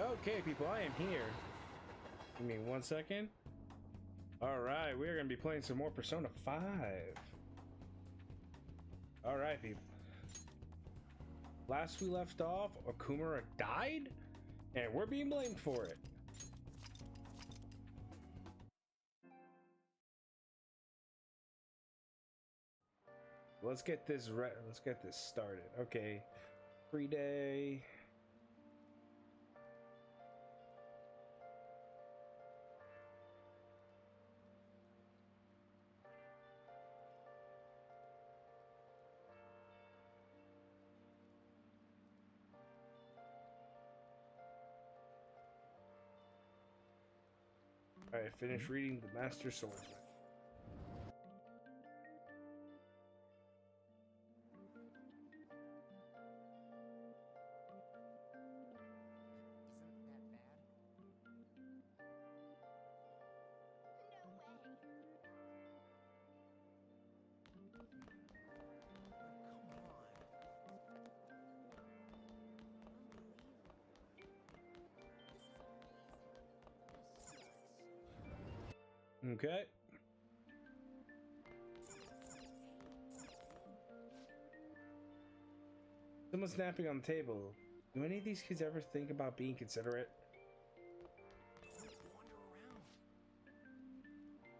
Okay, people, I am here. Give me 1 second. Alright, we're going to be playing some more Persona 5. Alright, people. Last we left off, Okumura died, and we're being blamed for it. Let's get this started. Okay, free day. All right, finish reading The Master Swordsman. Isn't that bad? No way. Come on. Unbelievable. This is amazing. This sucks. Okay. Someone's napping on the table. Do any of these kids ever think about being considerate? Don't wander around.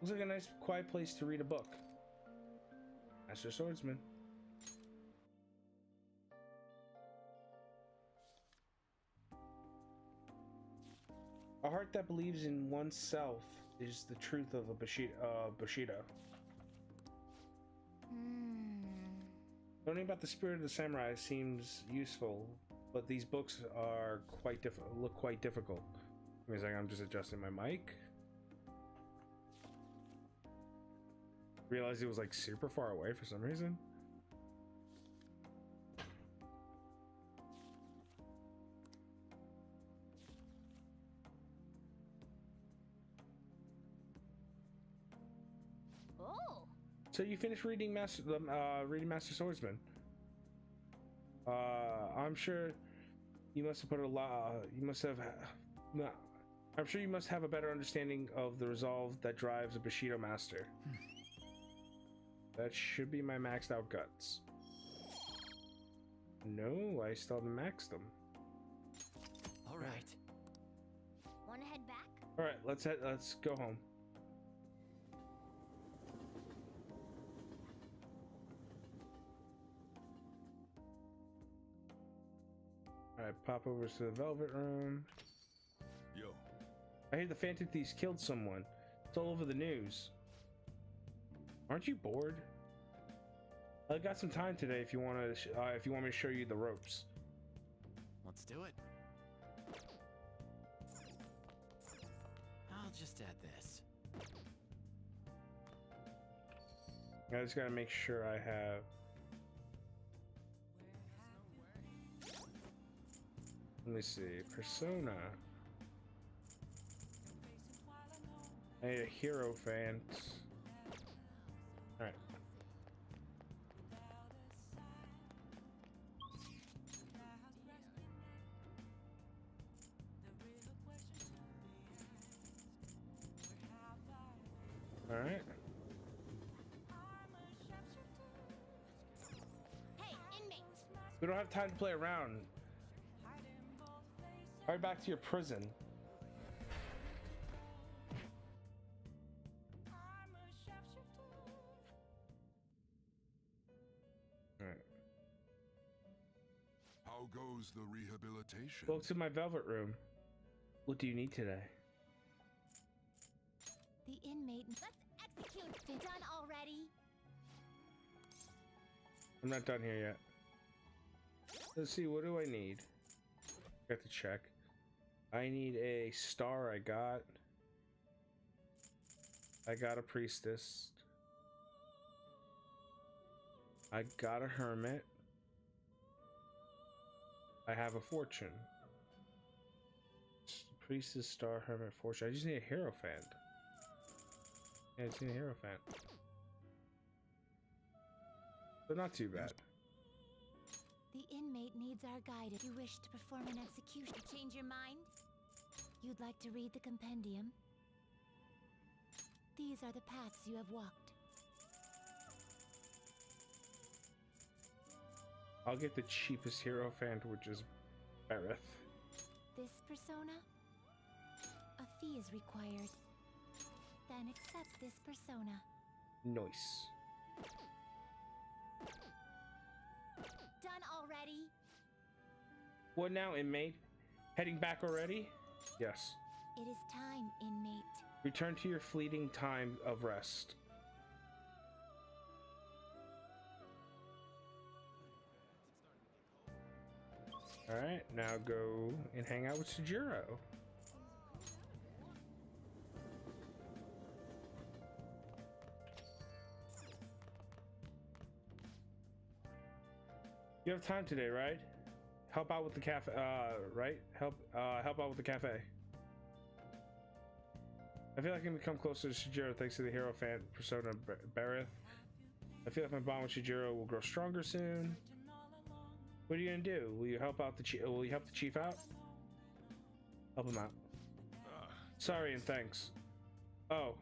Looks like a nice quiet place to read a book. Master Swordsman. A heart that believes in oneself is the truth of a Bushido. Learning about the spirit of the samurai seems useful, but these books are look quite difficult. Give me a second, I'm just adjusting my mic. Realized it was like super far away for some reason. Oh, So you finished reading Master Swordsman. I'm sure you must have put a lot. I'm sure you must have a better understanding of the resolve that drives a Bushido master. That should be my maxed out guts. No, I still haven't maxed them. All right. wanna head back? All right, let's go home. All right, pop over to the Velvet Room. Yo, I hear the Phantom Thieves killed someone. It's all over the news. Aren't you bored? I got some time today. If you want me to show you the ropes. Let's do it. I'll just add this. I just gotta make sure I have. Let me see. Persona. I need a Hierophant. Alright. Alright. Hey, inmate! We don't have time to play around. Hurry back to your prison. Alright. how goes the rehabilitation? Go to my Velvet Room. What do you need today? The inmate. Let's execute! Been done already? I'm not done here yet. Let's see, what do I need? Got to check. I need a star. I got a priestess. I got a hermit. I have a fortune. Priestess, star, hermit, fortune. I just need a Hierophant. Yeah, I just need a Hierophant. So not too bad. The inmate needs our guide if you wish to perform an execution. Change your mind? You'd like to read the compendium? These are the paths you have walked. I'll get the cheapest Hierophant, which is Berith. This persona? A fee is required. Then accept this persona. Nice. Done already? What now, inmate? Heading back already? Yes. It is time, inmate. Return to your fleeting time of rest. Alright, now go and hang out with Sujiro. You have time today, right? Help out with the cafe, right? Help out with the cafe. I feel like I can become closer to Sujiro thanks to the Hierophant persona Berith. I feel like my bond with Sujiro will grow stronger soon. What are you gonna do? Will you help out the chief? Will you help the chief out? Help him out. Sorry and thanks. Oh,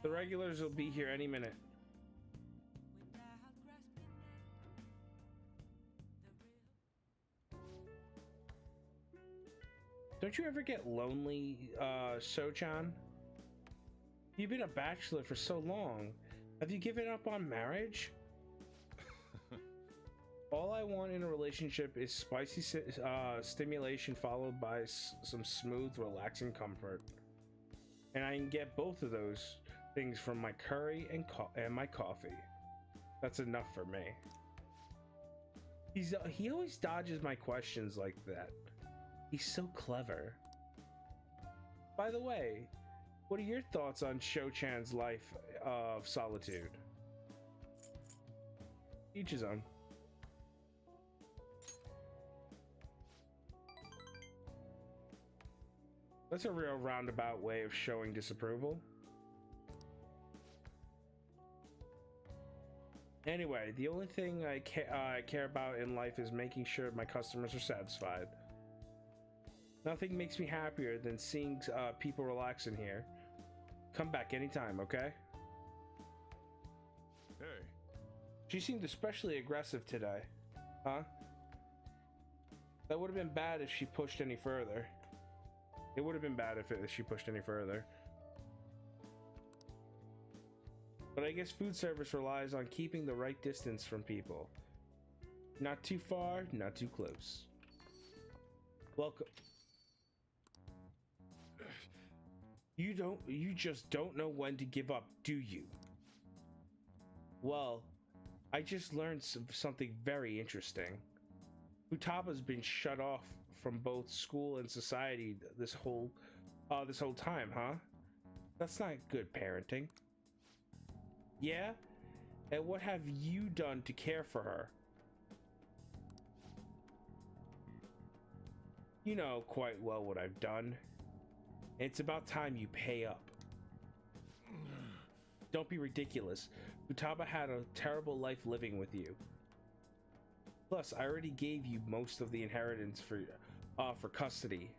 the regulars will be here any minute. Don't you ever get lonely, Sochan? You've been a bachelor for so long. Have you given up on marriage? All I want in a relationship is spicy stimulation followed by some smooth, relaxing comfort. And I can get both of those things from my curry and my coffee. That's enough for me. He always dodges my questions like that. He's so clever. By the way, what are your thoughts on Sho-chan's life of solitude? Each his own. That's a real roundabout way of showing disapproval. Anyway, the only thing I care about in life is making sure my customers are satisfied. Nothing makes me happier than seeing people relax in here. Come back anytime, okay? Hey. She seemed especially aggressive today. Huh? That would have been bad if she pushed any further. It would have been bad if she pushed any further. But I guess food service relies on keeping the right distance from people. Not too far, not too close. Welcome. You just don't know when to give up, do you? Well, I just learned something very interesting. Futaba's been shut off from both school and society this whole time, huh? That's not good parenting. Yeah? And what have you done to care for her? You know quite well what I've done. It's about time you pay up. Don't be ridiculous. Futaba had a terrible life living with you. Plus, I already gave you most of the inheritance for custody.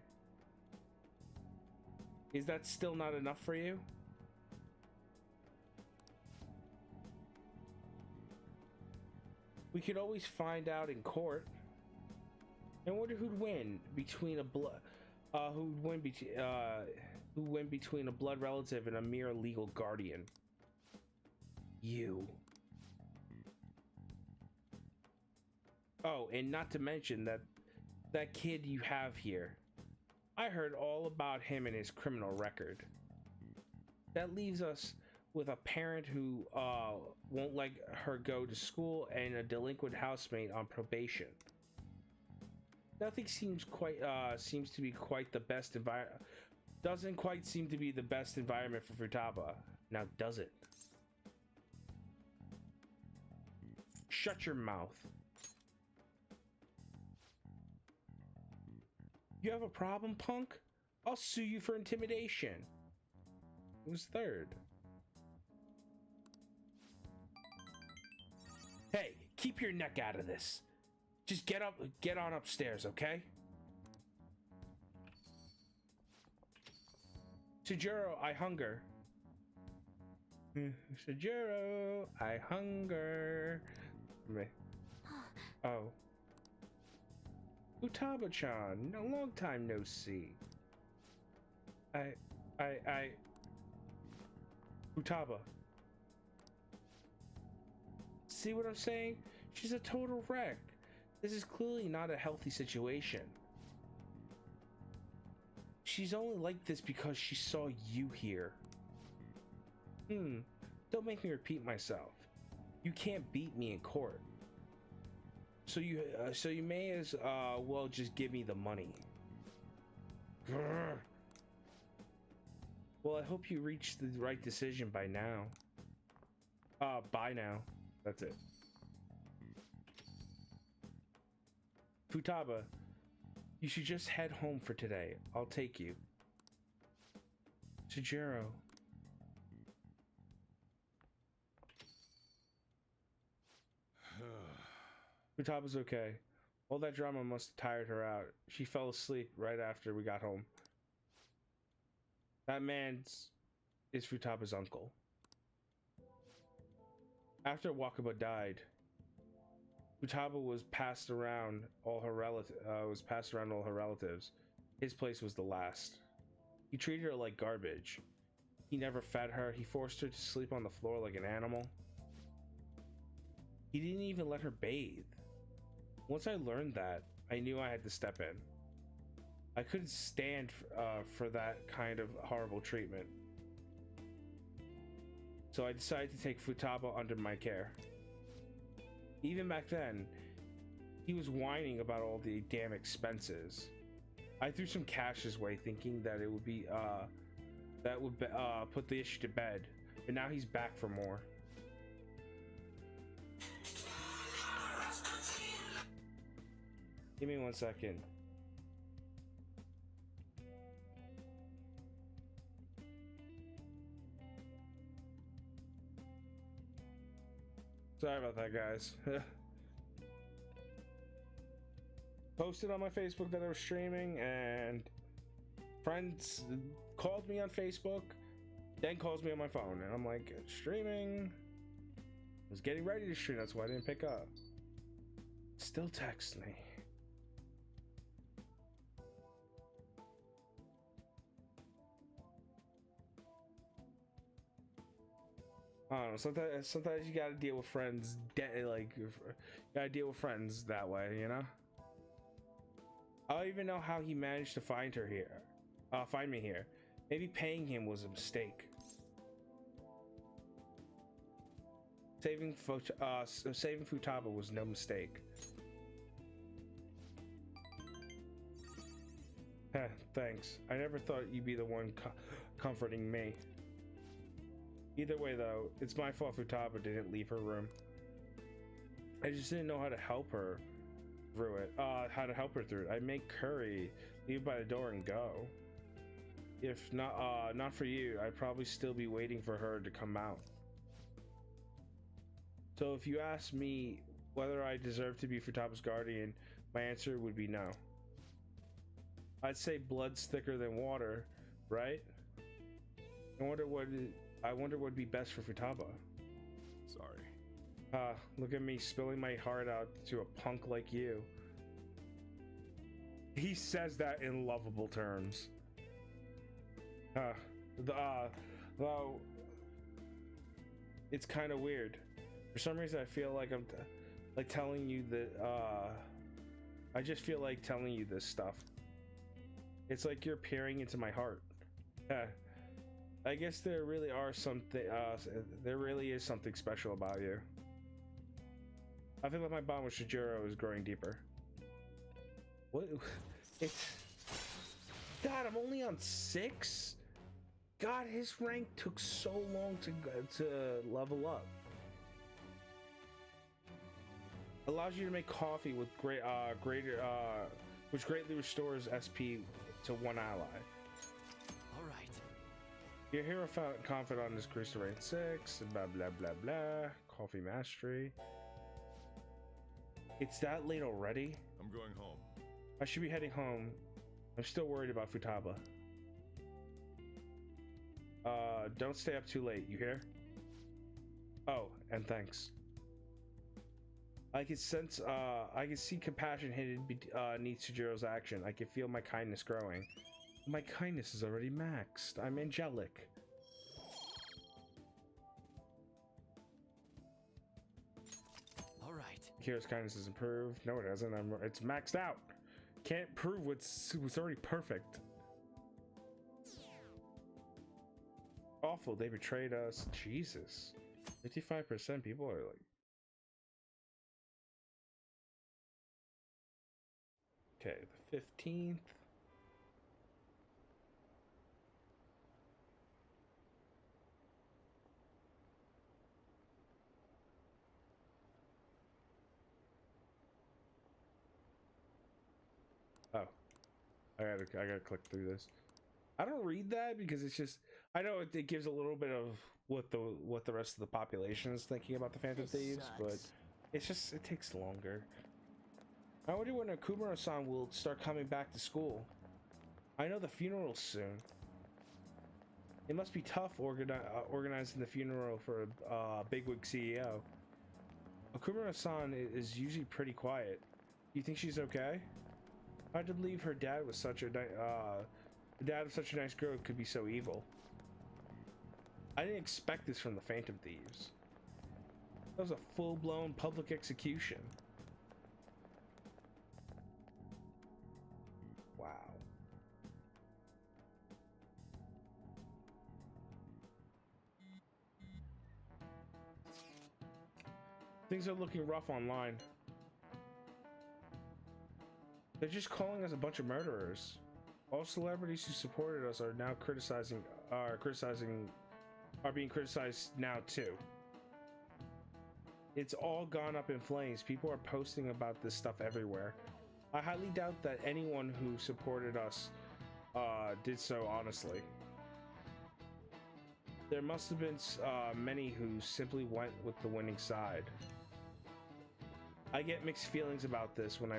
Is that still not enough for you? We could always find out in court. I wonder who'd win between who win between a blood relative and a mere legal guardian. You. Oh, and not to mention that kid you have here. I heard all about him and his criminal record. That leaves us with a parent who won't let her go to school and a delinquent housemate on probation. Nothing seems to be quite the best environment. Doesn't quite seem to be the best environment for Futaba. Now, does it? Shut your mouth. You have a problem, punk? I'll sue you for intimidation. Who's third? Hey, keep your neck out of this. Just get on upstairs, okay? Sujiro, I hunger. Sujiro, I hunger. Oh. Futaba-chan, a long time no see. Futaba. See what I'm saying? She's a total wreck. This is clearly not a healthy situation. She's only like this because she saw you here. Don't make me repeat myself. You can't beat me in court. So you may as well just give me the money. Grr. Well, I hope you reached the right decision by now. By now. That's it. Futaba, you should just head home for today. I'll take you. Sujiro. Futaba's okay. All that drama must have tired her out. She fell asleep right after we got home. That man's is Futaba's uncle. After Wakaba died, Futaba was passed around all her relatives. His place was the last. He treated her like garbage. He never fed her. He forced her to sleep on the floor like an animal. He didn't even let her bathe. Once I learned that, I knew I had to step in. I couldn't stand for that kind of horrible treatment. So I decided to take Futaba under my care. Even back then, he was whining about all the damn expenses. I threw some cash his way, thinking that it would be put the issue to bed. But now he's back for more. Give me 1 second. Sorry about that, guys. Posted on my Facebook that I was streaming, and friends called me on Facebook, then calls me on my phone, and I'm like, streaming. I was getting ready to stream, that's why I didn't pick up. Still text me. I don't know, sometimes you gotta deal with friends, you gotta deal with friends that way, you know? I don't even know how he managed to find me here. Maybe paying him was a mistake. Saving Futaba was no mistake. Thanks. I never thought you'd be the one comforting me. Either way, though, it's my fault Futaba didn't leave her room. I just didn't know how to help her through it. I make curry, leave it by the door, and go. If not for you, I'd probably still be waiting for her to come out. So if you ask me whether I deserve to be Futaba's guardian, my answer would be no. I'd say blood's thicker than water, right? I wonder what would be best for Futaba. Sorry. Look at me spilling my heart out to a punk like you. He says that in lovable terms. Though it's kind of weird. For some reason, I feel like I'm telling you that. I just feel like telling you this stuff. It's like you're peering into my heart. I guess there really is something special about you. I feel like my bond with Sujiro is growing deeper. What? God, I'm only on 6? God, his rank took so long to level up. Allows you to make coffee with which greatly restores SP to 1 ally. Alright. Your hero confidant is increased to rank 6, blah blah blah blah. Coffee mastery. It's that late already? I'm going home. I should be heading home. I'm still worried about Futaba. don't stay up too late, you hear? Oh, and thanks. I can sense, I can see compassion hidden beneath Sujiro's action. I can feel my kindness growing. My kindness is already maxed. I'm angelic. All right. Kira's kindness is improved. No, it hasn't. It's maxed out. Can't prove what's already perfect. Awful. They betrayed us. Jesus. 55% people are like. Okay, the 15th. Oh, I gotta click through this. I don't read that because it's just, I know it gives a little bit of what the rest of the population is thinking about the Phantom Thieves, but it's just, it takes longer. I wonder when Akumura-san will start coming back to school. I know the funeral's soon. It must be tough organizing the funeral for a bigwig CEO. Akumura-san is usually pretty quiet. You think she's okay? Hard to believe her dad was such a the dad of such a nice girl could be so evil. I didn't expect this from the Phantom Thieves. That was a full-blown public execution. Wow. Things are looking rough online. They're just calling us a bunch of murderers. All celebrities who supported us are now are being criticized now too. It's all gone up in flames. People are posting about this stuff everywhere. I highly doubt that anyone who supported us did so honestly. There must have been many who simply went with the winning side. I get mixed feelings about this when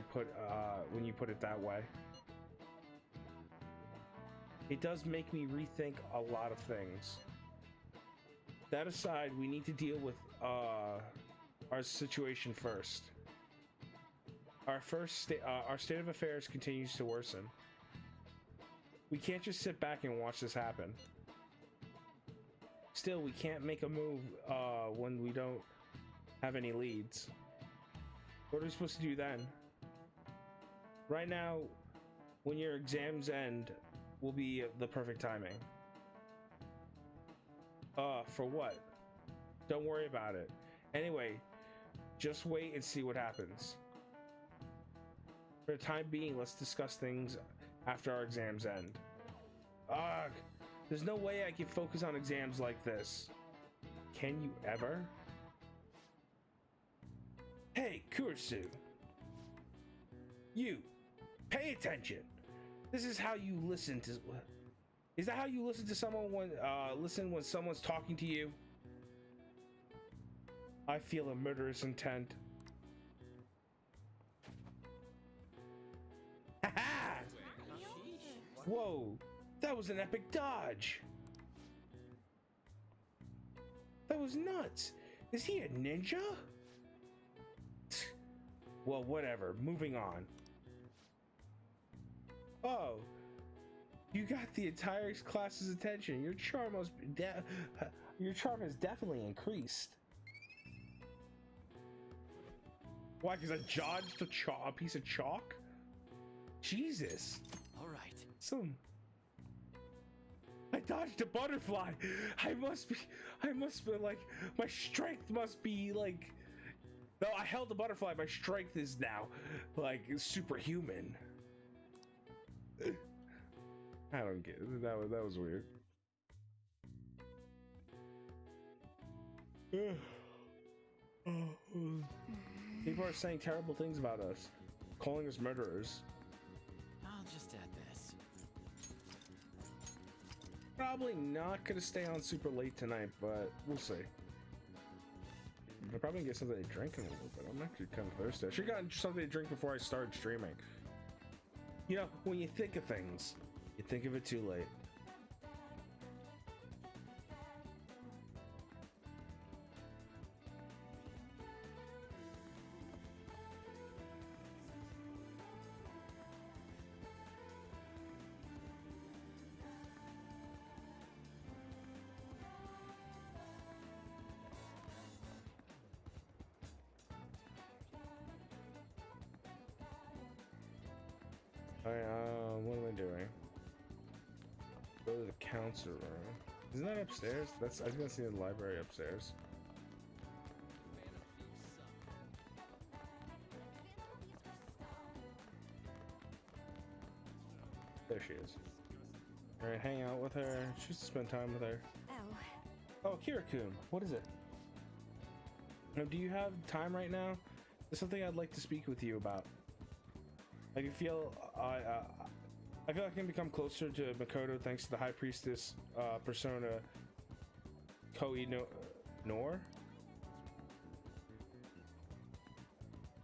you put it that way. It does make me rethink a lot of things. That aside, we need to deal with our situation first. Our state of affairs continues to worsen. We can't just sit back and watch this happen. Still, we can't make a move when we don't have any leads. What are we supposed to do then? Right now, when your exams end, will be the perfect timing. For what? Don't worry about it. Anyway, just wait and see what happens. For the time being, let's discuss things after our exams end. Ugh, there's no way I can focus on exams like this. Can you ever? Hey, Kurisu. You, pay attention. This is how you listen to... Is that how you listen to someone when someone's talking to you? I feel a murderous intent. Ha-ha! Whoa, that was an epic dodge. That was nuts. Is he a ninja? Well, whatever. Moving on. Oh, you got the entire class's attention. Your charm has definitely increased. Why? Because I dodged a piece of chalk? Jesus. All right. I dodged a butterfly. I must be like, my strength must be like. No, I held the butterfly. My strength is now like superhuman. I don't get it. That was weird. People are saying terrible things about us, calling us murderers. I'll just add this. Probably not gonna stay on super late tonight, but we'll see. I'm probably gonna get something to drink in a little bit. I'm actually kind of thirsty. I should have gotten something to drink before I started streaming. You know, when you think of things, you think of it too late. Alright, what am I doing? Go to the council room. Isn't that upstairs? That's, I was gonna see the library upstairs. There she is. Alright, hang out with her. Just spend time with her. Oh, Oh, Kira-kun, what is it? Do you have time right now? There's something I'd like to speak with you about. I feel I feel I can become closer to Makoto thanks to the High Priestess persona Nor.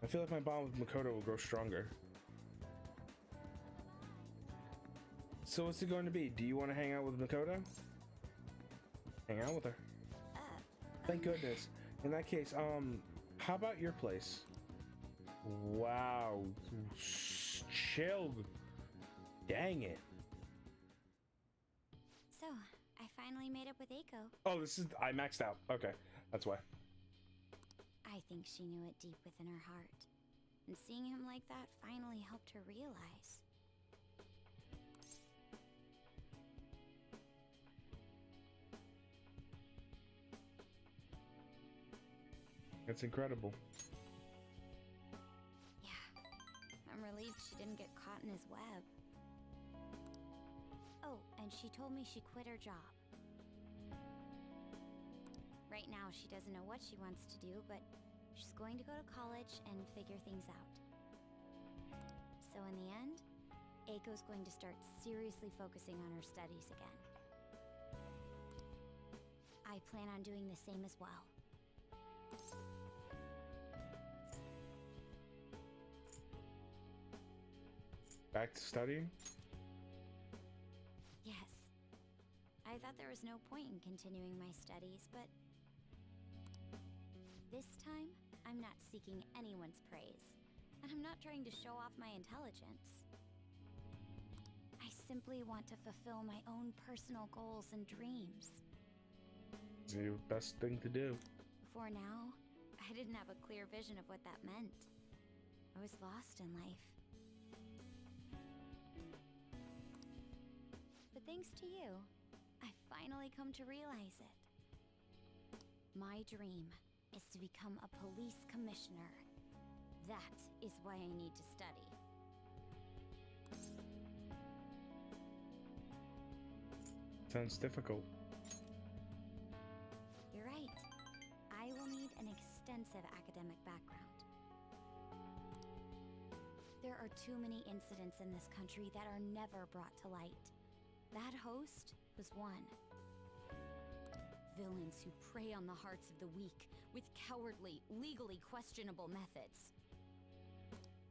I feel like my bond with Makoto will grow stronger. So what's it going to be? Do you want to hang out with Makoto? Hang out with her. Thank goodness. In that case, how about your place? Wow. Chill. Dang it. so I finally made up with Eiko. Oh, this is, I maxed out. Okay, that's why. I think she knew it deep within her heart. And seeing him like that finally helped her realize. It's incredible. Yeah, I'm relieved she didn't get caught in his web. Oh, and she told me she quit her job. Right now, she doesn't know what she wants to do, but she's going to go to college and figure things out. So in the end, Eiko's going to start seriously focusing on her studies again. I plan on doing the same as well. Back to studying? Yes. I thought there was no point in continuing my studies, but this time, I'm not seeking anyone's praise, and I'm not trying to show off my intelligence. I simply want to fulfill my own personal goals and dreams. It's the best thing to do. Before now, I didn't have a clear vision of what that meant. I was lost in life. But thanks to you, I finally come to realize it. My dream is to become a police commissioner. That is why I need to study. Sounds difficult. You're right. I will need an extensive academic background. There are too many incidents in this country that are never brought to light. That host was one. Villains who prey on the hearts of the weak with cowardly, legally questionable methods.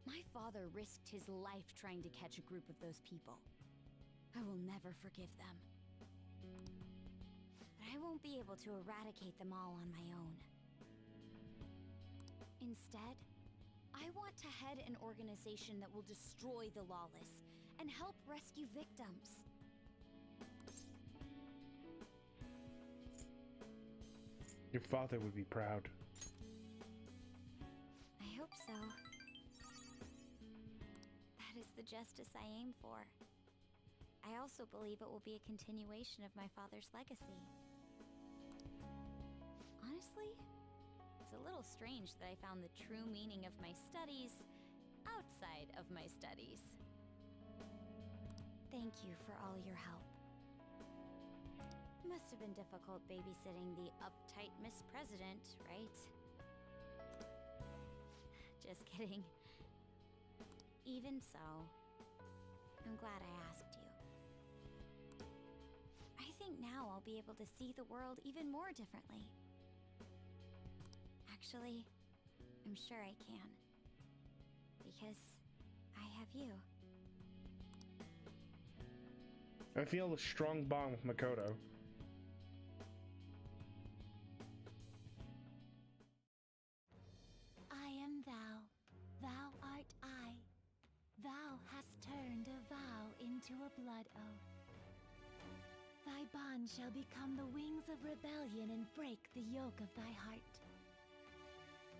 My father risked his life trying to catch a group of those people. I will never forgive them. But I won't be able to eradicate them all on my own. Instead, I want to head an organization that will destroy the lawless and help rescue victims. Your father would be proud. I hope so. That is the justice I aim for. I also believe it will be a continuation of my father's legacy. Honestly, it's a little strange that I found the true meaning of my studies outside of my studies. Thank you for all your help. Must have been difficult babysitting the uptight Miss President, right? Just kidding. Even so, I'm glad I asked you. I think now I'll be able to see the world even more differently. Actually, I'm sure I can. Because I have you. I feel a strong bond with Makoto. I am thou, thou art I. Thou hast turned a vow into a blood oath. Thy bond shall become the wings of rebellion and break the yoke of thy heart.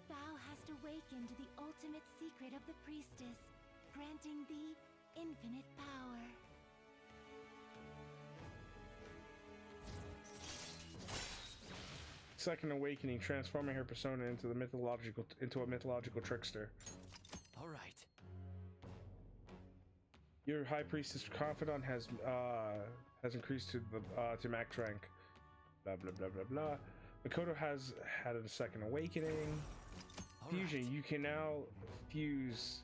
Thou hast awakened the ultimate secret of the priestess, granting thee infinite power. Second awakening, transforming her persona into a mythological trickster. All right. Your high priestess confidant has increased to max rank. Blah blah blah blah blah. Makoto has had a second awakening. All Fusion, right. you can now fuse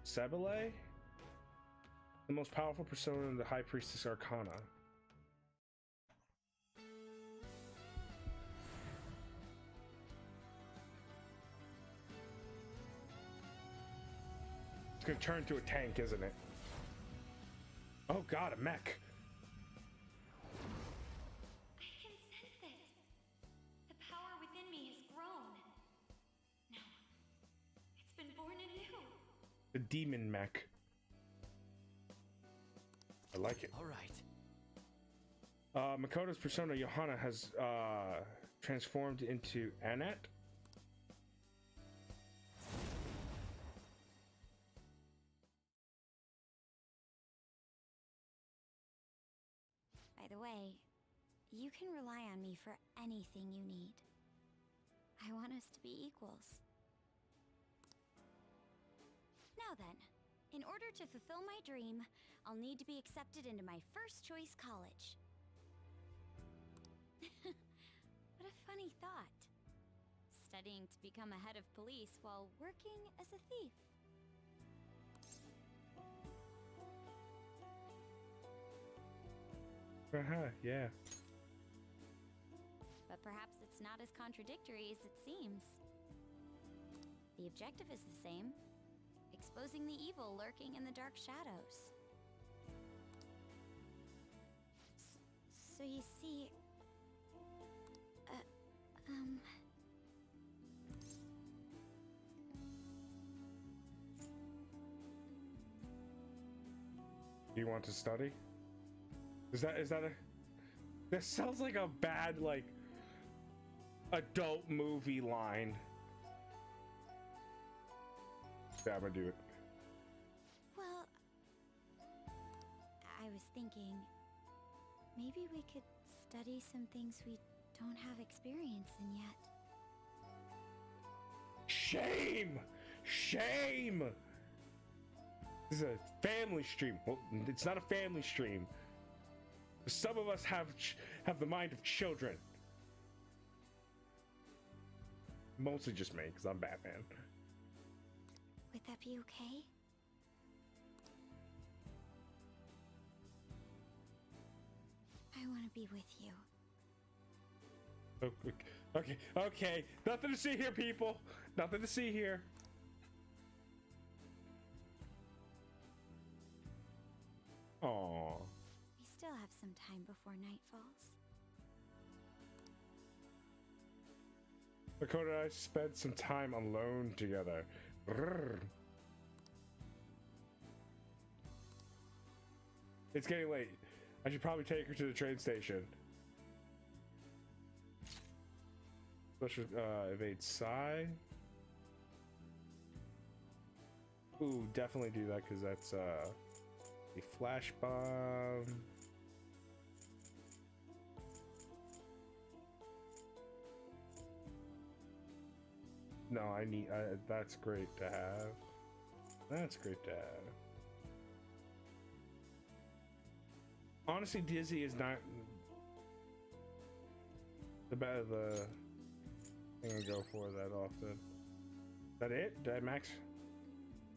Sebele, the most powerful persona in the High Priestess Arcana. It's gonna turn into a tank, isn't it? Oh god, a mech. I can sense it. The power within me has grown. No, it's been born anew. The demon mech. I like it. All right. Makoto's persona Johanna has transformed into Annette. By the way, you can rely on me for anything you need. I want us to be equals. Now then, in order to fulfill my dream, I'll need to be accepted into my first choice college. What a funny thought. Studying to become a head of police while working as a thief. Yeah. But perhaps it's not as contradictory as it seems. The objective is the same. Exposing the evil lurking in the dark shadows. So you see... Do you want to study? Is that a... This sounds like a bad, like, adult movie line. Yeah, I'm gonna do it. Well... I was thinking... Maybe we could study some things we don't have experience in yet. Shame! Shame! This is a family stream. Well, it's not a family stream. Some of us have the mind of children. Mostly just me, because I'm Batman. Would that be okay? I want to be with you. Okay. Nothing to see here, people. Nothing to see here. Aww. We still have some time before night falls. Makoto and I spent some time alone together. Brrr. It's getting late. I should probably take her to the train station. Special evade Psy. Ooh, definitely do that because that's a flash bomb. No, I need. That's great to have. That's great to have. Honestly, Dizzy is not the thing I go for that often. Is that it? Did I max?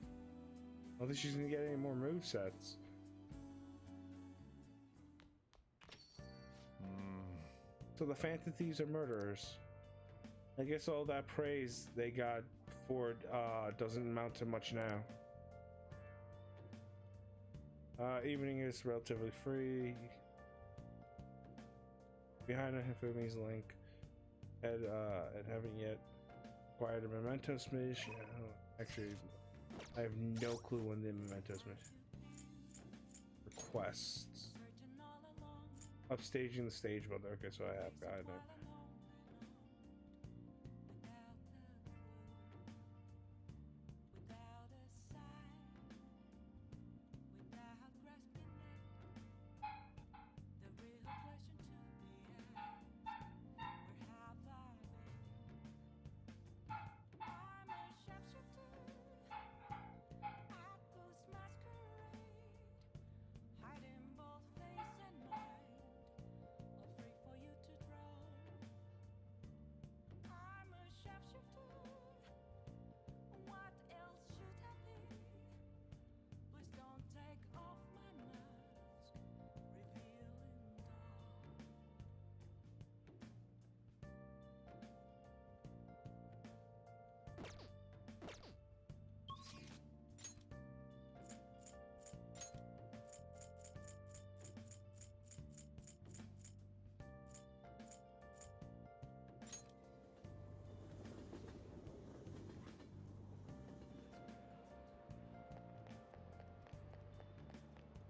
I don't think she's gonna get any more movesets. So the Phantom Thieves are murderers. I guess all that praise they got before doesn't amount to much now. Evening is relatively free. Behind a Hifumi's link. And haven't yet acquired a Mementos mission. Actually, I have no clue when the Mementos mission. Requests. Upstaging the stage mode. Okay, so I have got it.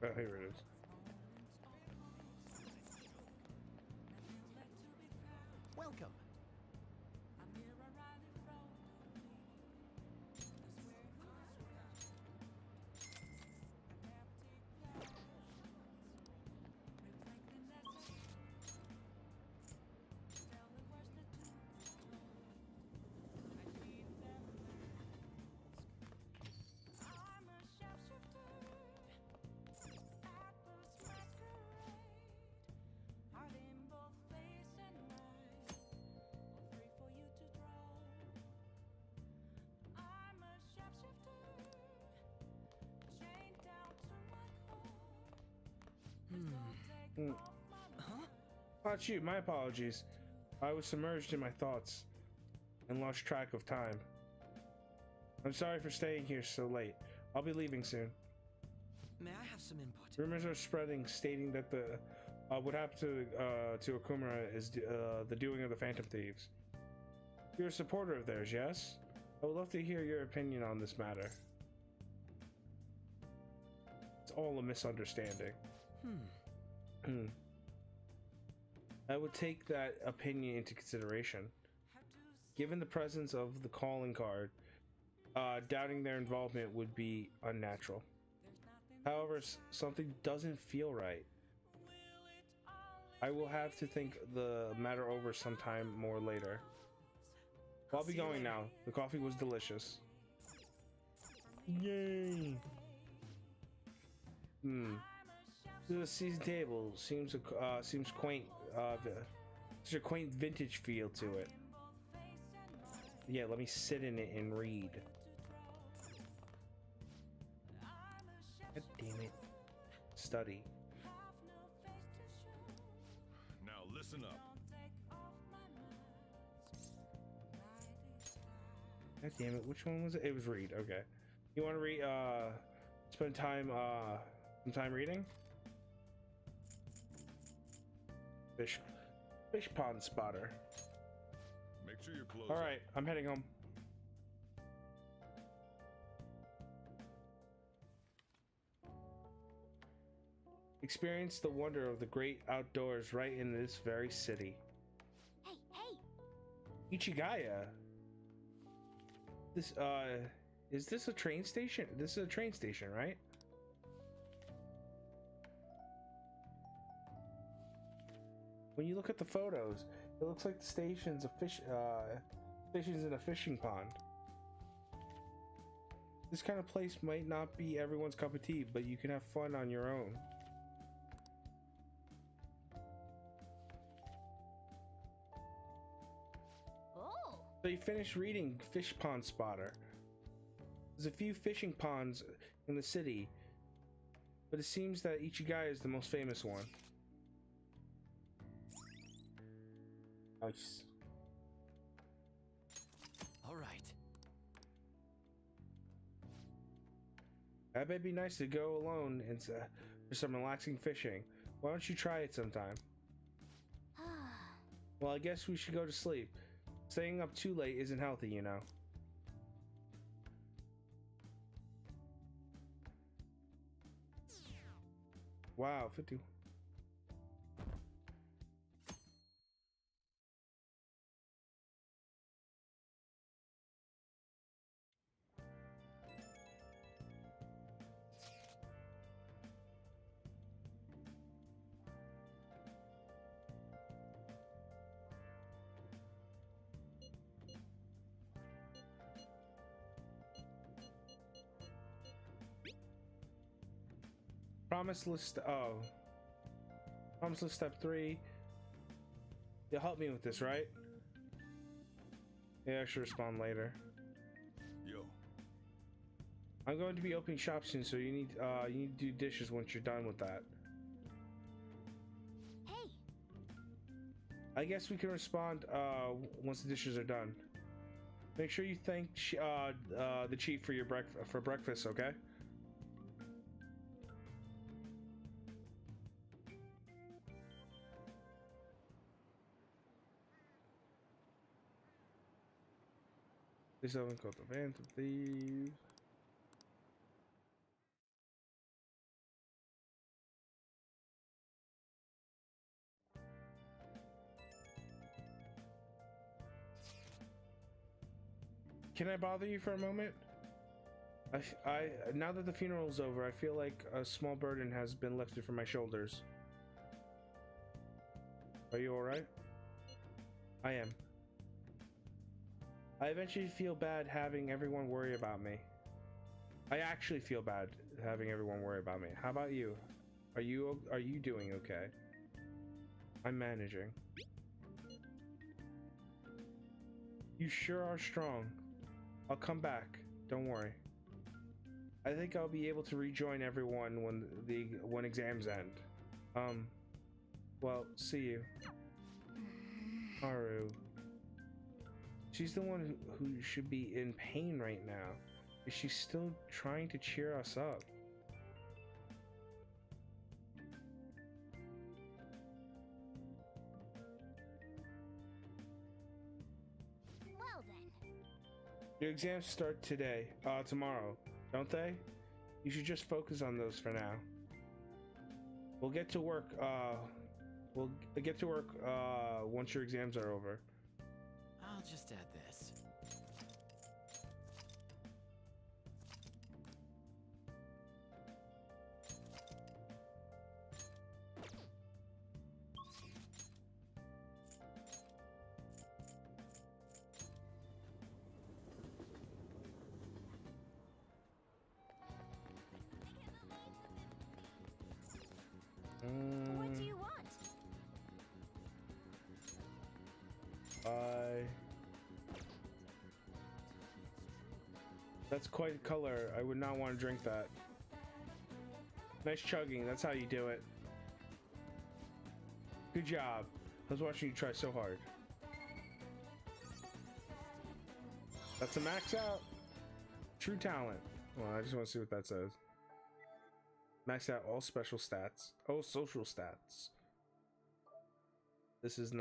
Oh, here it is. Welcome. Hmm. Huh? Oh, shoot, my apologies. I was submerged in my thoughts and lost track of time. I'm sorry for staying here so late. I'll be leaving soon. May I have some input? Rumors are spreading, stating that the what happened to Okumura is the doing of the Phantom Thieves. You're a supporter of theirs, yes? I would love to hear your opinion on this matter. It's all a misunderstanding. I would take that opinion into consideration. Given the presence of the calling card, doubting their involvement would be unnatural. However, something doesn't feel right. I will have to think the matter over sometime more later. I'll be going now. The coffee was delicious. Yay! The season table seems quaint. Such a quaint vintage feel to it. Yeah, let me sit in it and read. God damn it. Study. Now listen up. God damn it, which one was it? It was read, okay. You wanna read spend time some time reading? Fish pond spotter. Make sure you're close. Alright, I'm heading home. Experience the wonder of the great outdoors right in this very city. Hey, hey! Ichigaya. This is this a train station? This is a train station, right? When you look at the photos, it looks like the station's a station's in a fishing pond. This kind of place might not be everyone's cup of tea, but you can have fun on your own. Oh! So you finished reading Fish Pond Spotter. There's a few fishing ponds in the city, but it seems that Ichigaya is the most famous one. Nice. All right. I bet it'd be nice to go alone and for some relaxing fishing. Why don't you try it sometime? Well, I guess we should go to sleep. Staying up too late isn't healthy, you know. Wow, 50. Promise list. Oh, promise list step 3. You'll help me with this, right? Yeah, I should respond later. Yo, I'm going to be opening shop soon, so you need to do dishes once you're done with that. Hey! I guess we can respond once the dishes are done. Make sure you thank the chief for your breakfast, okay? This oven called the Phantom Thieves. can I bother you for a moment? Now that the funeral's over, I feel like a small burden has been lifted from my shoulders. Are you alright? I am. I eventually feel bad having everyone worry about me. I actually feel bad having everyone worry about me. How about you? Are you doing okay? I'm managing. You sure are strong. I'll come back. Don't worry. I think I'll be able to rejoin everyone when exams end. Well, see you. Haru. She's the one who should be in pain right now. Is she still trying to cheer us up? Well then. Your exams start tomorrow, don't they? You should just focus on those for now. We'll get to work, once your exams are over. I'll just add this. What do you want? That's quite a color. I would not want to drink that. Nice chugging. That's how you do it. Good job. I was watching you try so hard. That's a max out. True talent. Well, I just want to see what that says. Max out all special stats. Oh, social stats. This is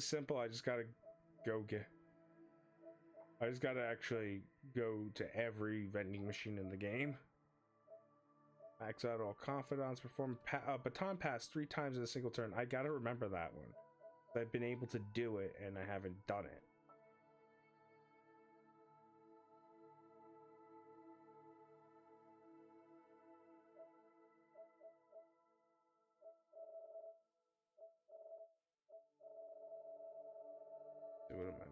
simple. I just gotta I just gotta actually go to every vending machine in the game. Max out all confidants. Perform baton pass 3 times in a single turn. I gotta remember that one. I've been able to do it and I haven't done it. What am I?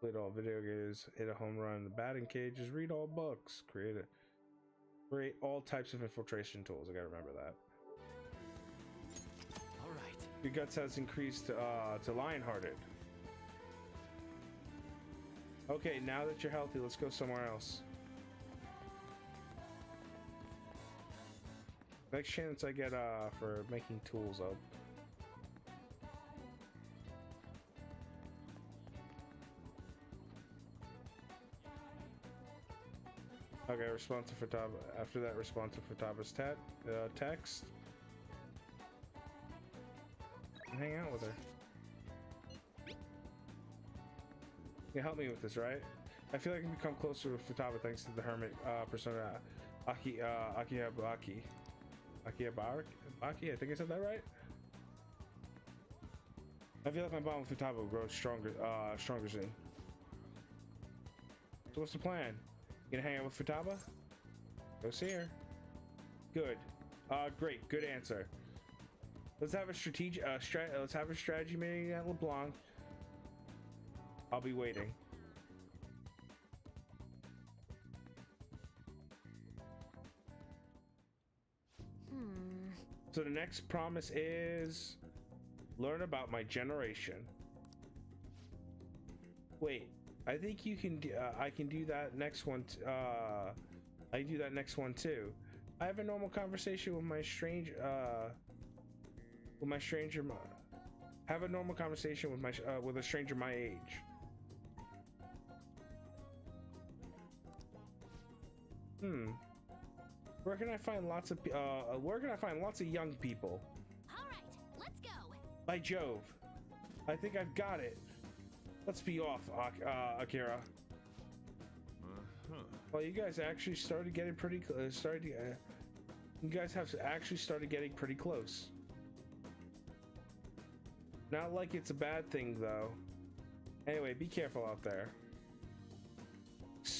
Played all video games, hit a home run in the batting cages, read all books, create all types of infiltration tools. I gotta remember that. All right. Your guts has increased to Lionhearted. Okay, now that you're healthy, let's go somewhere else. Next chance I get for making tools up. Okay, respond to Futaba. After that, respond to Futaba's text. And hang out with her. You help me with this, right? I feel like I can become closer with Futaba thanks to the hermit persona Akihabaki. Akihabaki? I think I said that right? I feel like my bond with Futaba will grow stronger soon. So what's the plan? You gonna hang out with Futaba? Go see her. Good. Great. Good answer. Let's have a strategy meeting at LeBlanc. I'll be waiting. So the next promise is learn about my generation. Wait. I think you can. I can do that next one. I can do that next one too. I have a normal conversation with my stranger. Have a normal conversation with with a stranger my age. Where can I find lots of young people? All right, let's go. By Jove, I think I've got it. Let's be off, Akira. Well, you guys actually started getting pretty close. You guys have actually started getting pretty close. Not like it's a bad thing, though. Anyway, be careful out there.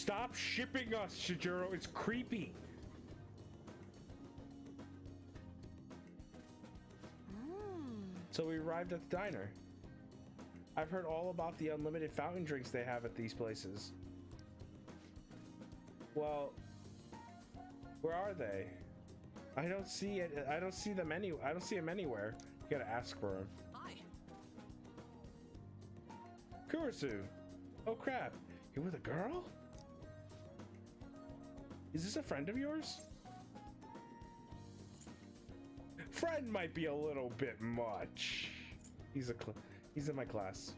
Stop shipping us, Shijiro. It's creepy. So we arrived at the diner. I've heard all about the unlimited fountain drinks they have at these places. Well, where are they? I don't see it. I don't see them I don't see them anywhere. You gotta ask for them. Hi. Kurisu. Oh crap. You're with a girl? Is this a friend of yours? Friend might be a little bit much. He's in my class.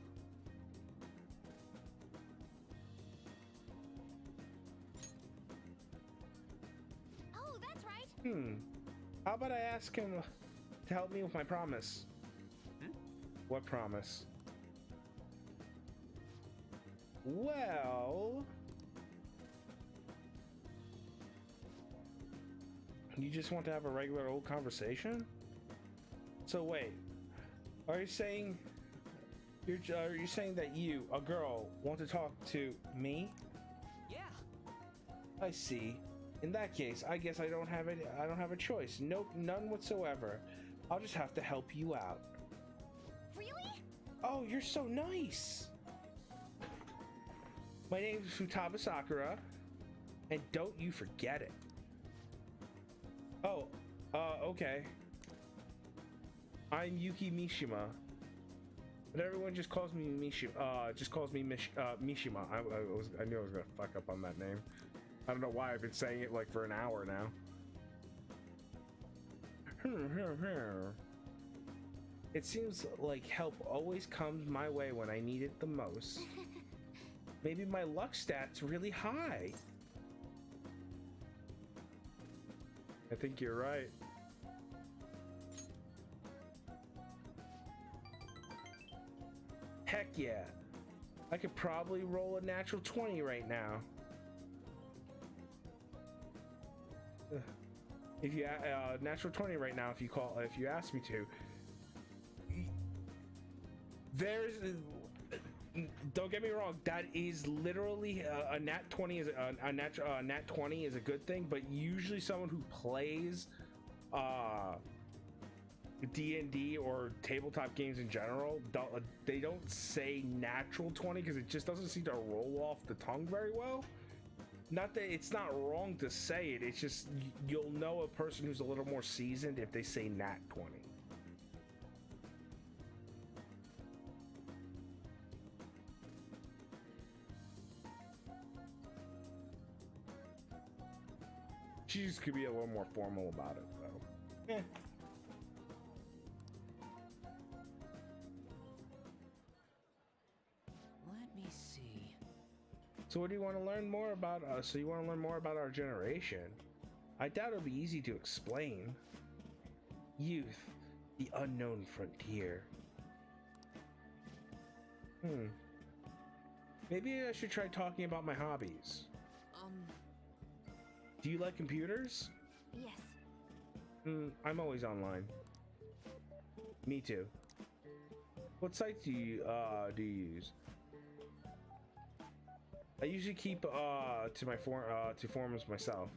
Oh, that's right. How about I ask him to help me with my promise? Hmm? What promise? Well, you just want to have a regular old conversation? So wait, are you saying that you, a girl, want to talk to me? Yeah. I see. In that case, I guess I don't have a choice. Nope, none whatsoever. I'll just have to help you out. Really? Oh, you're so nice. My name is Futaba Sakura, and don't you forget it. Oh, okay. I'm Yuki Mishima, but everyone just calls me Mishima. Mishima. I knew I was gonna fuck up on that name. I don't know why I've been saying it like for an hour now. It seems like help always comes my way when I need it the most. Maybe my luck stat's really high. I think you're right. Heck yeah. I could probably roll a natural 20 right now. If you natural 20 right now, if you ask me to. There's don't get me wrong, that is literally a nat 20 is a nat 20 is a good thing, but usually someone who plays D&D or tabletop games in general, they don't say natural 20 because it just doesn't seem to roll off the tongue very well. Not that it's not wrong to say it, it's just you'll know a person who's a little more seasoned if they say nat 20. She just could be a little more formal about it, though. Eh. Let me see. So what do you want to learn more about? So you want to learn more about our generation? I doubt it'll be easy to explain. Youth, the unknown frontier. Maybe I should try talking about my hobbies. Do you like computers? Yes. I'm always online. Me too. What sites do you use? I usually keep to my forums myself.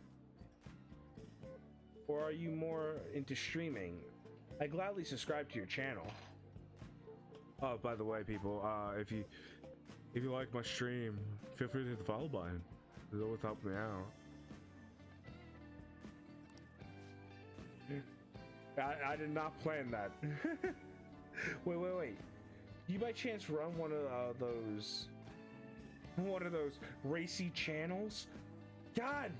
Or are you more into streaming? I gladly subscribe to your channel. Oh, by the way, people, if you like my stream, feel free to hit the follow button. It'll always help me out. I did not plan that. Wait. You by chance run one of those racy channels? God,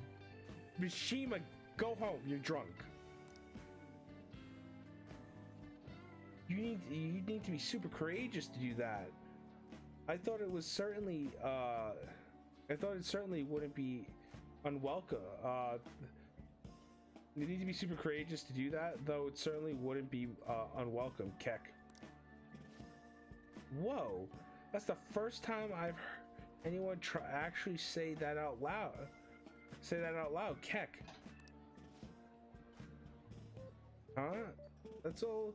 Mishima, go home. You're drunk. You need to be super courageous to do that. I thought it certainly wouldn't be unwelcome. You need to be super courageous to do that, though it certainly wouldn't be unwelcome, Keck. Whoa, that's the first time I've heard anyone actually say that out loud. Say that out loud, Keck. Huh? That's all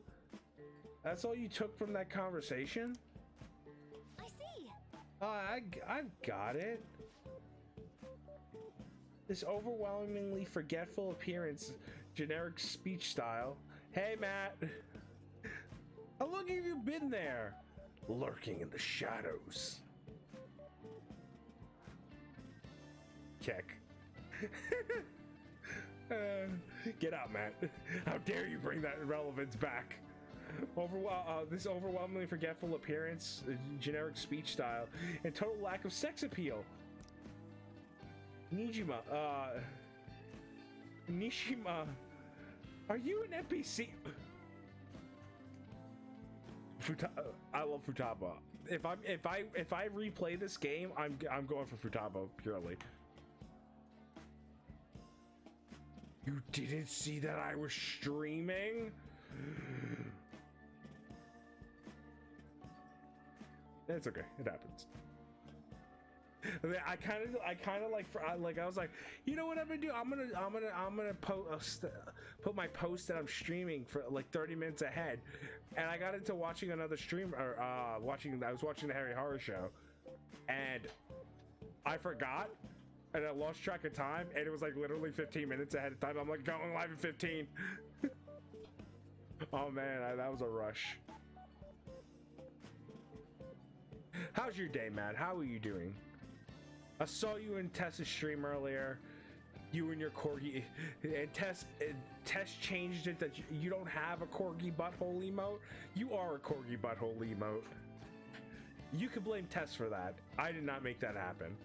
you took from that conversation? I see. I've got it. This overwhelmingly forgetful appearance, generic speech style. Hey, Matt. How long have you been there? Lurking in the shadows. Keck. Get out, Matt. How dare you bring that relevance back? This overwhelmingly forgetful appearance, generic speech style, and total lack of sex appeal. Nijima, Nishima, are you an NPC? I love Futaba. If I replay this game, I'm going for Futaba purely. You didn't see that I was streaming? It's okay. It happens. I kind of like I was like, you know what I'm gonna do? I'm gonna put my post that I'm streaming for like 30 minutes ahead, and I got into watching another stream or I was watching the Harry Horror Show, and I forgot, and I lost track of time, and it was like literally 15 minutes ahead of time. I'm like going live at 15. Oh man, that was a rush. How's your day, Matt? How are you doing? I saw you in Tess's stream earlier. You and your corgi, and Tess changed it that you don't have a corgi butthole emote. You are a corgi butthole emote. You can blame Tess for that. I did not make that happen.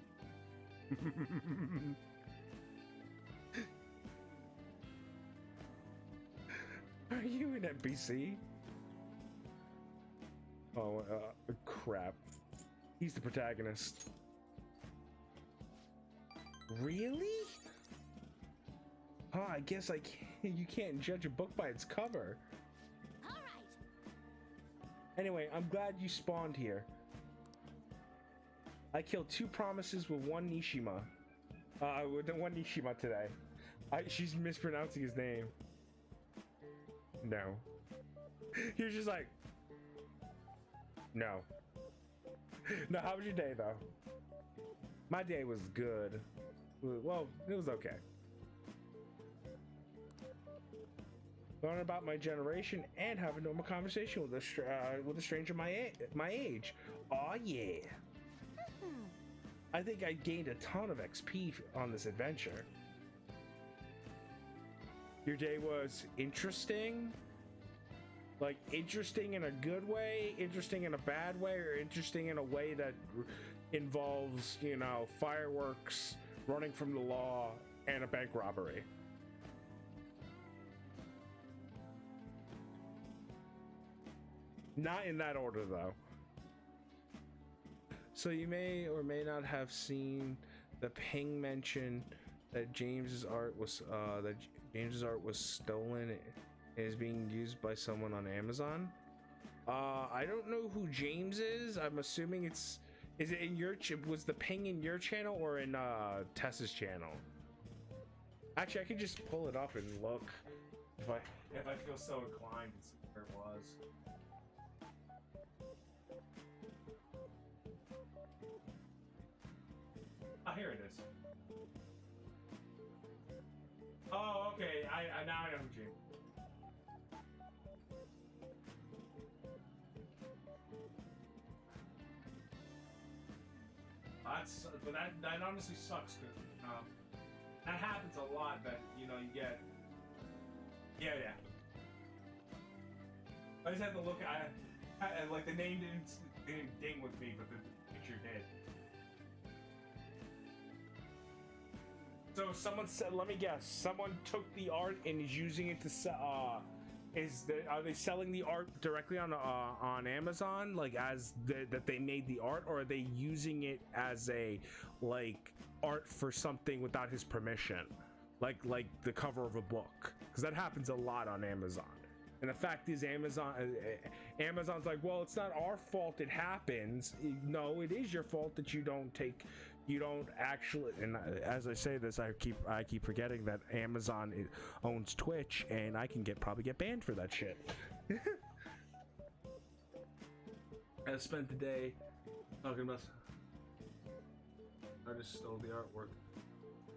Are you an NPC? Oh, crap. He's the protagonist. Really? Huh, I guess you can't judge a book by its cover. All right. Anyway, I'm glad you spawned here. I killed 2 promises with 1 Nishima. With 1 Nishima today. She's mispronouncing his name. No. He was just like, no. No, how was your day though? My day was good. Well, it was okay. Learn about my generation and have a normal conversation with a stranger my age. Aw, yeah. I think I gained a ton of XP on this adventure. Your day was interesting? Like interesting in a good way, interesting in a bad way, or interesting in a way that involves, you know, fireworks, running from the law, and a bank robbery? Not in that order, though. So you may or may not have seen the ping mention that James's art was stolen and is being used by someone on Amazon. I don't know who James is. I'm assuming is it in your was the ping in your channel or in Tess's channel? Actually, I could just pull it up and look if I feel so inclined to see where it was. Ah, here it is. Oh, okay. I now I know who James. But that honestly sucks because that happens a lot. That you know you get. Yeah. I just had to look. I like the name didn't ding with me, but the picture did. So someone said, let me guess. Someone took the art and is using it to sell. Are they selling the art directly on Amazon, like that they made the art, or are they using it as a like art for something without his permission, like the cover of a book? Because that happens a lot on Amazon. And the fact is, Amazon's like, well, it's not our fault it happens. No, it is your fault that you don't actually. And as I say this, I keep forgetting that Amazon owns Twitch, and I can probably get banned for that shit. I spent the day talking about. Artist stole the artwork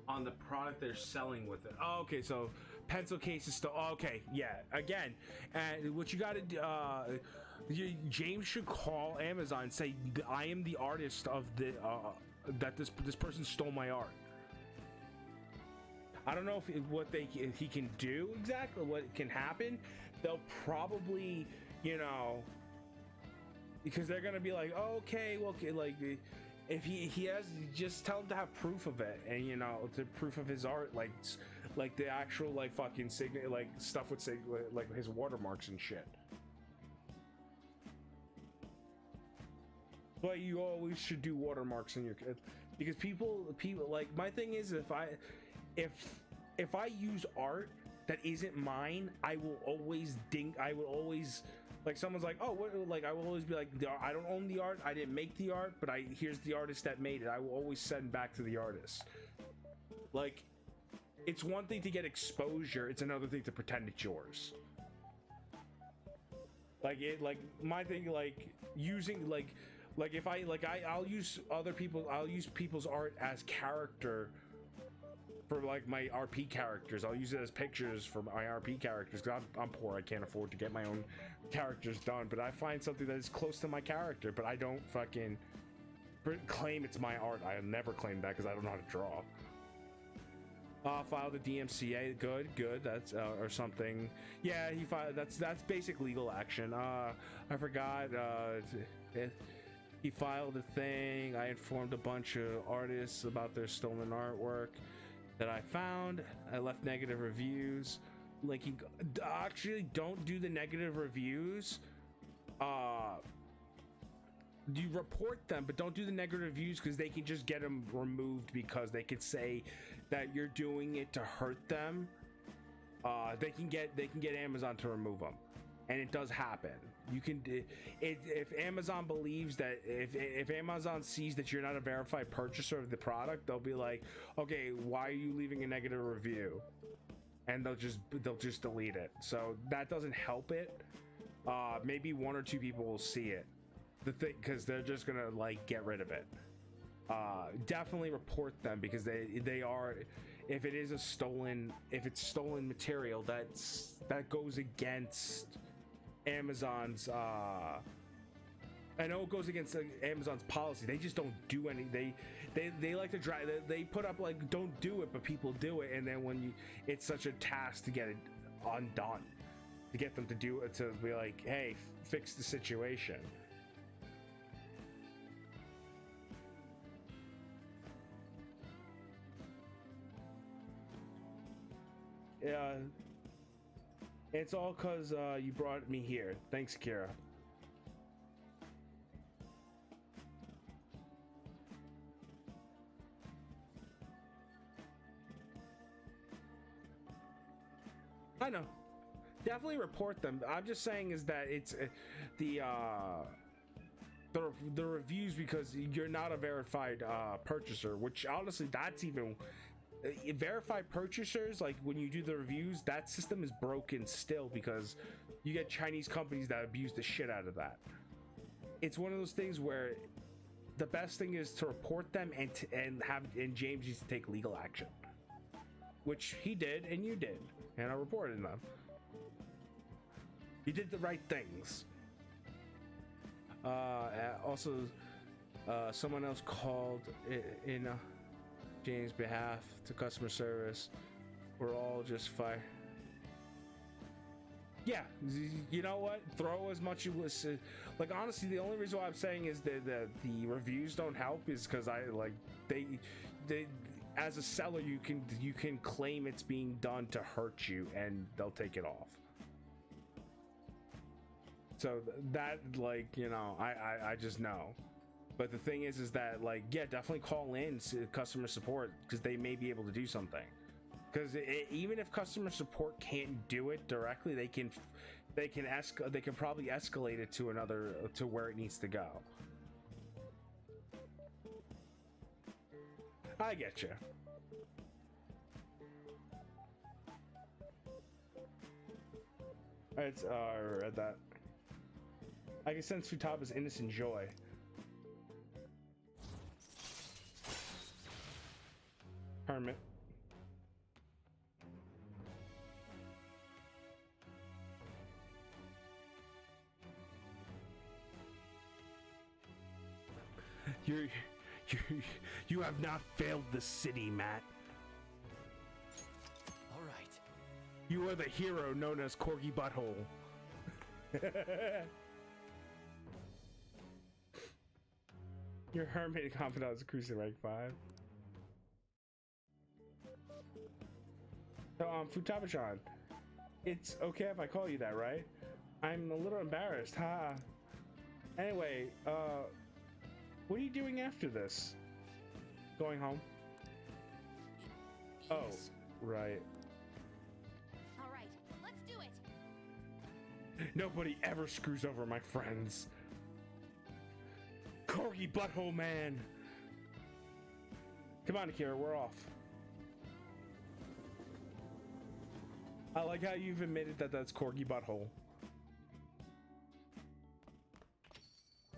on the product they're selling with it. Oh, okay, so pencil case is still okay. Yeah, again, and what you got to do, James should call Amazon and say, I am the artist of the that this person stole my art. I don't know if he can do exactly what can happen. They'll probably, you know, because they're gonna be like, oh, okay, well, okay, like if he has, just tell him to have proof of it, and you know, the proof of his art, like the actual like fucking like stuff with like his watermarks and shit. But you always should do watermarks in your, because people like, my thing is, if I use art that isn't mine, I will always like, someone's like, oh, what, like, I will always be like, I don't own the art, I didn't make the art, but here's the artist that made it. I will always send back to the artist. Like, it's one thing to get exposure, it's another thing to pretend it's yours. Like, my thing, like, using, like if I'll use I'll use people's art as character for like my RP characters. I'll use it as pictures for my RP characters, because I'm poor, I can't afford to get my own characters done, but I find something that is close to my character, but I don't fucking claim it's my art. I'll never claim that because I don't know how to draw. Filed a DMCA. Good. That's or something. Yeah, he filed. That's basic legal action. I forgot. He filed a thing. I informed a bunch of artists about their stolen artwork that I found. I left negative reviews. Like, you actually don't do the negative reviews. You report them, but don't do the negative reviews, because they can just get them removed, because they could say that you're doing it to hurt them. They can get Amazon to remove them, and it does happen. You can, if Amazon believes that, if Amazon sees that you're not a verified purchaser of the product, they'll be like, okay, why are you leaving a negative review? And they'll just delete it. So that doesn't help it. Maybe one or two people will see it, because they're just gonna like get rid of it. Definitely report them, because they are, if it's stolen material, that goes against Amazon's I know it goes against Amazon's policy. They just don't do any. They like to drive. They put up like, don't do it, but people do it, and then when it's such a task to get it undone, to get them to do it, to be like, hey, fix the situation. Yeah. It's all because you brought me here. Thanks, Kira. I know. Definitely report them. I'm just saying is that it's the reviews, because you're not a verified purchaser, which honestly, that's even... verified purchasers, like when you do the reviews, that system is broken still, because you get Chinese companies that abuse the shit out of that. It's one of those things where the best thing is to report them, and James needs to take legal action, which he did, and you did, and I reported them. You did the right things. Also, someone else called in James' behalf to customer service. We're all just fine. Yeah, you know what? Throw as much as was. Like, honestly, the only reason why I'm saying is that the reviews don't help is because they as a seller, you can claim it's being done to hurt you, and they'll take it off. So that, like, you know, I just know. But the thing is that, like, yeah, definitely call in to customer support, because they may be able to do something. Because even if customer support can't do it directly, they can probably escalate it to where it needs to go. I get you. It's I read that. I can sense Futaba's innocent joy. Hermit. You you have not failed the city, Matt. All right. You are the hero known as Corgi Butthole. Your hermit confidant is cruising rank 5. So, Futaba-chan, it's okay if I call you that, right? I'm a little embarrassed, ha. Anyway, what are you doing after this? Going home? Oh, Yes. right. All right, let's do it. Nobody ever screws over my friends. Corgi Butthole Man. Come on, Akira, we're off. I like how you've admitted that that's Corgi Butthole.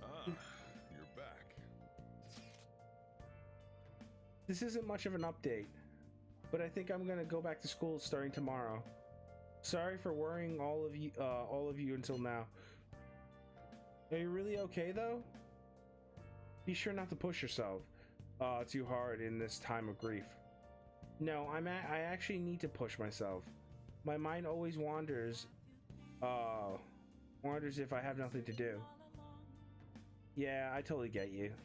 Ah, you're back. This isn't much of an update, but I think I'm gonna go back to school starting tomorrow. Sorry for worrying all of you until now. Are you really okay though? Be sure not to push yourself too hard in this time of grief. No, I actually need to push myself. My mind always wanders if I have nothing to do. Yeah, I totally get you.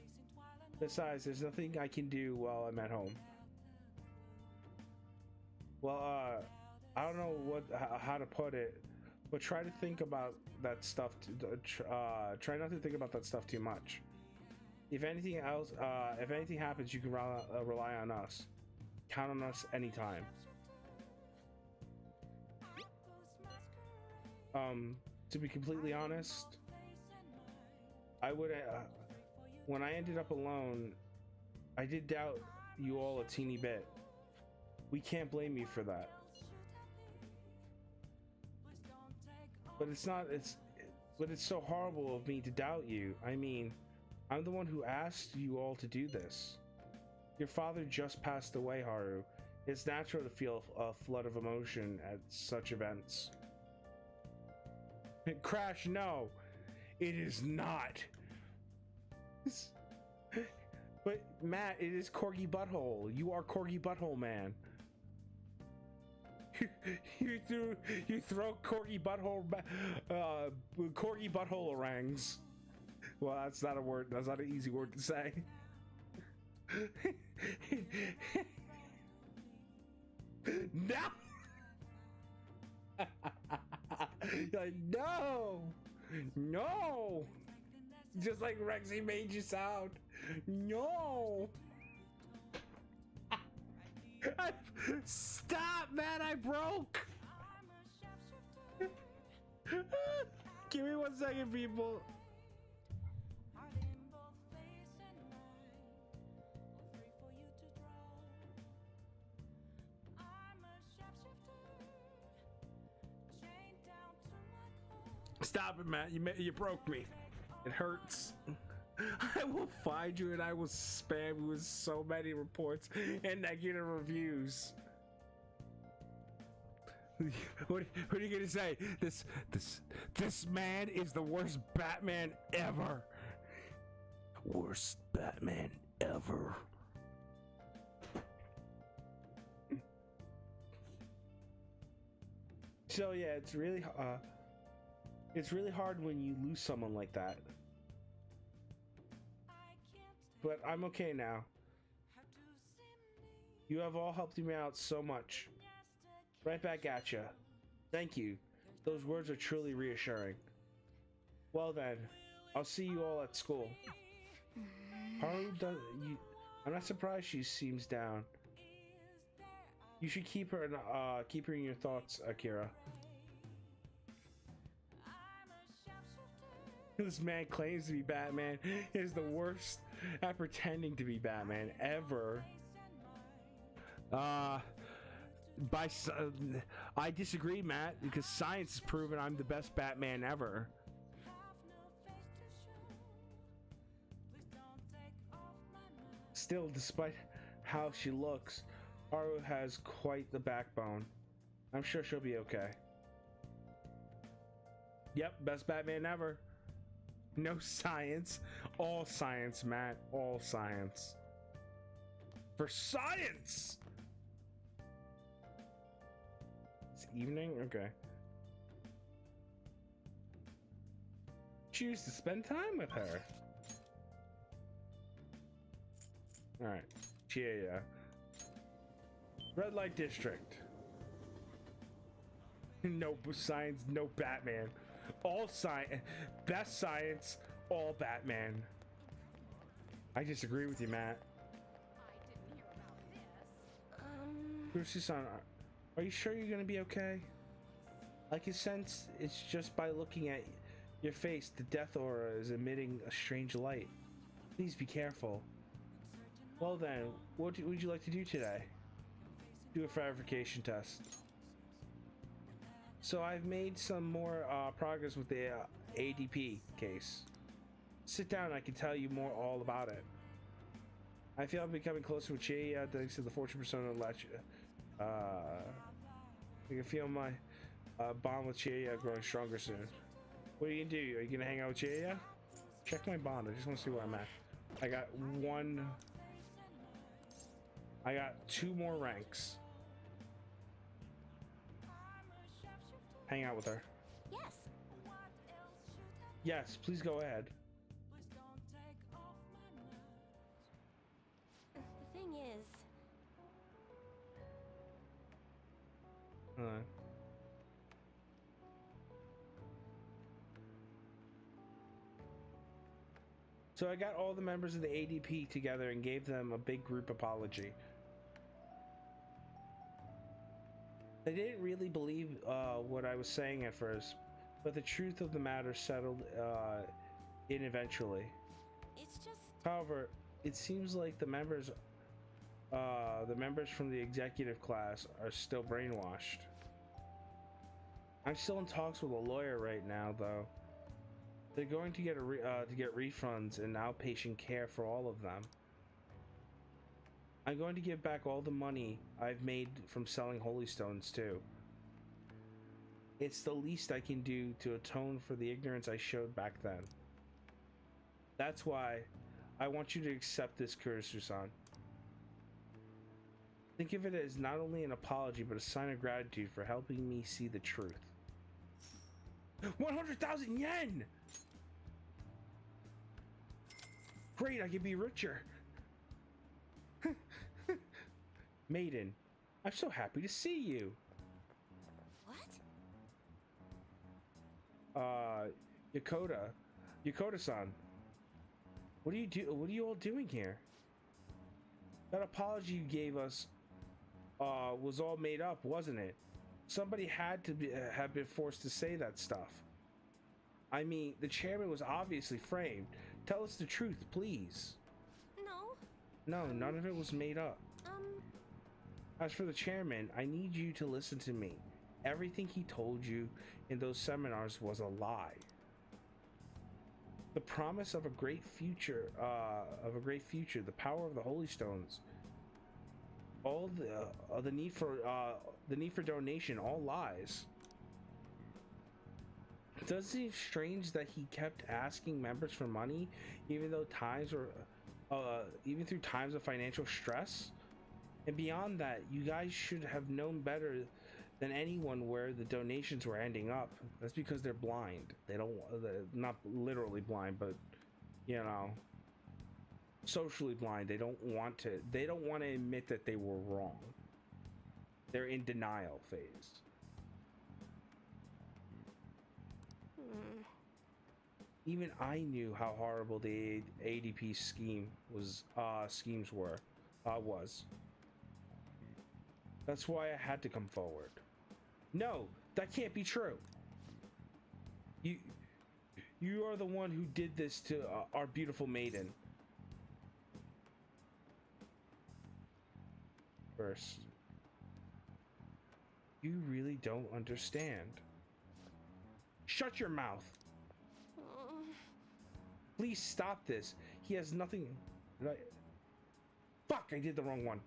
Besides, there's nothing I can do while I'm at home. Well, I don't know how to put it, but try to think about that stuff. Try not to think about that stuff too much. If anything happens, you can rely on us. Count on us anytime. To be completely honest, I would, when I ended up alone, I did doubt you all a teeny bit. We can't blame you for that. But it's so horrible of me to doubt you. I mean, I'm the one who asked you all to do this. Your father just passed away, Haru. It's natural to feel a flood of emotion at such events. Crash, no, it is not. But Matt, it is Corgi Butthole. You are Corgi Butthole Man. you throw Corgi Butthole orangs. Well, that's not a word. That's not an easy word to say. No. Like, no, just like Rexy made you sound. No. Stop, man! I broke. Give me 1 second, people. Stop it, Matt. You broke me. It hurts. I will find you and I will spam you with so many reports and negative reviews. What are you gonna say? This man is the worst Batman ever. Worst Batman ever. So yeah, it's really hard when you lose someone like that. But I'm okay now. You have all helped me out so much. Right back at ya. Thank you. Those words are truly reassuring. Well then, I'll see you all at school. Haru I'm not surprised she seems down. You should keep her in your thoughts, Akira. This man claims to be Batman. He is the worst at pretending to be Batman ever. I disagree, Matt, because science has proven I'm the best Batman ever. Still, despite how she looks, Haru has quite the backbone. I'm sure she'll be okay. Yep, best Batman ever. No science. All science, Matt. All science. For science! It's evening? Okay. Choose to spend time with her. Alright. Yeah. Red light district. No science, no Batman. All science. Best science, all Batman. I disagree with you, Matt. Lucy-san, are you sure you're gonna be okay? I can sense it's just by looking at your face, the death aura is emitting a strange light. Please be careful. Well then, what would you like to do today? Do a verification test. So I've made some more progress with the ADP case. Sit down, I can tell you more all about it. I feel I'm becoming closer with Chie thanks to the fortune persona latch. I can feel my bond with Chie growing stronger soon. What are you gonna do? Are you gonna hang out with Chie? Check my bond. I just want to see where I'm at. I got 2 more ranks. Hang out with her. Yes. Yes, please go ahead. The thing is, So I got all the members of the ADP together and gave them a big group apology. They didn't really believe what I was saying at first, but the truth of the matter settled in eventually. it's just However, it seems like the members from the executive class are still brainwashed. I'm still in talks with a lawyer right now, though. They're going to get refunds and outpatient care for all of them. I'm going to give back all the money I've made from selling holy stones too. It's the least I can do to atone for the ignorance I showed back then. That's why I want you to accept this, Kurisu-san. Think of it as not only an apology, but a sign of gratitude for helping me see the truth. 100,000 yen! Great, I can be richer. Maiden, I'm so happy to see you. what? Yokota-san. What are you all doing here? That apology you gave us was all made up, wasn't it? Somebody had to have been forced to say that stuff. I mean, the chairman was obviously framed. Tell us the truth, please. No. No, none of it was made up. As for the chairman, I need you to listen to me. Everything he told you in those seminars was a lie. The promise of a great future, the power of the Holy Stones, all the need for donation, all lies. Does it seem strange that he kept asking members for money, even through times of financial stress? And beyond that, you guys should have known better than anyone where the donations were ending up. That's because they're blind. They're not literally blind, but you know, socially blind. They don't want to admit that they were wrong. They're in denial phase. Even I knew how horrible the ADP schemes were. That's why I had to come forward. No, that can't be true. You are the one who did this to our beautiful maiden. First, you really don't understand. Shut your mouth. Please stop this. He has nothing. Fuck, I did the wrong one.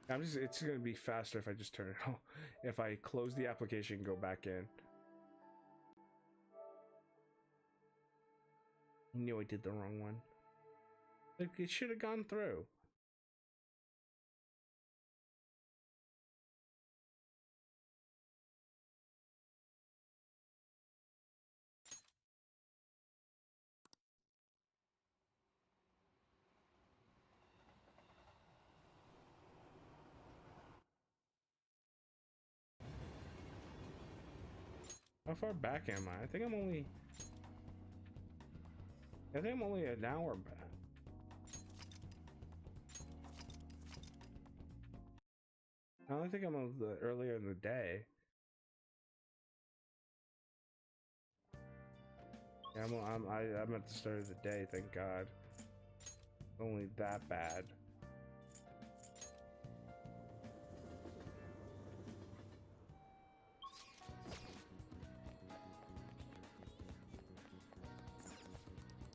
It's gonna be faster if I just turn it off. If I close the application and go back in. I knew I did the wrong one. It should have gone through. How far back am I? I think I'm only an hour back. I only think I'm earlier in the day. Yeah, I'm at the start of the day, thank God. Only that bad.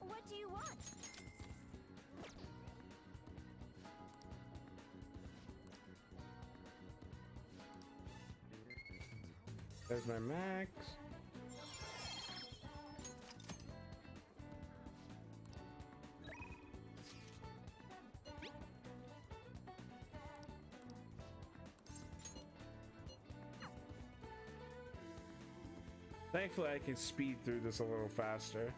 What do you want? There's my max. Thankfully, I can speed through this a little faster.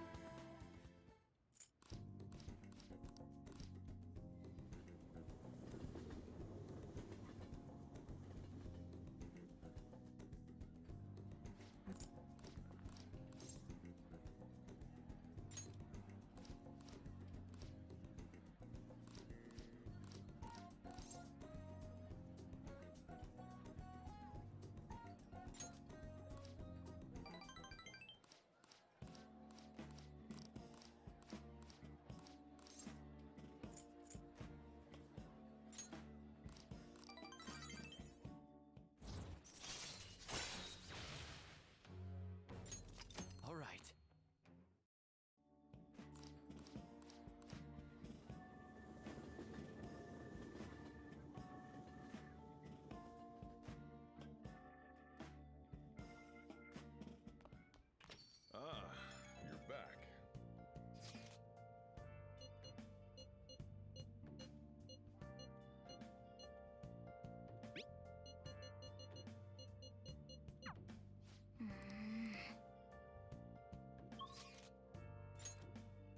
All right. Ah, you're back.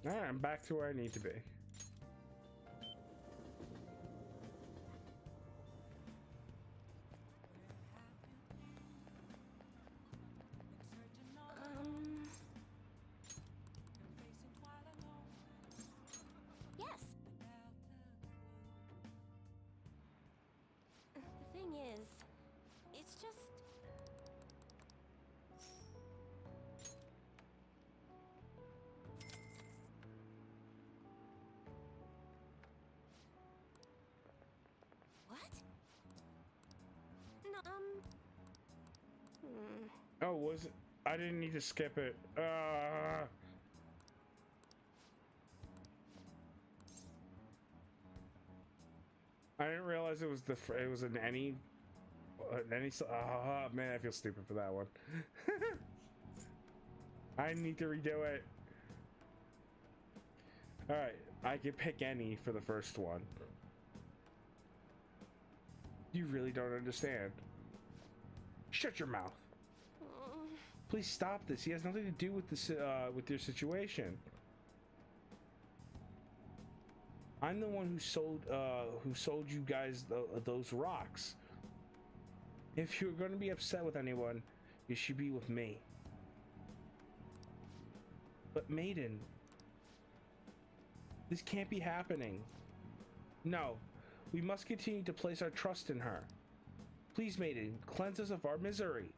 Alright, I'm back to where I need to be. Yes. The thing is, it's just... What? No, Oh, was it? I didn't need to skip it. I didn't realize it was it was an any. Man, I feel stupid for that one. I need to redo it. All right, I can pick any for the first one. You really don't understand. Shut your mouth. Please stop this. He has nothing to do with this with your situation. I'm the one who sold you guys those rocks. If you're going to be upset with anyone, you should be with me. But Maiden, this can't be happening. No, we must continue to place our trust in her. Please, Maiden, cleanse us of our misery.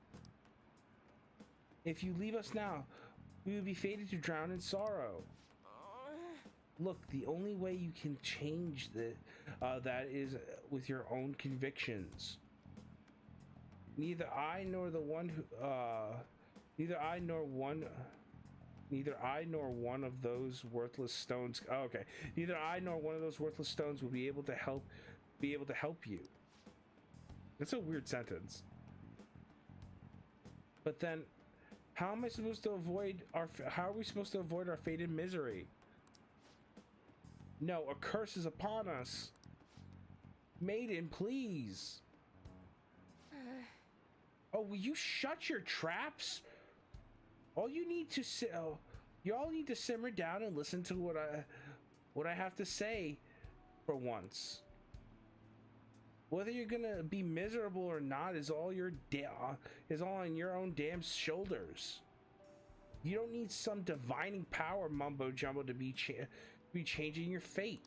If you leave us now, we will be fated to drown in sorrow. Look, the only way you can change that is with your own convictions. Neither I nor one of those worthless stones. Oh, okay. Neither I nor one of those worthless stones will be able to help you. That's a weird sentence. But then, how am I supposed to avoid our? How are we supposed to avoid our fate and misery? No, a curse is upon us. Maiden, please. Oh, will you shut your traps? All you need to you all need to simmer down and listen to what I have to say for once. Whether you're gonna be miserable or not is all on your own damn shoulders. You don't need some divining power mumbo jumbo to be changing your fate.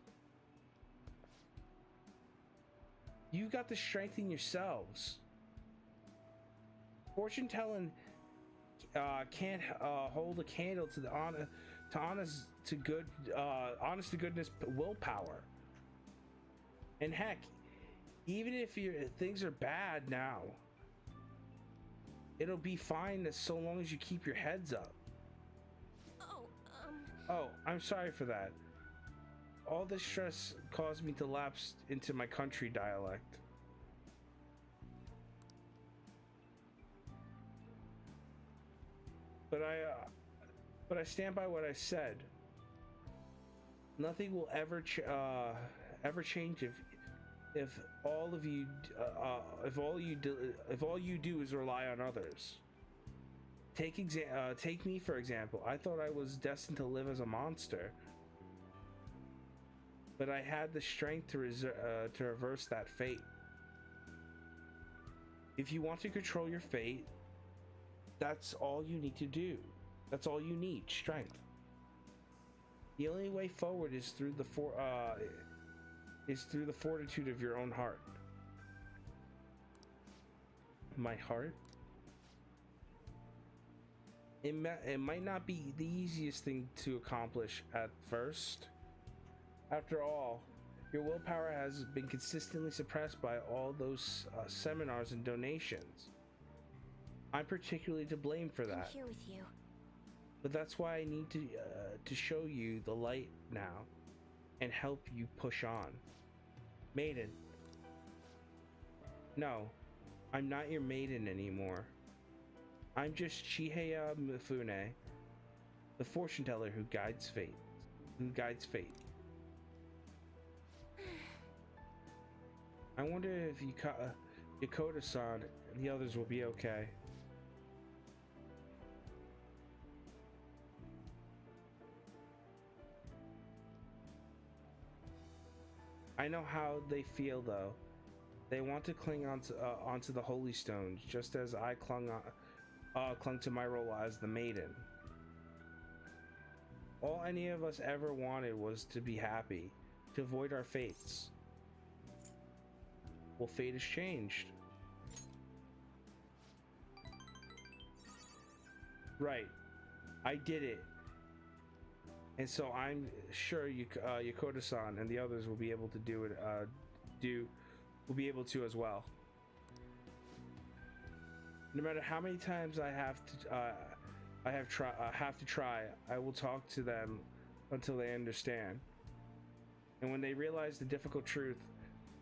You've got the strength in yourselves. Fortune telling can't hold a candle to the honest to goodness willpower. And heck, even if things are bad now, it'll be fine so long as you keep your heads up. Oh, I'm sorry for that. All this stress caused me to lapse into my country dialect. But I stand by what I said. Nothing will ever change if all you do is rely on others. Take me for example. I thought I was destined to live as a monster, but I had the strength to reverse that fate. If you want to control your fate, that's all you need to do. That's all you need, strength. The only way forward is through the fortitude of your own heart. My heart? It might not be the easiest thing to accomplish at first. After all, your willpower has been consistently suppressed by all those seminars and donations. I'm particularly to blame for that. I'm here with you. But that's why I need to show you the light now and help you push on. Maiden. No, I'm not your maiden anymore. I'm just Chihaya Mifune, the fortune teller who guides fate. I wonder if Yokota-san and the others will be okay. I know how they feel though. They want to cling onto the holy stones, just as I clung to my role as the maiden. All any of us ever wanted was to be happy, to avoid our fates. Well, fate has changed. Right, I did it. And so I'm sure Yokota-san and the others will be able to do it. Will be able to as well. No matter how many times I have to try, I will talk to them until they understand. And when they realize the difficult truth,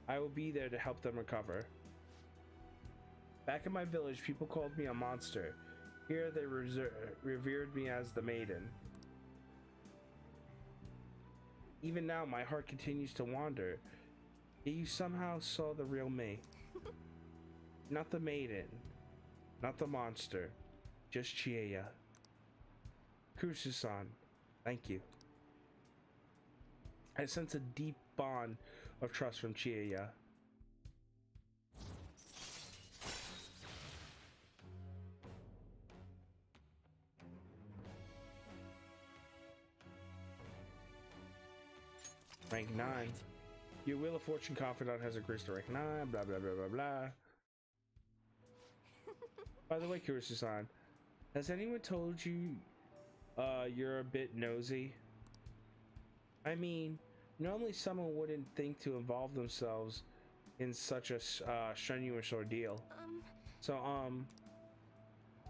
I will be there to help them recover. Back in my village, people called me a monster. Here they revered me as the maiden. Even now, my heart continues to wander. Yet you somehow saw the real me. Not the maiden. Not the monster. Just Chihaya. Kurusu-san, thank you. I sense a deep bond of trust from Chihaya. Rank 9. Your Wheel of Fortune confidant has increased to rank 9, blah blah blah blah blah. By the way, Kurusu-san, has anyone told you you're a bit nosy? I mean, normally someone wouldn't think to involve themselves in such a strenuous ordeal. So,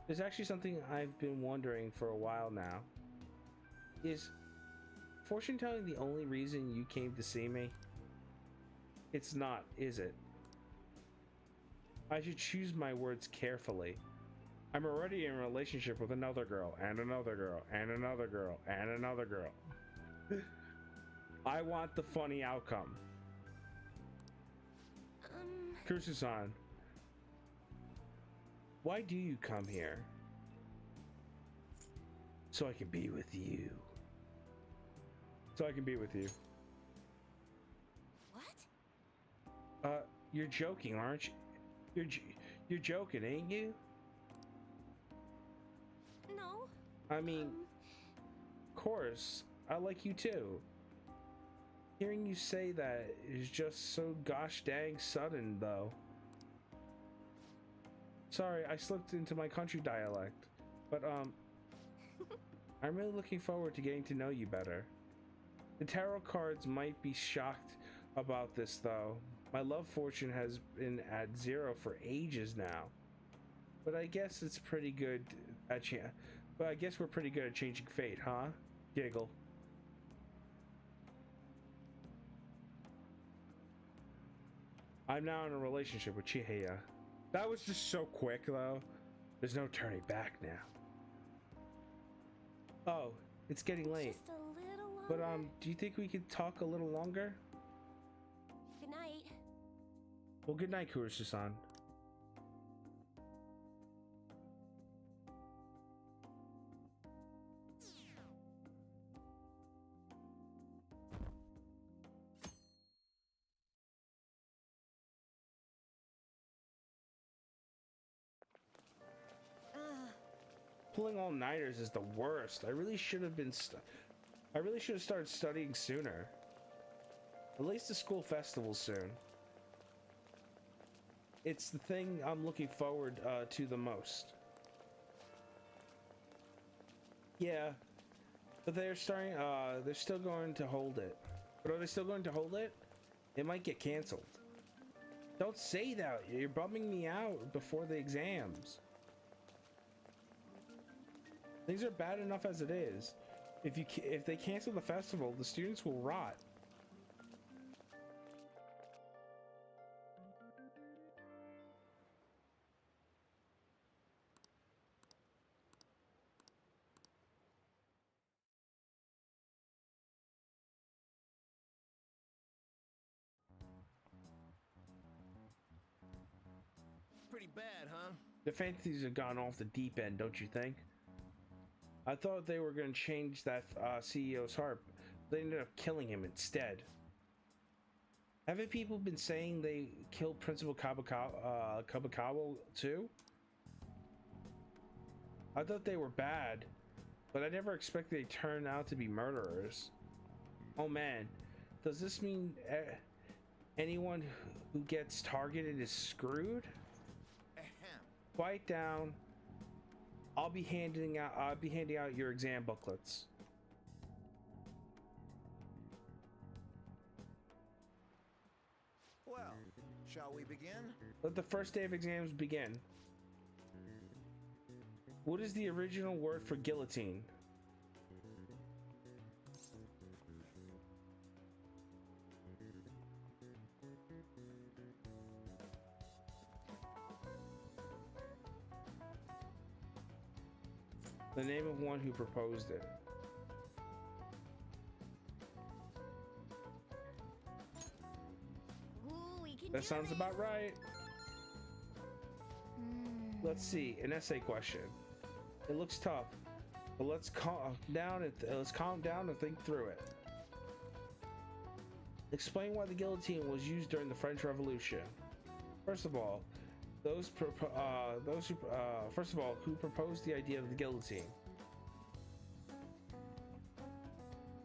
there's actually something I've been wondering for a while now. Is fortune telling the only reason you came to see me? It's not, is it? I should choose my words carefully. I'm already in a relationship with another girl, and another girl, and another girl, and another girl. I want the funny outcome. Kurusu-san, why do you come here? So I can be with you. So I can be with you. What? You're joking, aren't you? You're joking, ain't you? No. I mean, of course, I like you too. Hearing you say that is just so gosh dang sudden, though. Sorry, I slipped into my country dialect, but I'm really looking forward to getting to know you better. The tarot cards might be shocked about this, though. My love fortune has been at 0 for ages now, but I guess it's pretty good at but I guess we're pretty good at changing fate, huh? Giggle. I'm now in a relationship with Chihaya. That was just so quick, though. There's no turning back now. Oh, it's getting late. Just a little But longer. do you think we could talk a little longer? Good night. Well, good night, Kurusu-san. Pulling all-nighters is the worst. I really should have started studying sooner. At least the school festival's soon. It's the thing I'm looking forward to the most. Yeah, but they're still going to hold it. But are they still going to hold it? It might get canceled. Don't say that. You're bumming me out before the exams. Things are bad enough as it is. If they cancel the festival, the students will rot. Pretty bad, huh? The fantasies have gone off the deep end, don't you think? I thought they were going to change that CEO's heart. They ended up killing him instead. Haven't people been saying they killed Principal Kabakawa too? I thought they were bad, but I never expected they'd turn out to be murderers. Oh man, does this mean anyone who gets targeted is screwed? Ahem. Quiet down. I'll be handing out your exam booklets. Well, shall we begin? Let the first day of exams begin. What is the original word for guillotine? The name of one who proposed it. Ooh, we can That do sounds this. about right. Let's see, an essay question. It looks tough, but let's calm down and think through it. Explain why the guillotine was used during the French Revolution. First of all, who proposed the idea of the guillotine?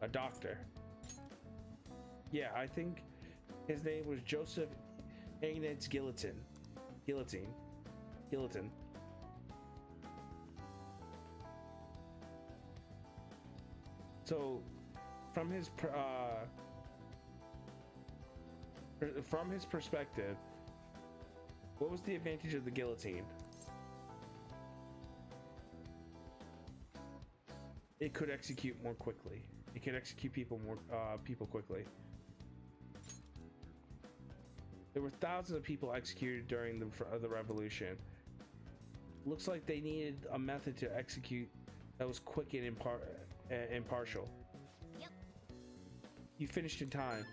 A doctor. Yeah, I think his name was Joseph Ignaz Guillotin. So, from his perspective, what was the advantage of the guillotine? It could execute more quickly. It could execute people quickly. There were thousands of people executed during the revolution. Looks like they needed a method to execute that was quick and impartial. Yep. You finished in time.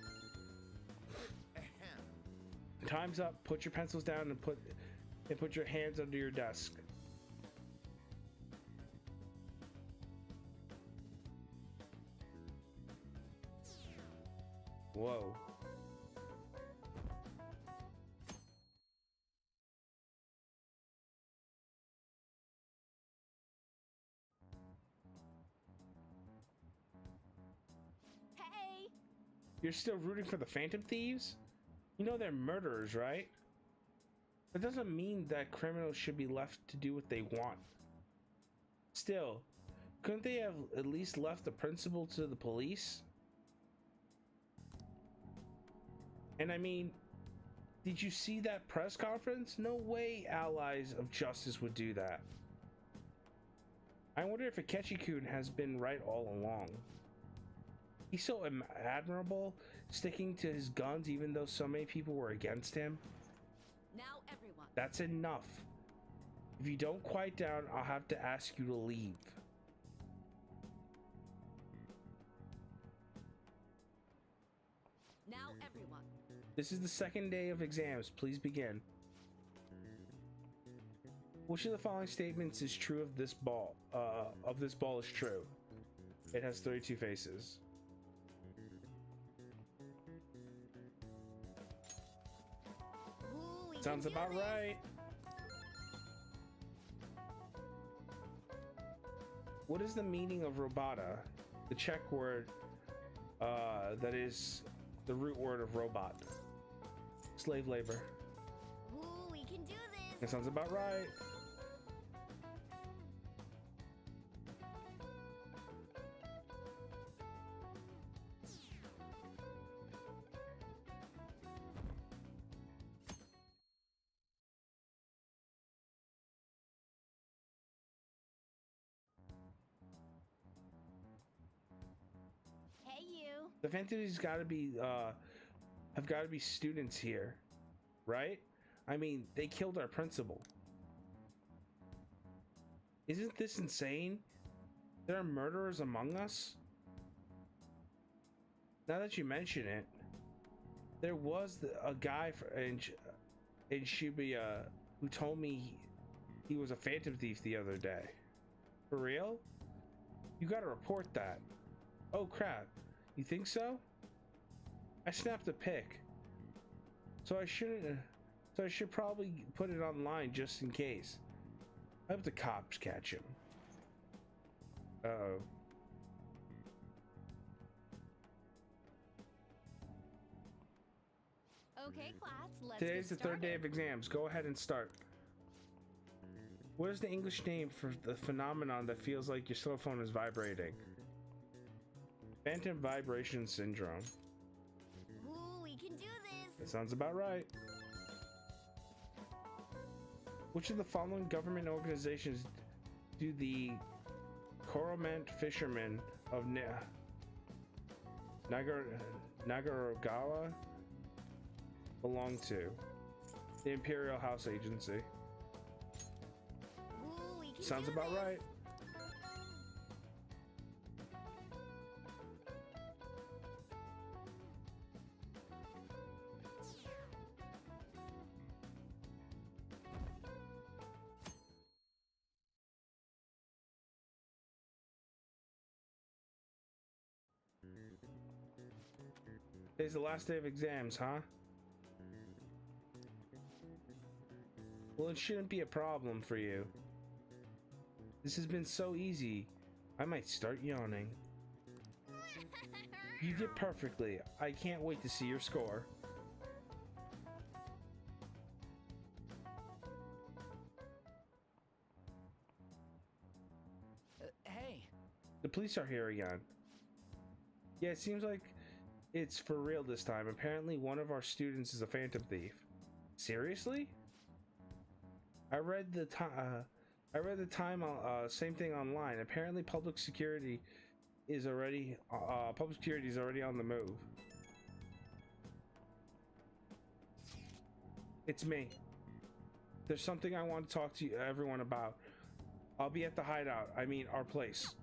Ahem. Time's up. Put your pencils down and put your hands under your desk. Whoa. Hey! You're still rooting for the Phantom Thieves? You know they're murderers, right? That doesn't mean that criminals should be left to do what they want. Still, couldn't they have at least left the principal to the police? And I mean, did you see that press conference? No way allies of justice would do that. I wonder if Akechi-kun has been right all along. He's so admirable, sticking to his guns even though so many people were against him. Now everyone. That's enough. If you don't quiet down, I'll have to ask you to leave. Now everyone. This is the second day of exams. Please begin. Which of the following statements is true of this ball? This ball is true. It has 32 faces. Ooh, we can Sounds do about this. right. What is the meaning of robota? The Czech word that is the root word of robot. Slave labor. Ooh, we can do That this. sounds about right. Hey, you. The Phantoms have got to be students here, right? I mean, they killed our principal. Isn't this insane? There are murderers among us? Now that you mention it, there was a guy in Shibuya who told me he was a phantom thief the other day. For real? You gotta report that. Oh crap, you think so? I snapped a pic. So I should probably put it online just in case. I hope the cops catch him. Uh-oh. Okay, class, let's Today's the get third day started. of exams. Go ahead and start. What is the English name for the phenomenon that feels like your cell phone is vibrating? Phantom vibration syndrome. Ooh, we can do this. That sounds about right. Which of the following government organizations do the Coromant fishermen of Nagaragawa belong to? The Imperial House Agency. Ooh, we can Sounds do about this. right. Today's the last day of exams, huh? Well, it shouldn't be a problem for you. This has been so easy, I might start yawning. You did perfectly. I can't wait to see your score. Hey, The police are here again. Yeah, it seems like it's for real this time. Apparently one of our students is a phantom thief. Seriously? I read the same thing online. Apparently public security is already on the move. It's me. There's something I want to talk to everyone about. I'll be at the hideout. I mean, our place.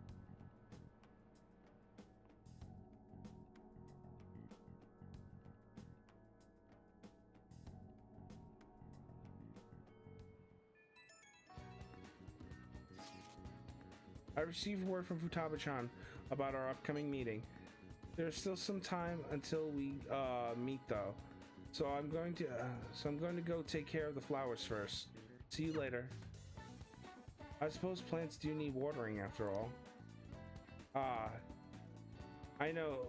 I received word from Futaba-chan about our upcoming meeting. There's still some time until we meet though. So I'm going to go take care of the flowers first. See you later. I suppose plants do need watering after all. I know.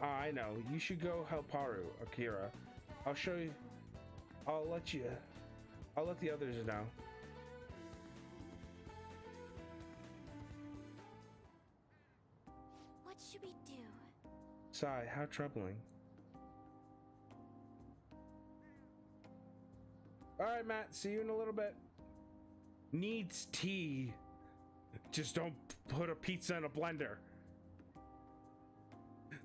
I know. You should go help Haru, Akira. I'll show you. I'll let the others know. What should we do? Sigh, how troubling. Alright, Matt, see you in a little bit. Needs tea. Just don't put a pizza in a blender.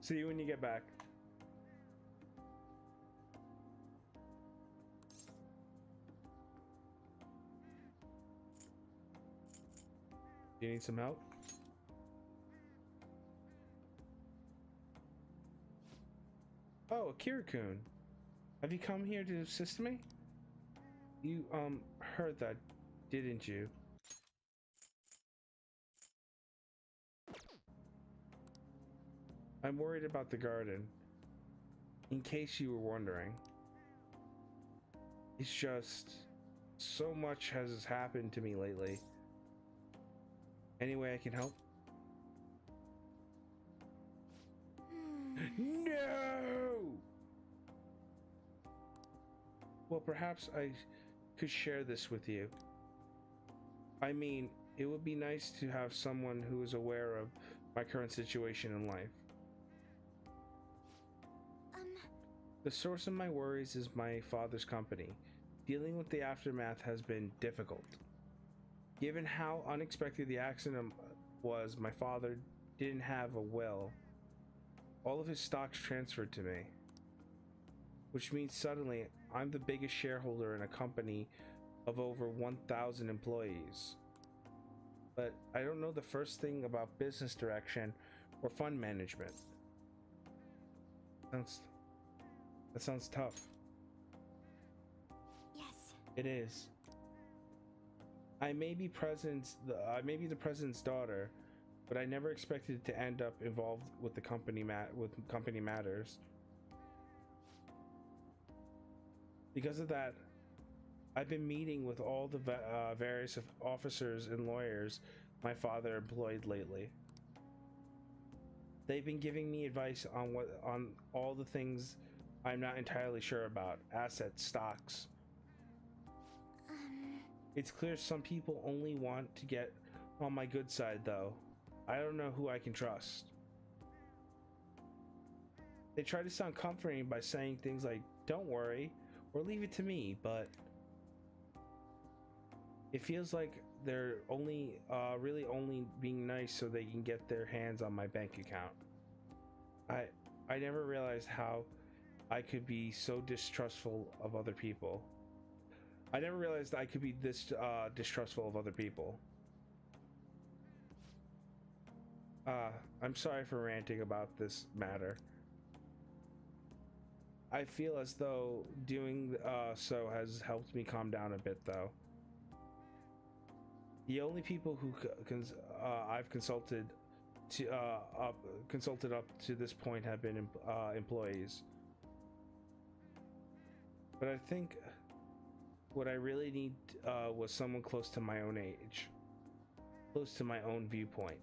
See you when you get back. You need some help? Oh, Akira-kun. Have you come here to assist me? You, heard that, didn't you? I'm worried about the garden. In case you were wondering. It's just... so much has happened to me lately. Any way I can help? No! Well, perhaps I could share this with you. I mean, it would be nice to have someone who is aware of my current situation in life. The source of my worries is my father's company. Dealing with the aftermath has been difficult. Given how unexpected the accident was, my father didn't have a will. All of his stocks transferred to me. Which means suddenly I'm the biggest shareholder in a company of over 1,000 employees. But I don't know the first thing about business direction or fund management. That sounds tough. Yes. It is. I may be the president's daughter, but I never expected to end up involved with the company matters. Because of that, I've been meeting with all the various officers and lawyers my father employed lately. They've been giving me advice on all the things I'm not entirely sure about, assets, stocks. It's clear some people only want to get on my good side though. I don't know who I can trust. They try to sound comforting by saying things like, "Don't worry," or "Leave it to me," but it feels like they're only really only being nice so they can get their hands on my bank account. I never realized how I could be so distrustful of other people. I never realized I could be this distrustful of other people. I'm sorry for ranting about this matter. I feel as though doing so has helped me calm down a bit though. The only people who I've consulted up to this point have been employees. But I think what I really need was someone close to my own age, close to my own viewpoint.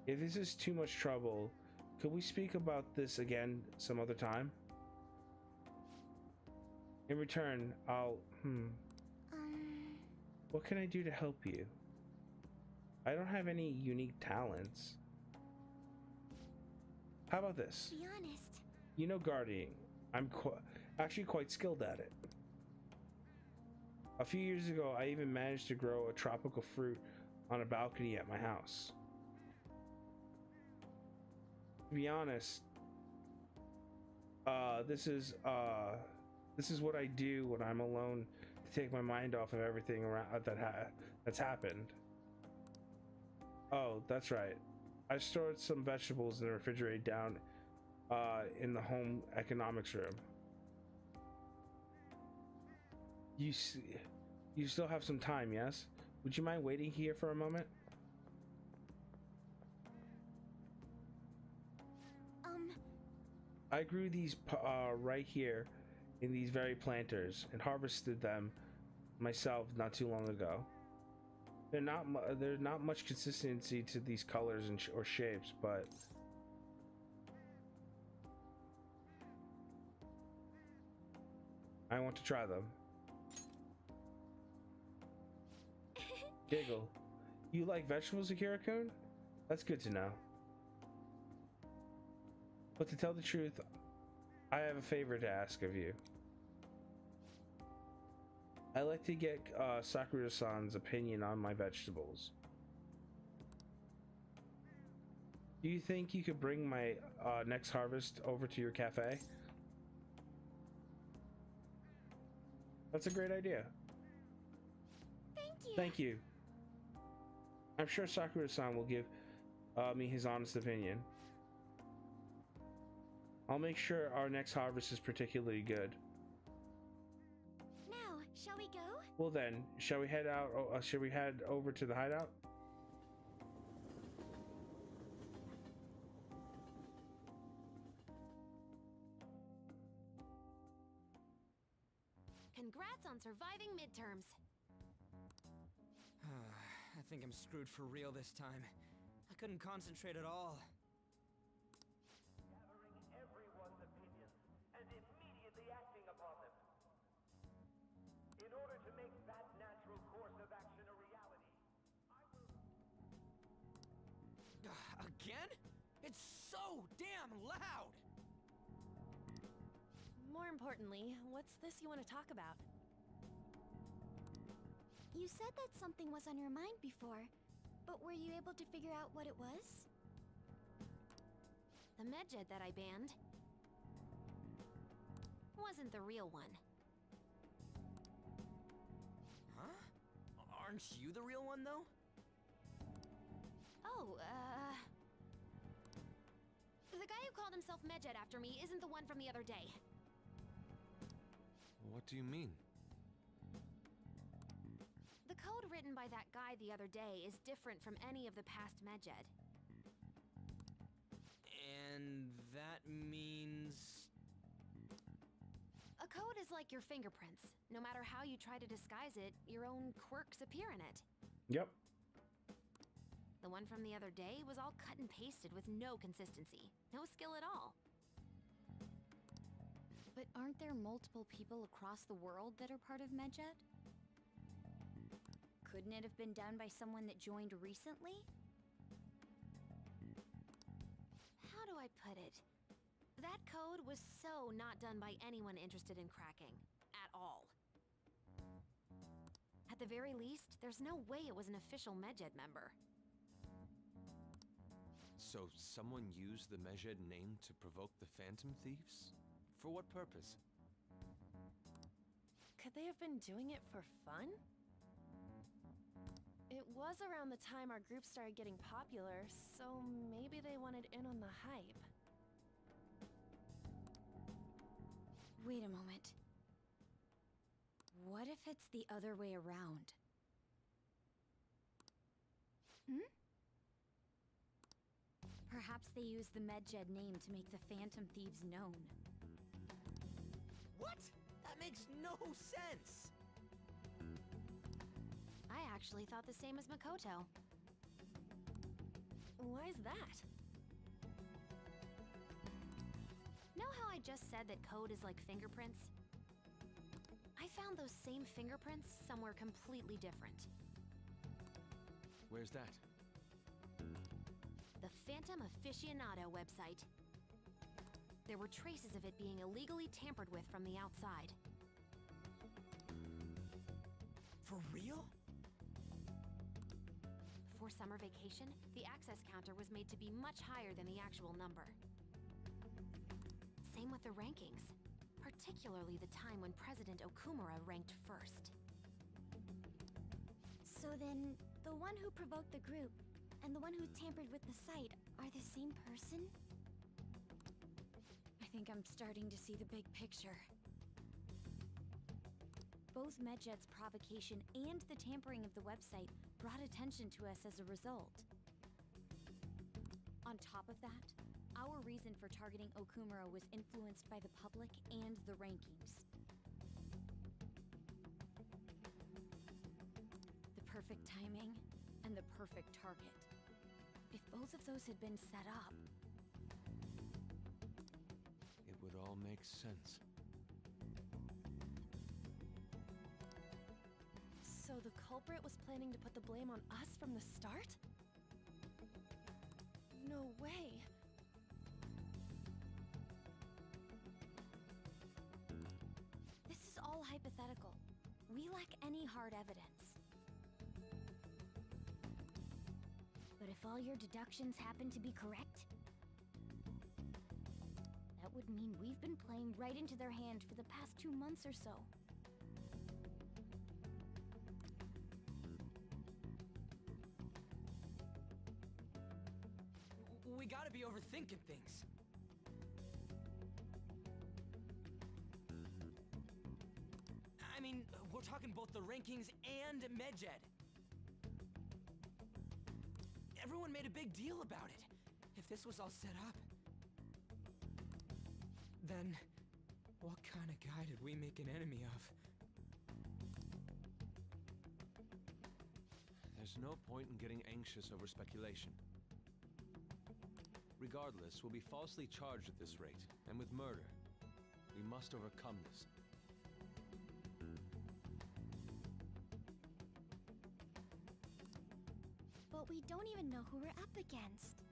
If this is too much trouble, could we speak about this again some other time? In return, I'll what can I do to help you? I don't have any unique talents. How about this? Be honest. You know gardening. I'm actually quite skilled at it. A few years ago, I even managed to grow a tropical fruit on a balcony at my house. To be honest, This is what I do when I'm alone to take my mind off of everything around that's happened. Oh, that's right. I stored some vegetables in the refrigerator down in the home economics room. You still have some time, yes? Would you mind waiting here for a moment? I grew these right here in these very planters and harvested them myself not too long ago. There's not much consistency to these colors and or shapes, but I want to try them. Giggle. You like vegetables, Akira-kun? That's good to know. But to tell the truth, I have a favor to ask of you. I like to get Sakura-san's opinion on my vegetables. Do you think you could bring my next harvest over to your cafe? That's a great idea. Thank you. Thank you. I'm sure Sakura-san will give me his honest opinion. I'll make sure our next harvest is particularly good. Now, shall we go? Well then, shall we head out? Shall we head over to the hideout? Congrats on surviving midterms. I think I'm screwed for real this time. I couldn't concentrate at all. Gathering everyone's opinions and immediately acting upon them. In order to make that natural course of action a reality, I will... Again? It's so damn loud! More importantly, what's this you want to talk about? You said that something was on your mind before, but were you able to figure out what it was? The medjed that I banned wasn't the real one. Huh? Aren't you the real one, though? Oh, the guy who called himself Medjed after me isn't the one from the other day. What do you mean? The code written by that guy the other day is different from any of the past Medjed. And that means... A code is like your fingerprints. No matter how you try to disguise it, your own quirks appear in it. Yep. The one from the other day was all cut and pasted with no consistency. No skill at all. But aren't there multiple people across the world that are part of Medjed? Couldn't it have been done by someone that joined recently? How do I put it? That code was so not done by anyone interested in cracking. At all. At the very least, there's no way it was an official Medjed member. So someone used the Medjed name to provoke the Phantom Thieves? For what purpose? Could they have been doing it for fun? It was around the time our group started getting popular, so maybe they wanted in on the hype. Wait a moment. What if it's the other way around? Perhaps they used the Medjed name to make the Phantom Thieves known. What? That makes no sense! I actually thought the same as Makoto. Why's that? Know how I just said that code is like fingerprints? I found those same fingerprints somewhere completely different. Where's that? The Phantom Aficionado website. There were traces of it being illegally tampered with from the outside. For real? Before summer vacation, the access counter was made to be much higher than the actual number. same with the rankings, particularly the time when President Okumura ranked first. So then, the one who provoked the group and the one who tampered with the site are the same person? I think I'm starting to see the big picture. Both Medjed's provocation and the tampering of the website brought attention to us as a result. On top of that, our reason for targeting Okumura was influenced by the public and the rankings. The perfect timing and the perfect target. If both of those had been set up... It would all make sense. So the culprit was planning to put the blame on us from the start? No way. This is all hypothetical. We lack any hard evidence. But if all your deductions happen to be correct, that would mean we've been playing right into their hand for the past 2 months or so. We gotta be overthinking things. I mean, we're talking both the rankings and Medjed. Everyone made a big deal about it. If this was all set up, then what kind of guy did we make an enemy of? There's no point in getting anxious over speculation. Regardless, we'll be falsely charged at this rate, and with murder. We must overcome this. But we don't even know who we're up against.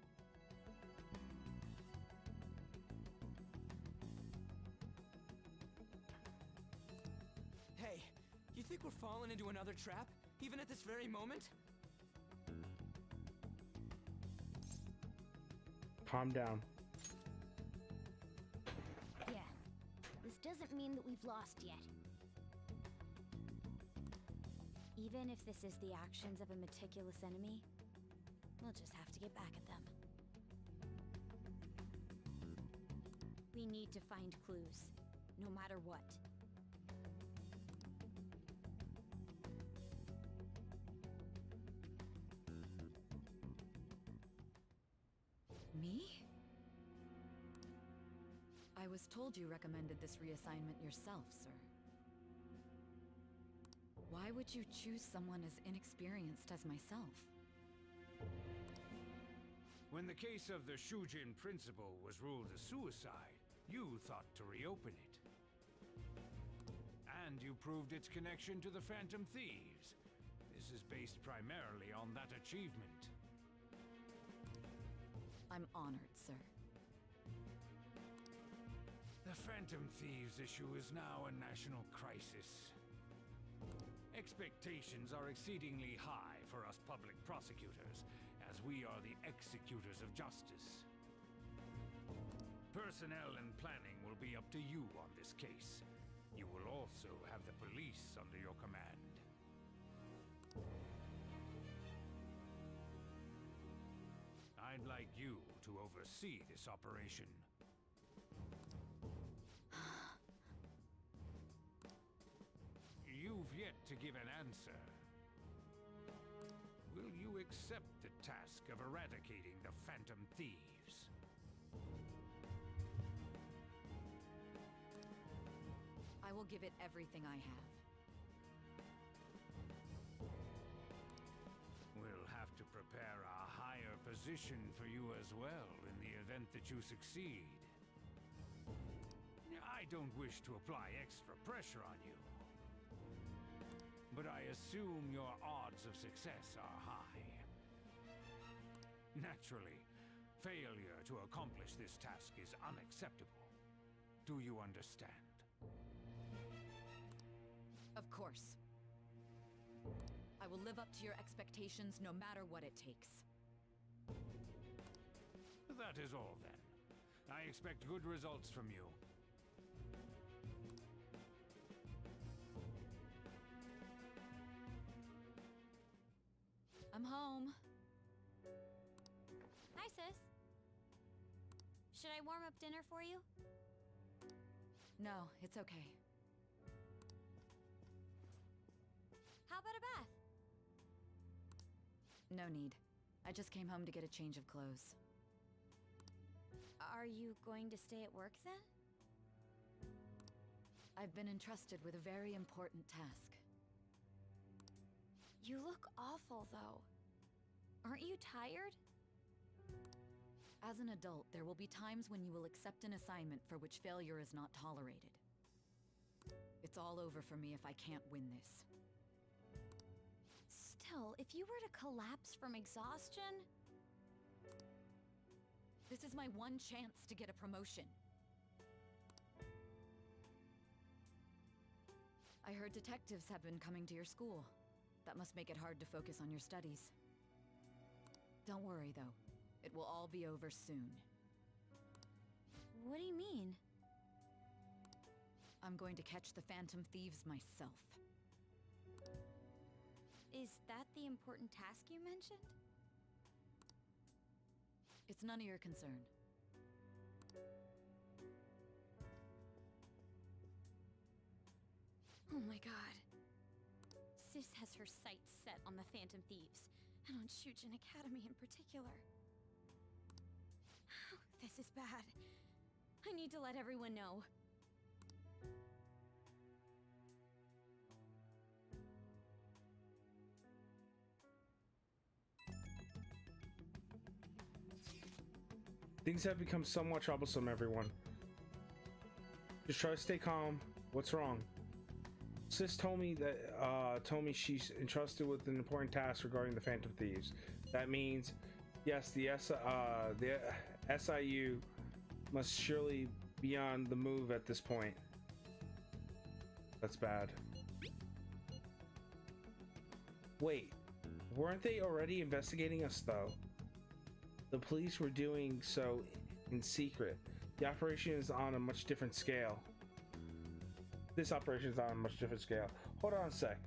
Hey, you think we're falling into another trap, even at this very moment? Calm down. Yeah. This doesn't mean that we've lost yet. Even if this is the actions of a meticulous enemy, we'll just have to get back at them. We need to find clues, no matter what. Me? I was told you recommended this reassignment yourself, sir. Why would you choose someone as inexperienced as myself? When the case of the Shujin principal was ruled a suicide, you thought to reopen it. And you proved its connection to the Phantom Thieves. This is based primarily on that achievement. I'm honored, sir. The Phantom Thieves issue is now a national crisis. Expectations are exceedingly high for us public prosecutors, as we are the executors of justice. Personnel and planning will be up to you on this case. You will also have the police under your command. I'd like you to oversee this operation. You've yet to give an answer. Will you accept the task of eradicating the Phantom Thieves? I will give it everything I have. We'll have to prepare a higher position for you as well in the event that you succeed. I don't wish to apply extra pressure on you, but I assume your odds of success are high. Naturally, failure to accomplish this task is unacceptable. Do you understand? Of course. I will live up to your expectations no matter what it takes. That is all then. I expect good results from you. I'm home. Hi, sis. Should I warm up dinner for you? No, it's okay. How about a bath? No need. I just came home to get a change of clothes. Are you going to stay at work then? I've been entrusted with a very important task. You look awful, though. Aren't you tired? As an adult, there will be times when you will accept an assignment for which failure is not tolerated. It's all over for me if I can't win this. Still, if you were to collapse from exhaustion... This is my one chance to get a promotion. I heard detectives have been coming to your school. That must make it hard to focus on your studies. Don't worry, though. It will all be over soon. What do you mean? I'm going to catch the Phantom Thieves myself. Is that the important task you mentioned? It's none of your concern. Oh my god. Sis has her sights set on the Phantom Thieves, and on Shujin Academy in particular. This is bad. I need to let everyone know. Things have become somewhat troublesome, everyone. Just try to stay calm. What's wrong? Sis told me she's entrusted with an important task regarding the Phantom Thieves. That means, yes, the SIU must surely be on the move at this point. That's bad. Wait, weren't they already investigating us though? The police were doing so in secret. The operation is on a much different scale. This operation is on a much different scale. Hold on a sec.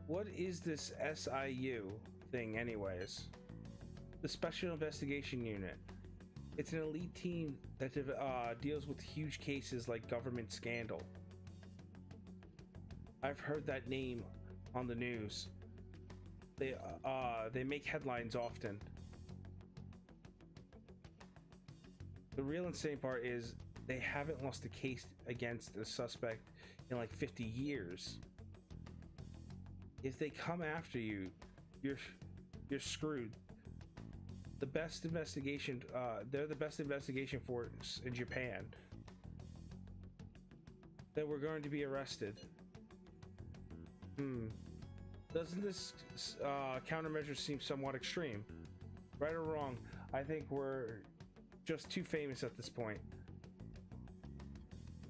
What is this SIU thing anyways? The Special Investigation Unit. It's an elite team that deals with huge cases like government scandal. I've heard that name on the news. They make headlines often. The real insane part is they haven't lost a case against a suspect in like 50 years. If they come after you, you're screwed. The best investigation, they're the best investigation force in Japan. Then we're going to be arrested. Doesn't this countermeasure seem somewhat extreme? Right or wrong, I think we're just too famous at this point.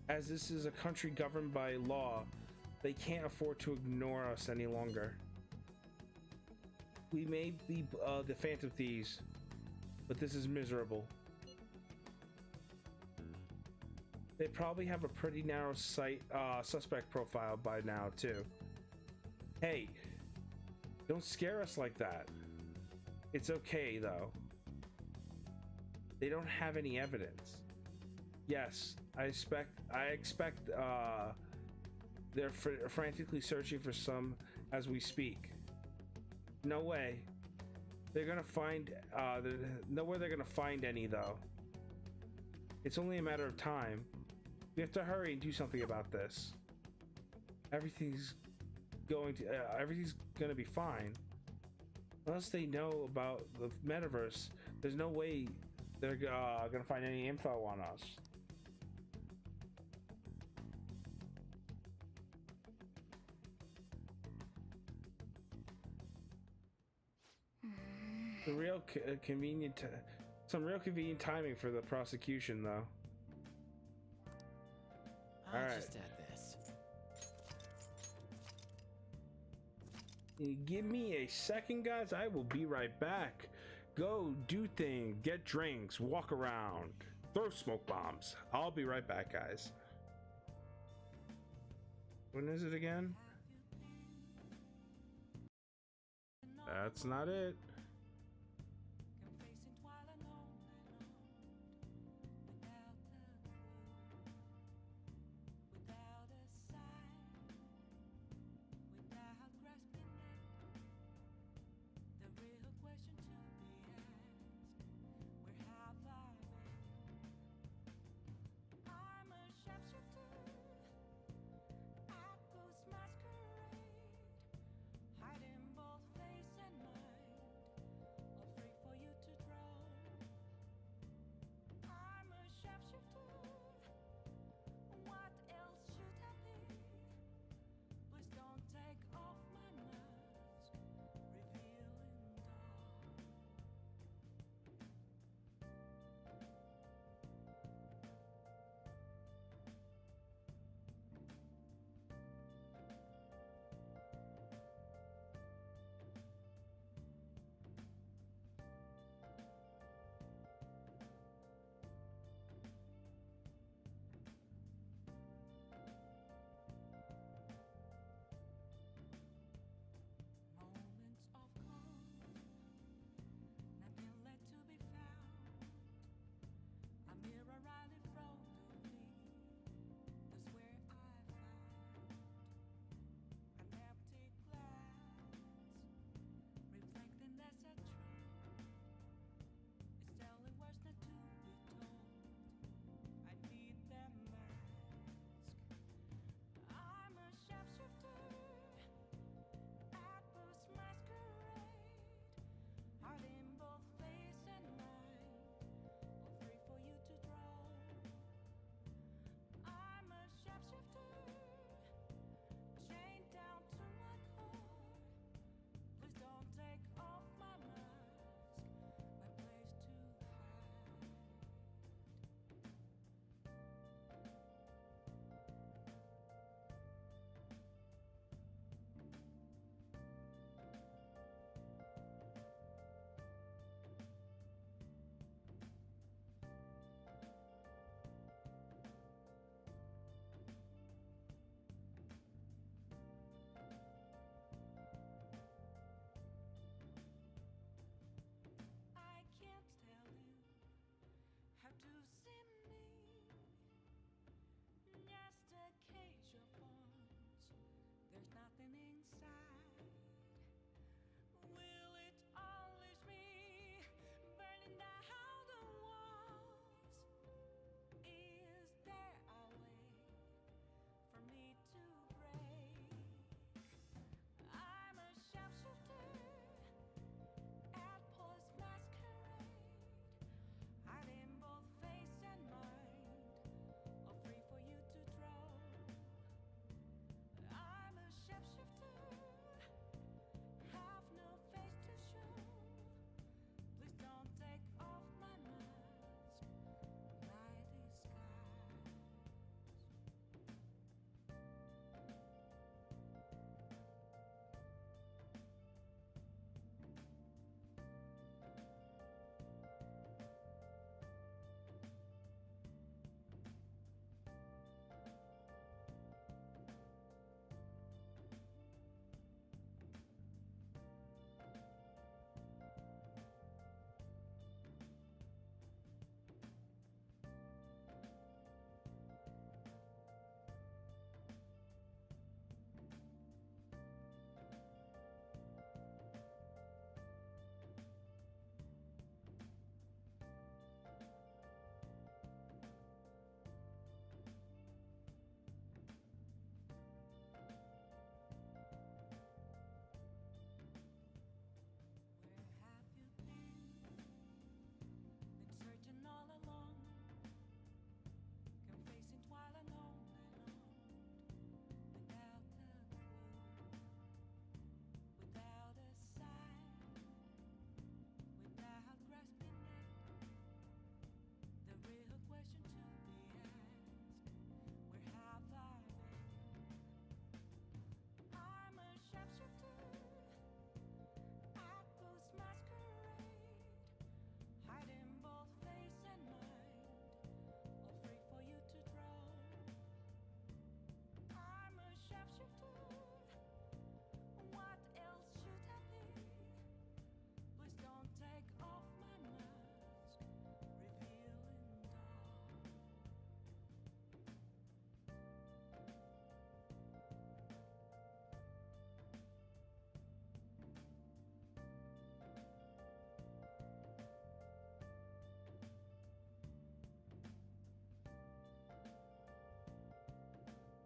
As this is a country governed by law, they can't afford to ignore us any longer. We may be the Phantom Thieves, but this is miserable. They probably have a pretty narrow suspect profile by now too. Hey, don't scare us like that. It's okay though. They don't have any evidence. Yes, I expect they're frantically searching for some as we speak. No way. They're gonna find nowhere they're gonna find any though. It's only a matter of time. We have to hurry and do something about this. Everything's gonna be fine. Unless they know about the metaverse, there's no way they're gonna find any info on us. Some real convenient timing for the prosecution, though. I'll All right. just add this. Give me a second, guys. I will be right back. Go do things, get drinks, walk around. Throw smoke bombs. I'll be right back, guys. When is it again? That's not it.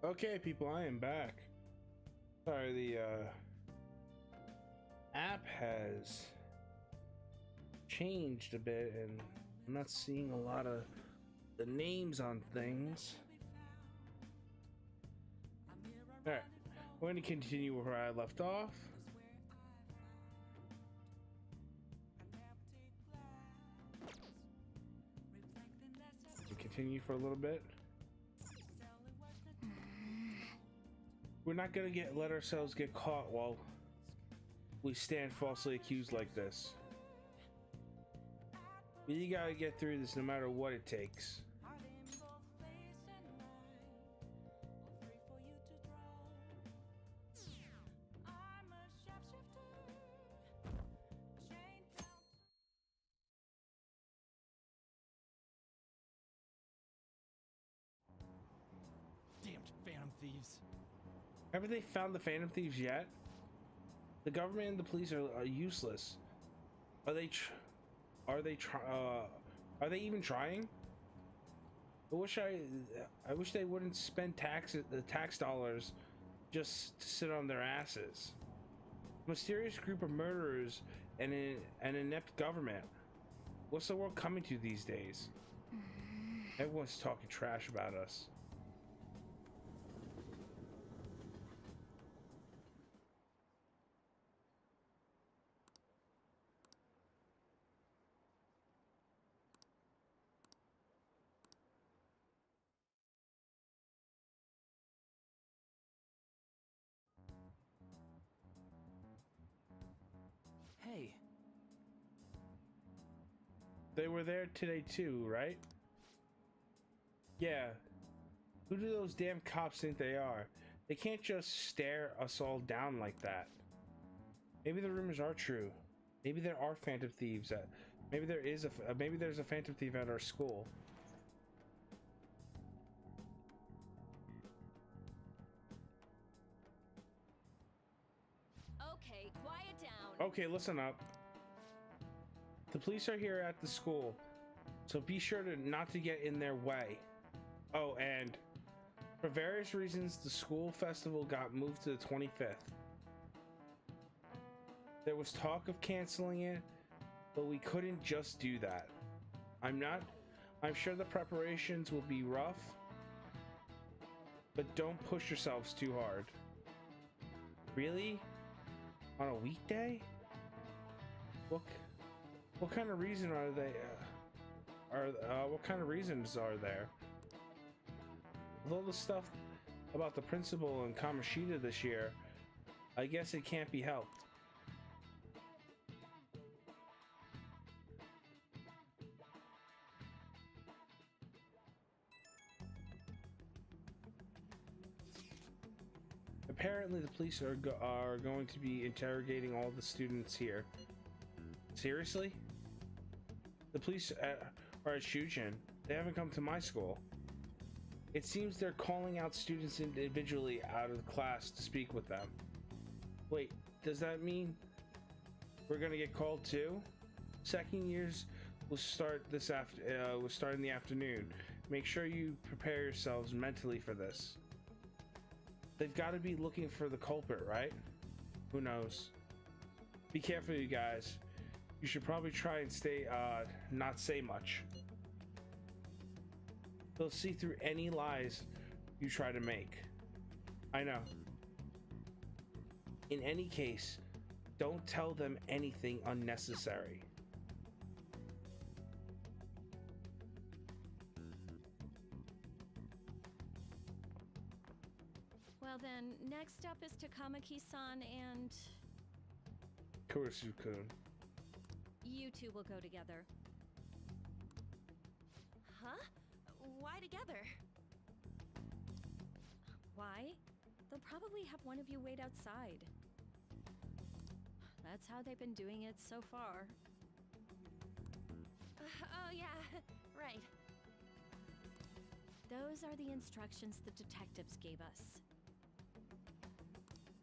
Okay, people, I am back. Sorry, the app has changed a bit, and I'm not seeing a lot of the names on things. All right, we're going to continue where I left off. Continue for a little bit. We're not gonna let ourselves get caught while we stand falsely accused like this. You gotta get through this no matter what it takes. Phantom thieves. Haven't they found the Phantom Thieves yet? The government and the police are useless. Are they even trying? I wish they wouldn't spend the tax dollars just to sit on their asses. A mysterious group of murderers and an inept government. What's the world coming to these days? Everyone's talking trash about us. Hey. They were there today too, right? Yeah. Who do those damn cops think they are? They can't just stare us all down like that. Maybe the rumors are true. Maybe there are Phantom Thieves maybe there's a Phantom Thief at our school. Okay, quiet down. Okay, listen up. The police are here at the school, so be sure not to get in their way. Oh, and for various reasons, the school festival got moved to the 25th. There was talk of canceling it, but we couldn't just do that. I'm sure the preparations will be rough, but don't push yourselves too hard. Really? On a weekday? What kind of reason are they? What kind of reasons are there? With all the stuff about the principal and Kamoshida this year, I guess it can't be helped. Apparently, the police are going to be interrogating all the students here. Seriously? The police are at Shujin. They haven't come to my school. It seems they're calling out students individually out of the class to speak with them. Wait, does that mean we're gonna get called too? Second years will start in the afternoon. Make sure you prepare yourselves mentally for this. They've got to be looking for the culprit, right? Who knows? Be careful, you guys. You should probably try and not say much. They'll see through any lies you try to make. I know. In any case, don't tell them anything unnecessary. Well then, next up is Takamaki-san and... Kurisu-kun. You two will go together. Huh? Why together? Why? They'll probably have one of you wait outside. That's how they've been doing it so far. Oh yeah, right. Those are the instructions the detectives gave us.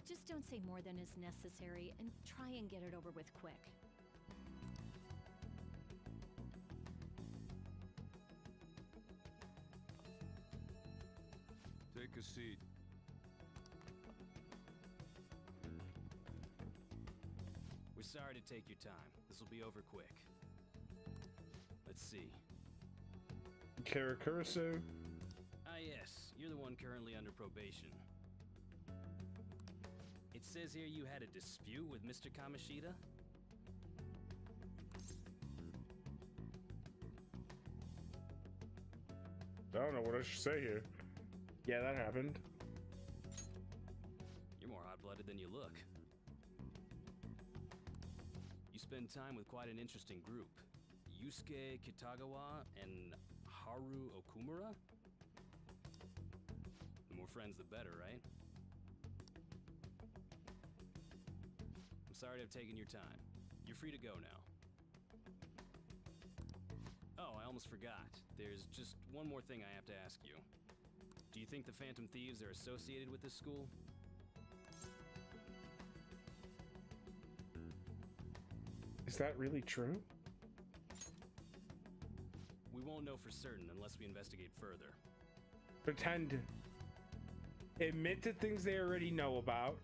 Just don't say more than is necessary and try and get it over with quick. Take a seat. We're sorry to take your time. This will be over quick. Let's see. Karakurisu. Ah, yes. You're the one currently under probation. It says here you had a dispute with Mr. Kamoshida? I don't know what I should say here. Yeah, that happened. You're more hot-blooded than you look. You spend time with quite an interesting group. Yusuke Kitagawa and Haru Okumura? The more friends, the better, right? I'm sorry to have taken your time. You're free to go now. Oh, I almost forgot. There's just one more thing I have to ask you. Do you think the Phantom Thieves are associated with this school? Is that really true? We won't know for certain unless we investigate further. Pretend. Admit to things they already know about.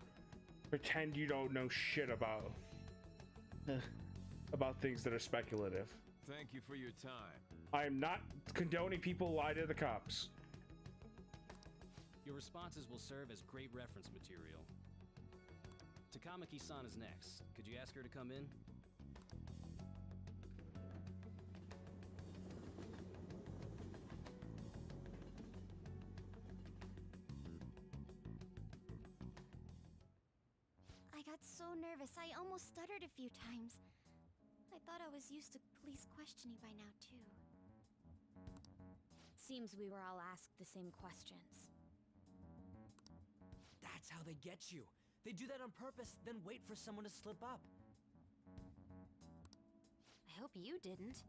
Pretend you don't know shit about. About things that are speculative. Thank you for your time. I am not condoning people lie to the cops. Your responses will serve as great reference material. Takamaki-san is next. Could you ask her to come in? I got so nervous, I almost stuttered a few times. I thought I was used to police questioning by now, too. Seems we were all asked the same questions. That's how they get you. They do that on purpose, then wait for someone to slip up. I hope you didn't.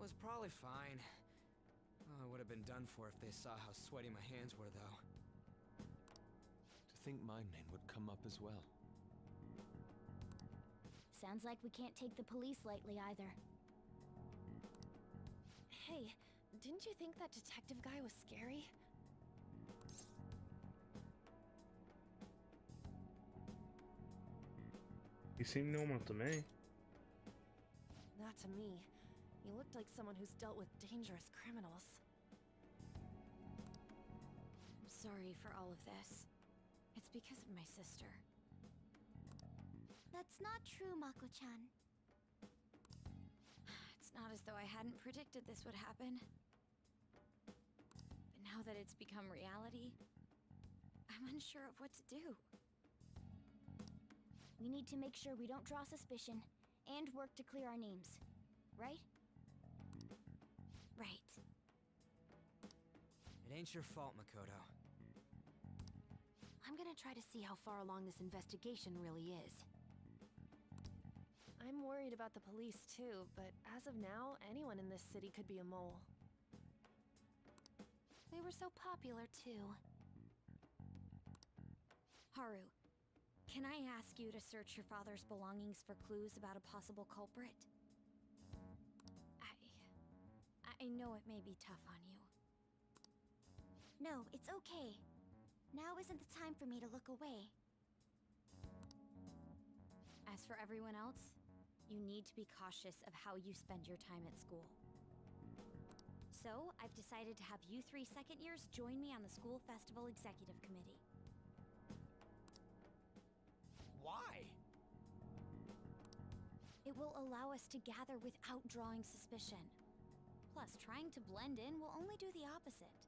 Was probably fine. Oh, it would have been done for if they saw how sweaty my hands were, though. To think my name would come up as well. Sounds like we can't take the police lightly either. Hey, didn't you think that detective guy was scary? You seem normal to me. Not to me. You looked like someone who's dealt with dangerous criminals. I'm sorry for all of this. It's because of my sister. That's not true, Mako-chan. It's not as though I hadn't predicted this would happen. But now that it's become reality, I'm unsure of what to do. We need to make sure we don't draw suspicion and work to clear our names. Right? Right. It ain't your fault, Makoto. I'm gonna try to see how far along this investigation really is. I'm worried about the police too, but as of now, anyone in this city could be a mole. They were so popular too. Haru, can I ask you to search your father's belongings for clues about a possible culprit? I know it may be tough on you. No, it's okay. Now isn't the time for me to look away. As for everyone else, you need to be cautious of how you spend your time at school. So, I've decided to have you three second years join me on the school festival executive committee. Why? It will allow us to gather without drawing suspicion. Plus, trying to blend in will only do the opposite.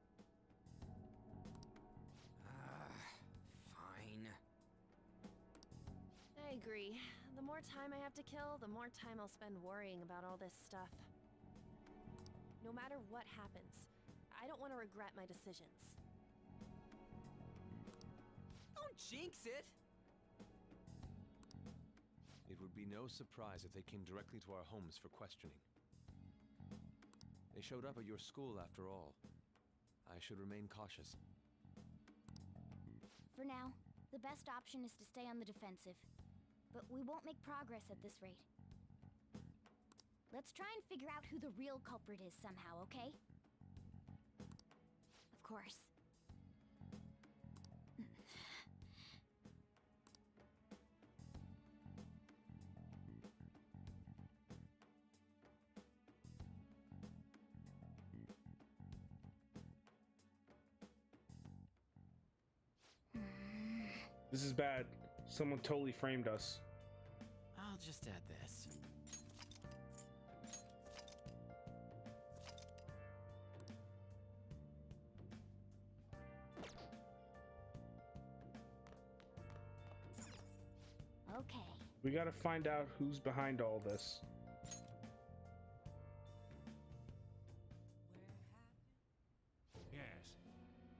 Fine. I agree. The more time I have to kill, the more time I'll spend worrying about all this stuff. No matter what happens, I don't want to regret my decisions. Don't jinx it! It would be no surprise if they came directly to our homes for questioning. They showed up at your school after all. I should remain cautious. For now, the best option is to stay on the defensive. But we won't make progress at this rate. Let's try and figure out who the real culprit is somehow, okay? Of course. This is bad. Someone totally framed us. I'll just add this. Okay. We gotta find out who's behind all this. Yes.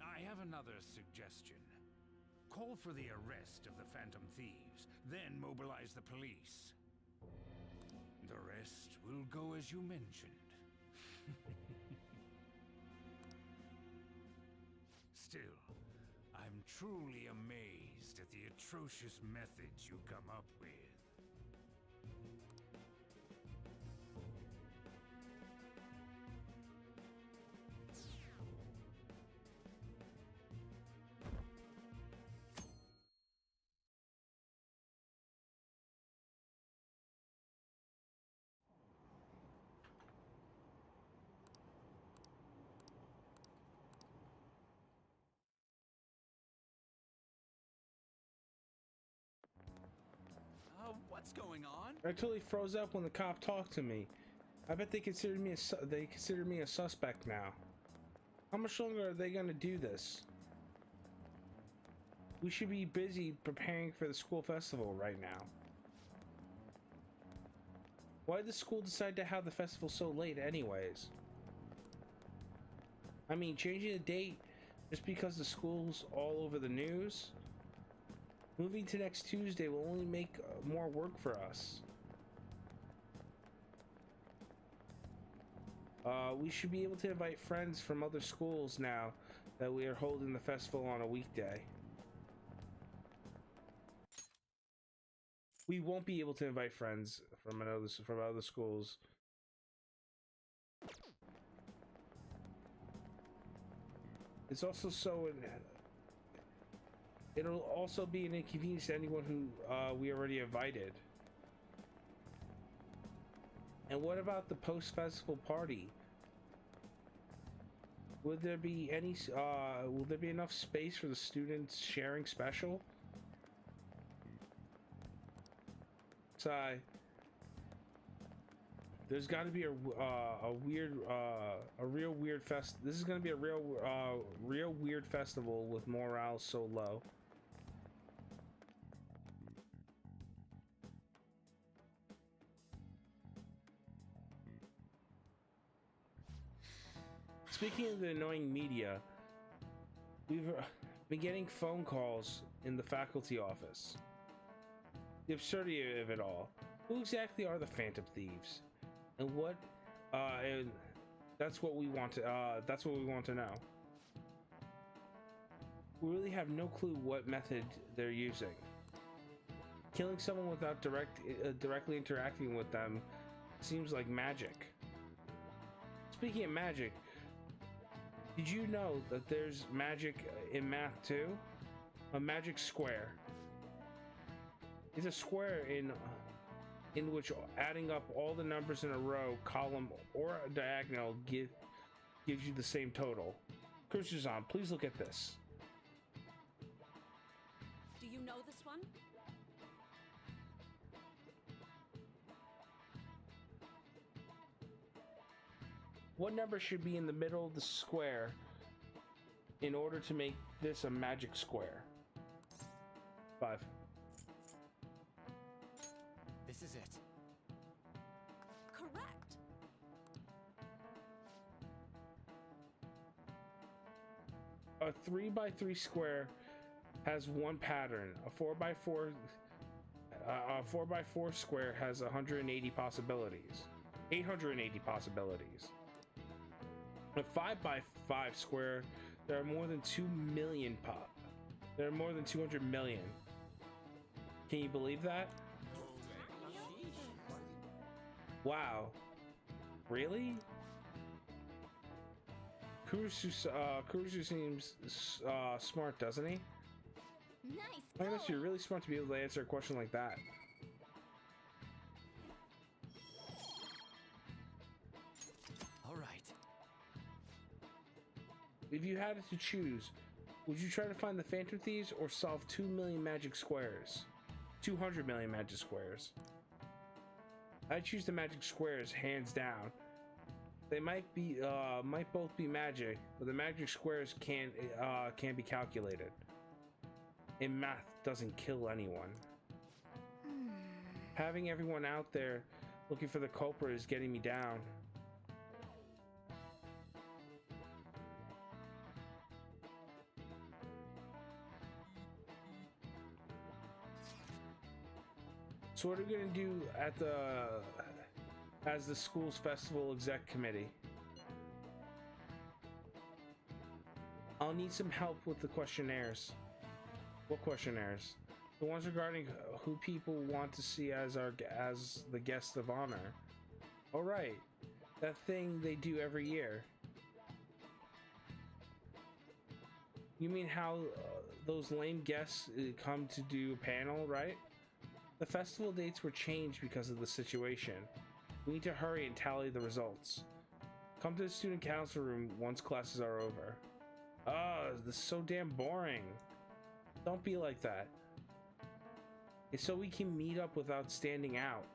I have another suggestion. Call for the arrest of the Phantom Thieves, then mobilize the police. The rest will go as you mentioned. Still, I'm truly amazed at the atrocious methods you come up with. What's going on? I totally froze up when the cop talked to me. I bet they consider me a suspect now. How much longer are they gonna do this? We should be busy preparing for the school festival right now. Why did the school decide to have the festival so late anyways? I mean, changing the date just because the school's all over the news? Moving to next Tuesday will only make more work for us. We should be able to invite friends from other schools now that we are holding the festival on a weekday. We won't be able to invite friends from other schools. It's also it'll also be an inconvenience to anyone who we already invited. And what about the post-festival party? Would there be any? Will there be enough space for the students sharing special? There's got to be a real weird fest. This is gonna be a real weird festival with morale so low. Speaking of the annoying media, we've been getting phone calls in the faculty office. The absurdity of it all. Who exactly are the Phantom Thieves? And what and that's what we want to know. We really have no clue what method they're using. Killing someone without directly interacting with them seems like magic. Speaking of magic, did you know that there's magic in math too? A magic square. It's a square in which adding up all the numbers in a row, column, or a diagonal gives you the same total. Kurzan, please look at this. Do you know this one? What number should be in the middle of the square in order to make this a magic square? 5. This is it. Correct. A 3x3 square has one pattern. A 4x4 square has 180 possibilities. 880 possibilities. A 5x5 square, there are more than 2 million There are more than 200 million. Can you believe that? Wow. Really? Kurusu seems smart, doesn't he? Nice. I must be really smart to be able to answer a question like that. All right. If you had to choose, would you try to find the Phantom Thieves or solve 2 million magic squares? 200 million magic squares. I'd choose the magic squares, hands down. They might both be magic, but the magic squares can be calculated. And math doesn't kill anyone. Having everyone out there looking for the culprit is getting me down. So what are we gonna do at as the school's festival exec committee? I'll need some help with the questionnaires. What questionnaires? The ones regarding who people want to see as the guest of honor. All right, that thing they do every year. You mean how those lame guests come to do a panel, right? The festival dates were changed because of the situation. We need to hurry and tally the results. Come to the student council room once classes are over. This is so damn boring. Don't be like that. It's so we can meet up without standing out.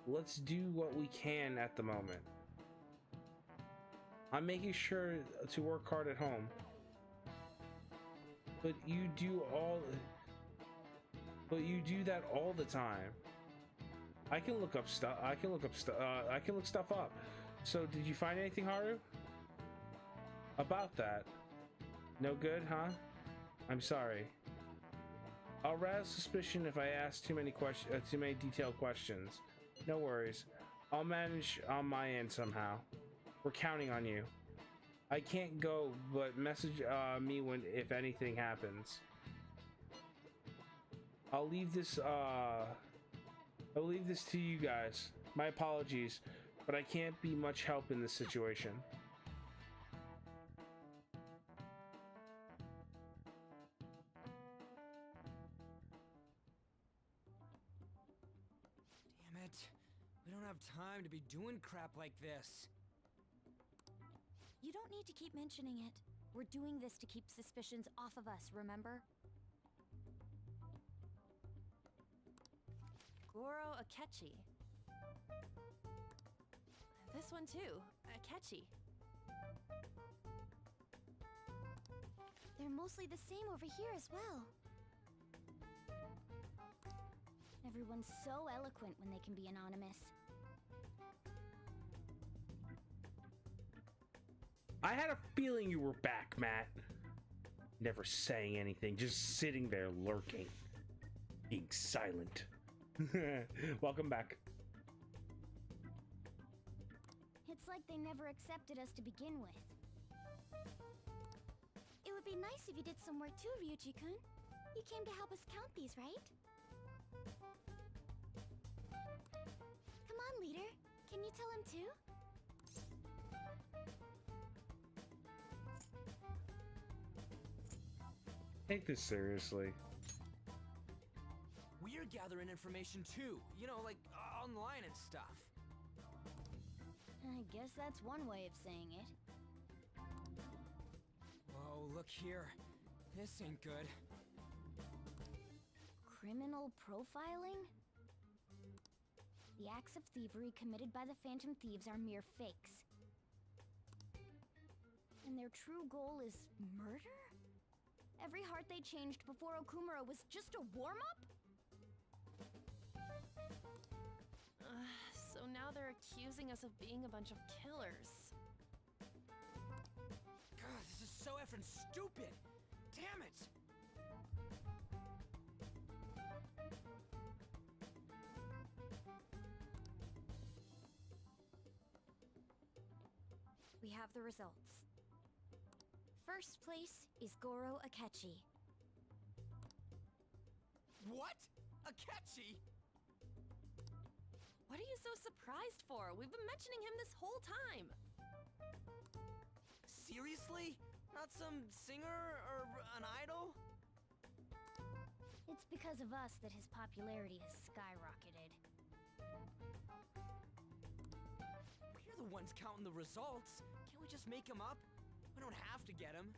Let's do what we can at the moment. I'm making sure to work hard at home. But you do that all the time. I can look stuff up. So did you find anything, Haru? About that? No good, huh? I'm sorry. I'll rouse suspicion if I ask too many detailed questions. No worries. I'll manage on my end somehow. We're counting on you. I can't go, but message me if anything happens. I'll leave this to you guys. My apologies, but I can't be much help in this situation. Damn it. We don't have time to be doing crap like this. You don't need to keep mentioning it. We're doing this to keep suspicions off of us, remember? Goro Akechi. This one too, Akechi. They're mostly the same over here as well. Everyone's so eloquent when they can be anonymous. I had a feeling you were back, Matt. Never saying anything, just sitting there lurking. Being silent. Welcome back. It's like they never accepted us to begin with. It would be nice if you did some work too, Ryuji-kun. You came to help us count these, right? Come on, leader. Can you tell him too? Take this seriously. We're gathering information too, you know, like online and stuff. I guess that's one way of saying it. Whoa, look here. This ain't good. Criminal profiling? The acts of thievery committed by the Phantom Thieves are mere fakes. And their true goal is murder? Every heart they changed before Okumura was just a warm-up? So now they're accusing us of being a bunch of killers. God, this is so effing stupid! Damn it! We have the results. First place is Goro Akechi. What? Akechi? What are you so surprised for? We've been mentioning him this whole time. Seriously? Not some singer or an idol? It's because of us that his popularity has skyrocketed. We're the ones counting the results. Can't we just make him up? We don't have to get him.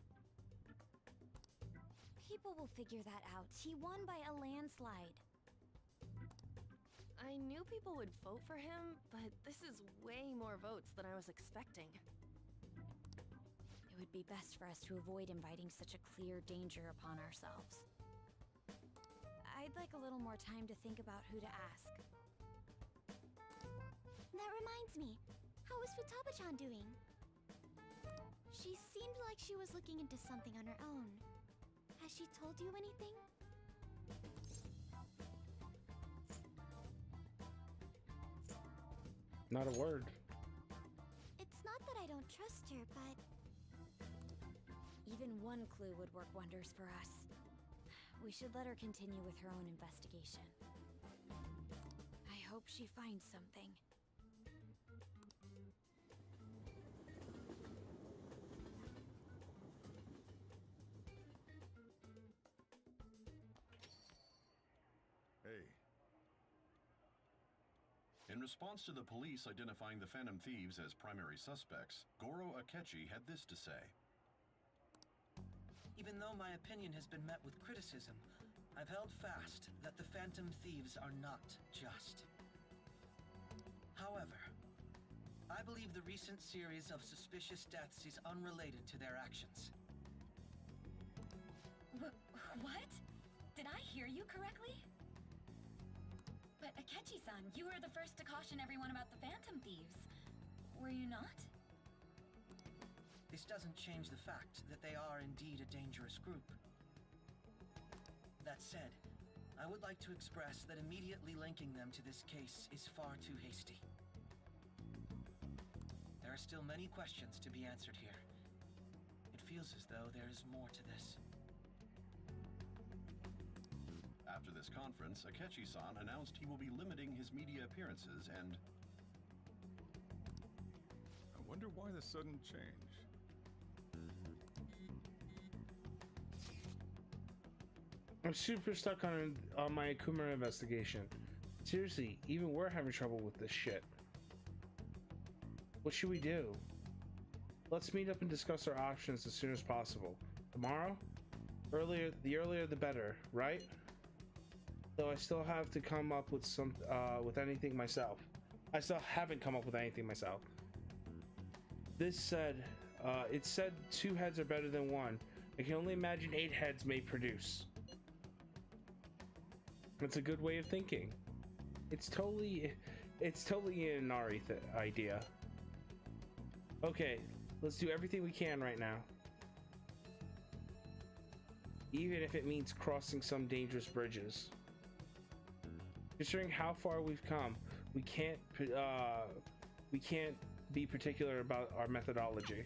People will figure that out. He won by a landslide. I knew people would vote for him, but this is way more votes than I was expecting. It would be best for us to avoid inviting such a clear danger upon ourselves. I'd like a little more time to think about who to ask. That reminds me. How is Futaba-chan doing? She seemed like she was looking into something on her own. Has she told you anything? Not a word. It's not that I don't trust her, but... Even one clue would work wonders for us. We should let her continue with her own investigation. I hope she finds something. Hey. In response to the police identifying the Phantom Thieves as primary suspects, Goro Akechi had this to say. Even though my opinion has been met with criticism, I've held fast that the Phantom Thieves are not just. However, I believe the recent series of suspicious deaths is unrelated to their actions. What? Did I hear you correctly? But Akechi-san, you were the first to caution everyone about the Phantom Thieves. Were you not? This doesn't change the fact that they are indeed a dangerous group. That said, I would like to express that immediately linking them to this case is far too hasty. There are still many questions to be answered here. It feels as though there is more to this. After this conference, Akechi-san announced he will be limiting his media appearances and... I wonder why the sudden change. I'm super stuck on my Akuma investigation. Seriously, even we're having trouble with this shit. What should we do? Let's meet up and discuss our options as soon as possible. Tomorrow? The earlier the better, right? Though I still have to come up with with anything myself. I still haven't come up with anything myself. This said, it said 2 heads are better than 1. I can only imagine 8 heads may produce. That's a good way of thinking. It's totally an Inari idea. Okay, let's do everything we can right now. Even if it means crossing some dangerous bridges. Considering how far we've come, we can't be particular about our methodology.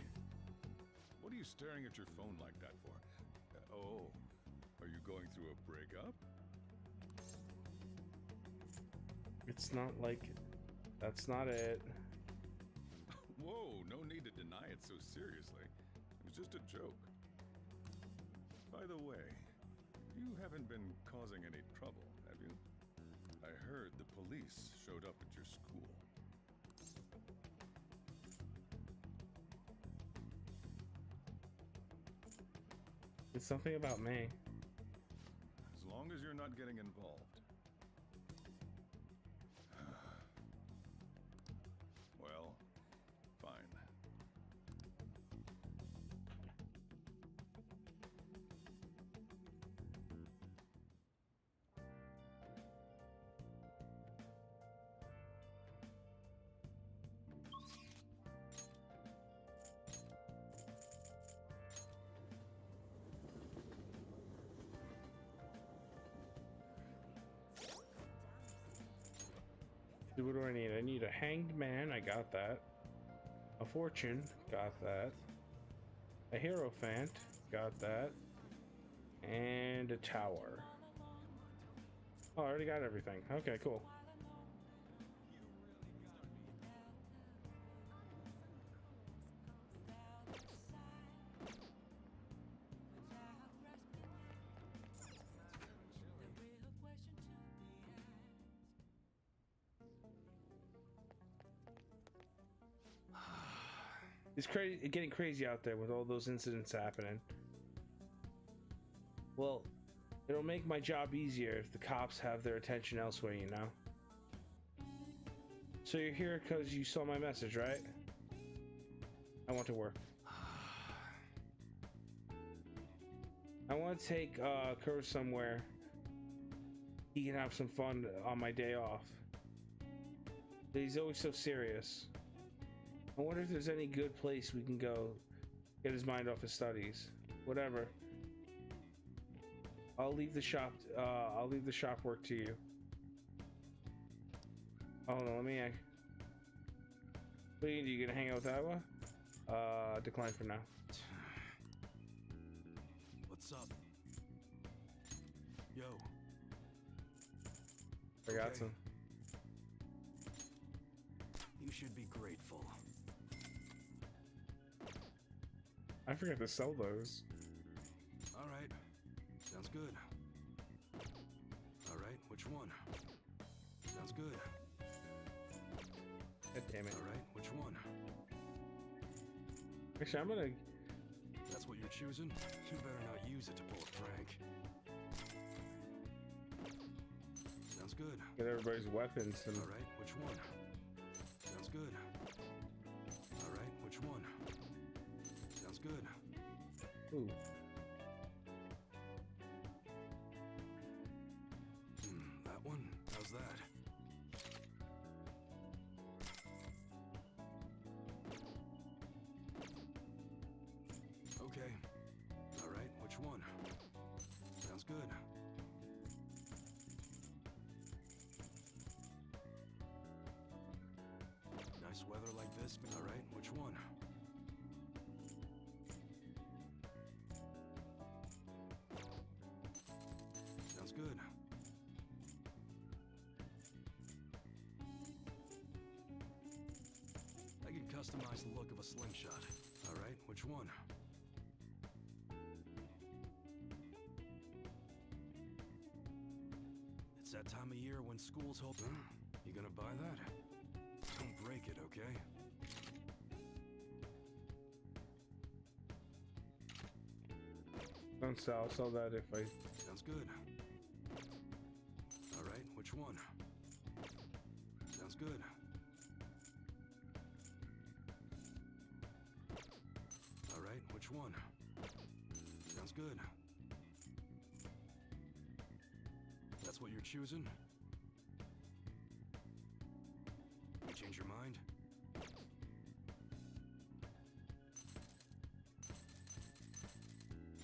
What are you staring at your phone like that for? Oh, are you going through a breakup? It's not like... That's not it. Whoa, no need to deny it so seriously. It was just a joke. By the way, you haven't been causing any trouble, have you? I heard the police showed up at your school. It's something about me. As long as you're not getting involved. Well, fine. What do I need? I need a hanged man, I got that. A fortune, got that. A hierophant, got that. And a tower. Oh, I already got everything. Okay, cool. It's getting crazy out there with all those incidents happening. Well, it'll make my job easier if the cops have their attention elsewhere, you know? So you're here because you saw my message, right? I want to work. I want to take Kurt somewhere he can have some fun on my day off. But he's always so serious. I wonder if there's any good place we can go get his mind off his studies. Whatever. I'll leave the shop work to you. Hold on, let me what are you gonna hang out with Iowa? Decline for now. What's up? Yo. I got some. You should be grateful. I forgot to sell those. All right. Sounds good. All right, which one? Sounds good. God damn it. All right, which one? Actually, I'm gonna... That's what you're choosing? You better not use it to pull a prank. Sounds good. Get everybody's weapons and... All right, which one? Sounds good. All right, which one? Sounds good. Ooh. That one? How's that? Okay. All right, which one? Sounds good. Nice weather like this. All right, which one? Sounds good. I can customize the look of a slingshot. All right, which one? It's that time of year when school's hold. You gonna buy that? Don't break it, okay? Don't sell. I'll sell that if I... Sounds good. All right, which one? Sounds good. All right, which one? Sounds good. That's what you're choosing? You change your mind?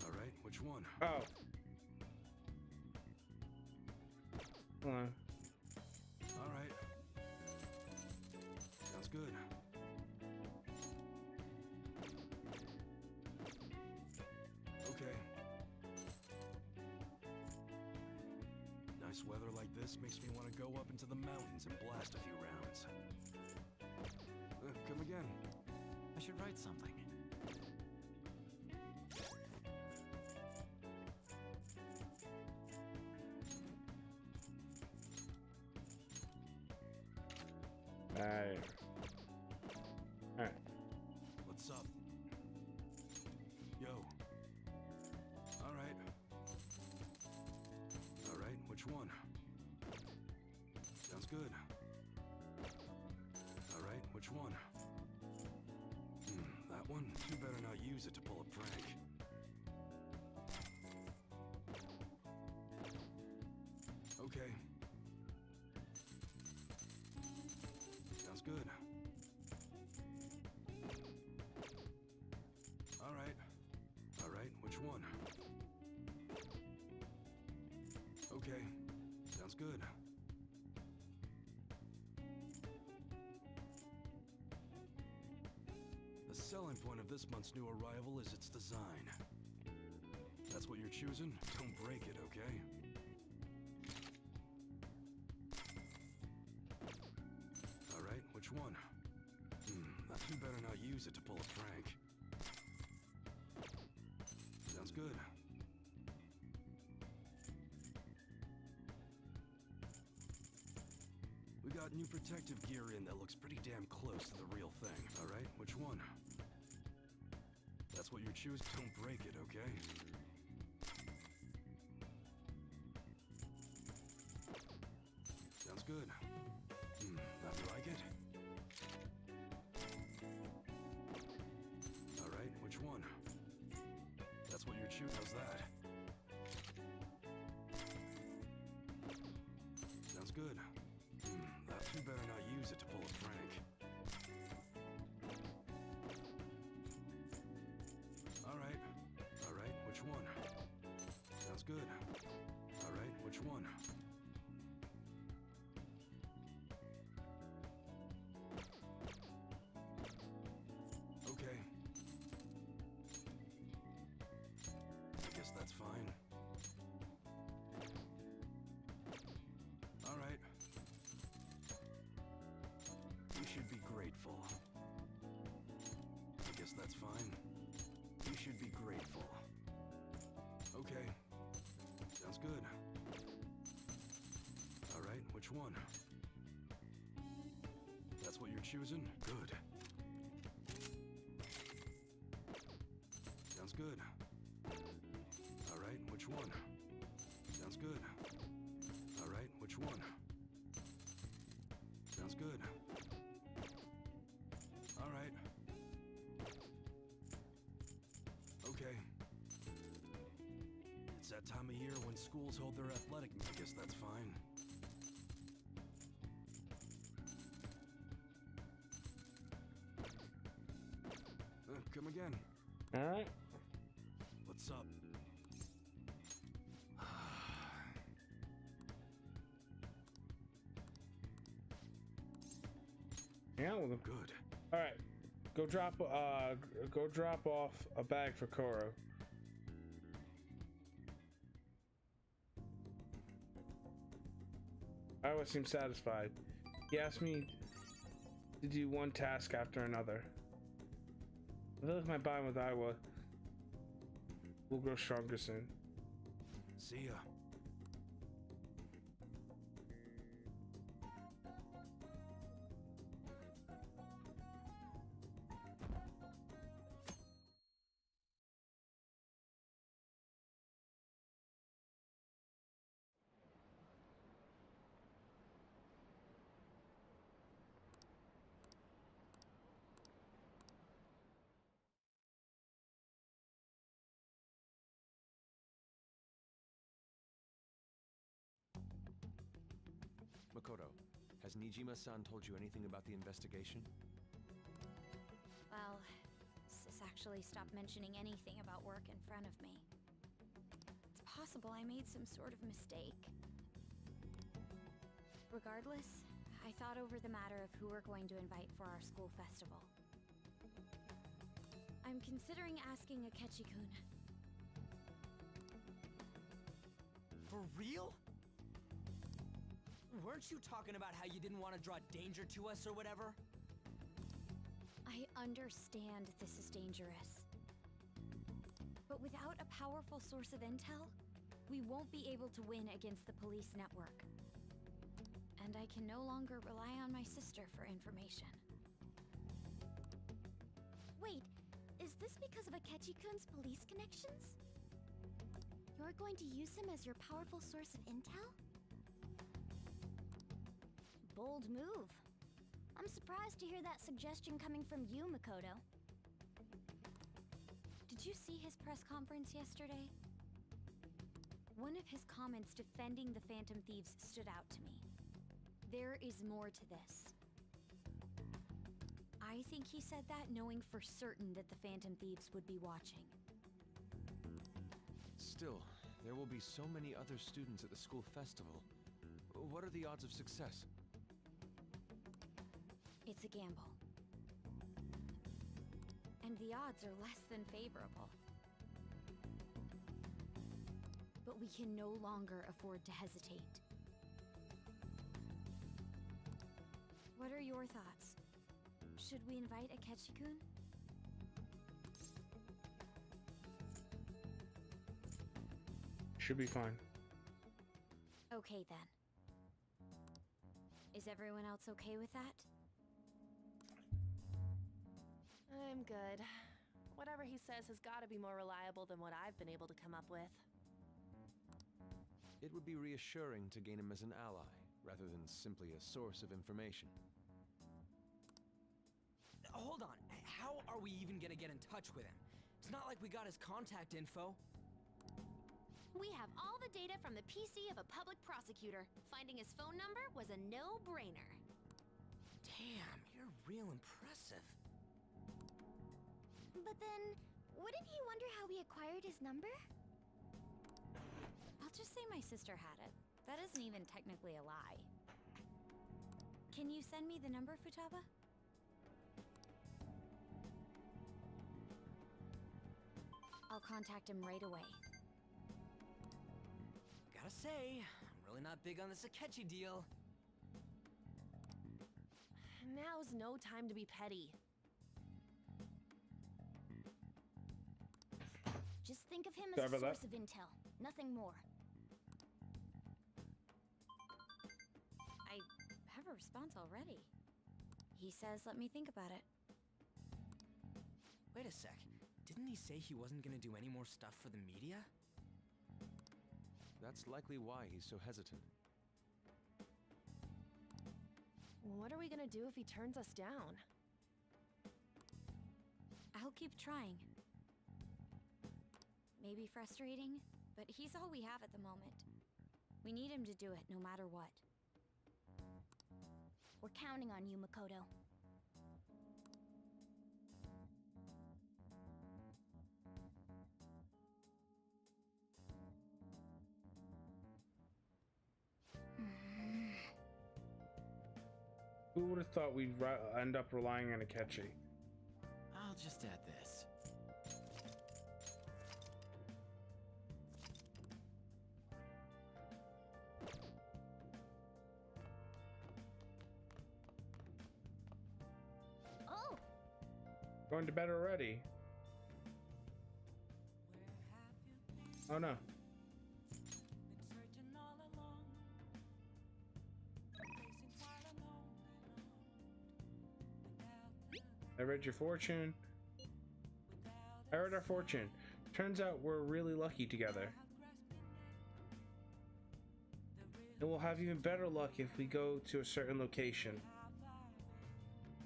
All right, which one? Oh. Hold on. All right. Sounds good. Okay. Nice weather like this makes me want to go up into the mountains and blast a few rounds. Come again. I should write something. Alright. What's up? Yo. All right. All right, which one? Sounds good. All right, which one? That one? You better not use it to pull a prank. Okay. Sounds good. All right. All right, which one? Okay. Sounds good. The selling point of this month's new arrival is its design. That's what you're choosing? Don't break it, okay? All right, which one? You better not use it to pull a prank. Sounds good. We got new protective gear in that looks pretty damn close to the real thing. All right, which one? what you're choosing. Don't break it, okay? Sounds good. Now you like it? Alright, which one? That's what you're choosing. How's that? Sounds good. That you better not use it to pull a prank. Alright. Alright, which one? Sounds good. Alright, which one? Okay. I guess that's fine. Alright. You should be grateful. I guess that's fine. You should be grateful. Okay. Sounds good. Alright, which one? That's what you're choosing? Good. Sounds good. Alright, which one? Sounds good. Alright, which one? Sounds good. Alright. Okay. It's that time of year when schools hold their athletic meet. I guess that's fine. Come again. All right. What's up? Yeah, well, good. All right, go drop off a bag for Koro. Iowa seems satisfied. He asked me to do one task after another. I feel like my bond with Iowa will grow stronger soon. See ya. Makoto, has Nijima-san told you anything about the investigation? Well, Sis actually stopped mentioning anything about work in front of me. It's possible I made some sort of mistake. Regardless, I thought over the matter of who we're going to invite for our school festival. I'm considering asking Akechi-kun. For real? Weren't you talking about how you didn't want to draw danger to us or whatever? I understand this is dangerous. But without a powerful source of intel, we won't be able to win against the police network. And I can no longer rely on my sister for information. Wait, is this because of Akechi-kun's police connections? You're going to use him as your powerful source of intel? Bold move. I'm surprised to hear that suggestion coming from you, Makoto. Did you see his press conference yesterday? One of his comments defending the Phantom Thieves stood out to me. There is more to this. I think he said that knowing for certain that the Phantom Thieves would be watching. Still, there will be so many other students at the school festival. What are the odds of success? It's a gamble. And the odds are less than favorable. But we can no longer afford to hesitate. What are your thoughts? Should we invite Akechi-kun? Should be fine. Okay then. Is everyone else okay with that? I'm good. Whatever he says has got to be more reliable than what I've been able to come up with. It would be reassuring to gain him as an ally, rather than simply a source of information. Hold on. How are we even gonna get in touch with him? It's not like we got his contact info. We have all the data from the PC of a public prosecutor. Finding his phone number was a no-brainer. Damn, you're real impressive. But then, wouldn't he wonder how we acquired his number? I'll just say my sister had it. That isn't even technically a lie. Can you send me the number, Futaba? I'll contact him right away. Gotta say, I'm really not big on this Akechi deal. Now's no time to be petty. Just think of him Sorry as a about source of intel, nothing more. I have a response already. He says let me think about it. Wait a sec. Didn't he say he wasn't gonna do any more stuff for the media? That's likely why he's so hesitant. What are we gonna do if he turns us down? I'll keep trying. Maybe frustrating, but he's all we have at the moment. We need him to do it no matter what. We're counting on you, Makoto. Who would have thought we'd end up relying on Akechi? I'll just add this. Oh! Going to bed already? Oh no. I read your fortune. I read our fortune. Turns out we're really lucky together. And we'll have even better luck if we go to a certain location.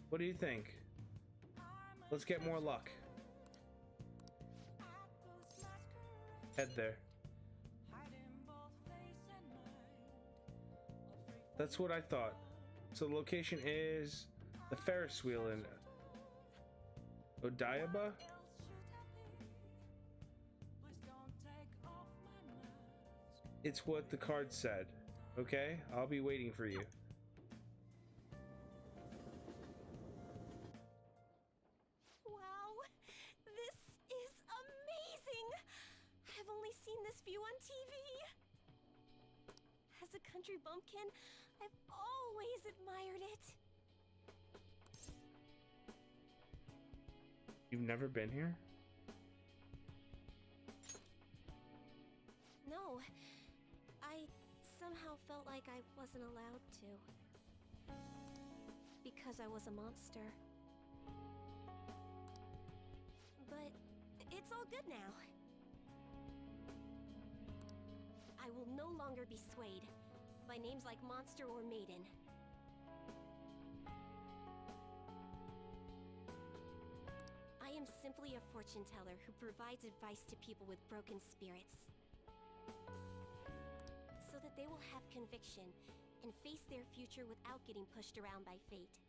What do you think? Let's get more luck. Head there. That's what I thought. So the location is the Ferris wheel in Odaiba? It's what the card said. Okay? I'll be waiting for you. Wow! This is amazing! I've only seen this view on TV. As a country bumpkin, I've always admired it. You've never been here? No. I somehow felt like I wasn't allowed to. Because I was a monster. But it's all good now. I will no longer be swayed by names like monster or maiden. I am simply a fortune teller who provides advice to people with broken spirits. So that they will have conviction and face their future without getting pushed around by fate.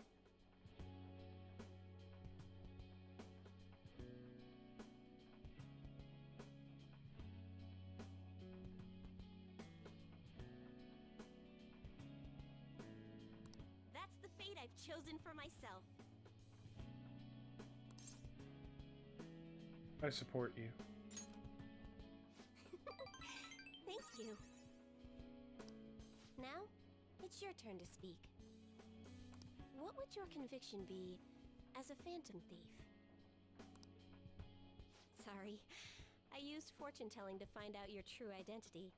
That's the fate I've chosen for myself. I support you. Thank you. Now, it's your turn to speak. What would your conviction be as a phantom thief? Sorry, I used fortune telling to find out your true identity.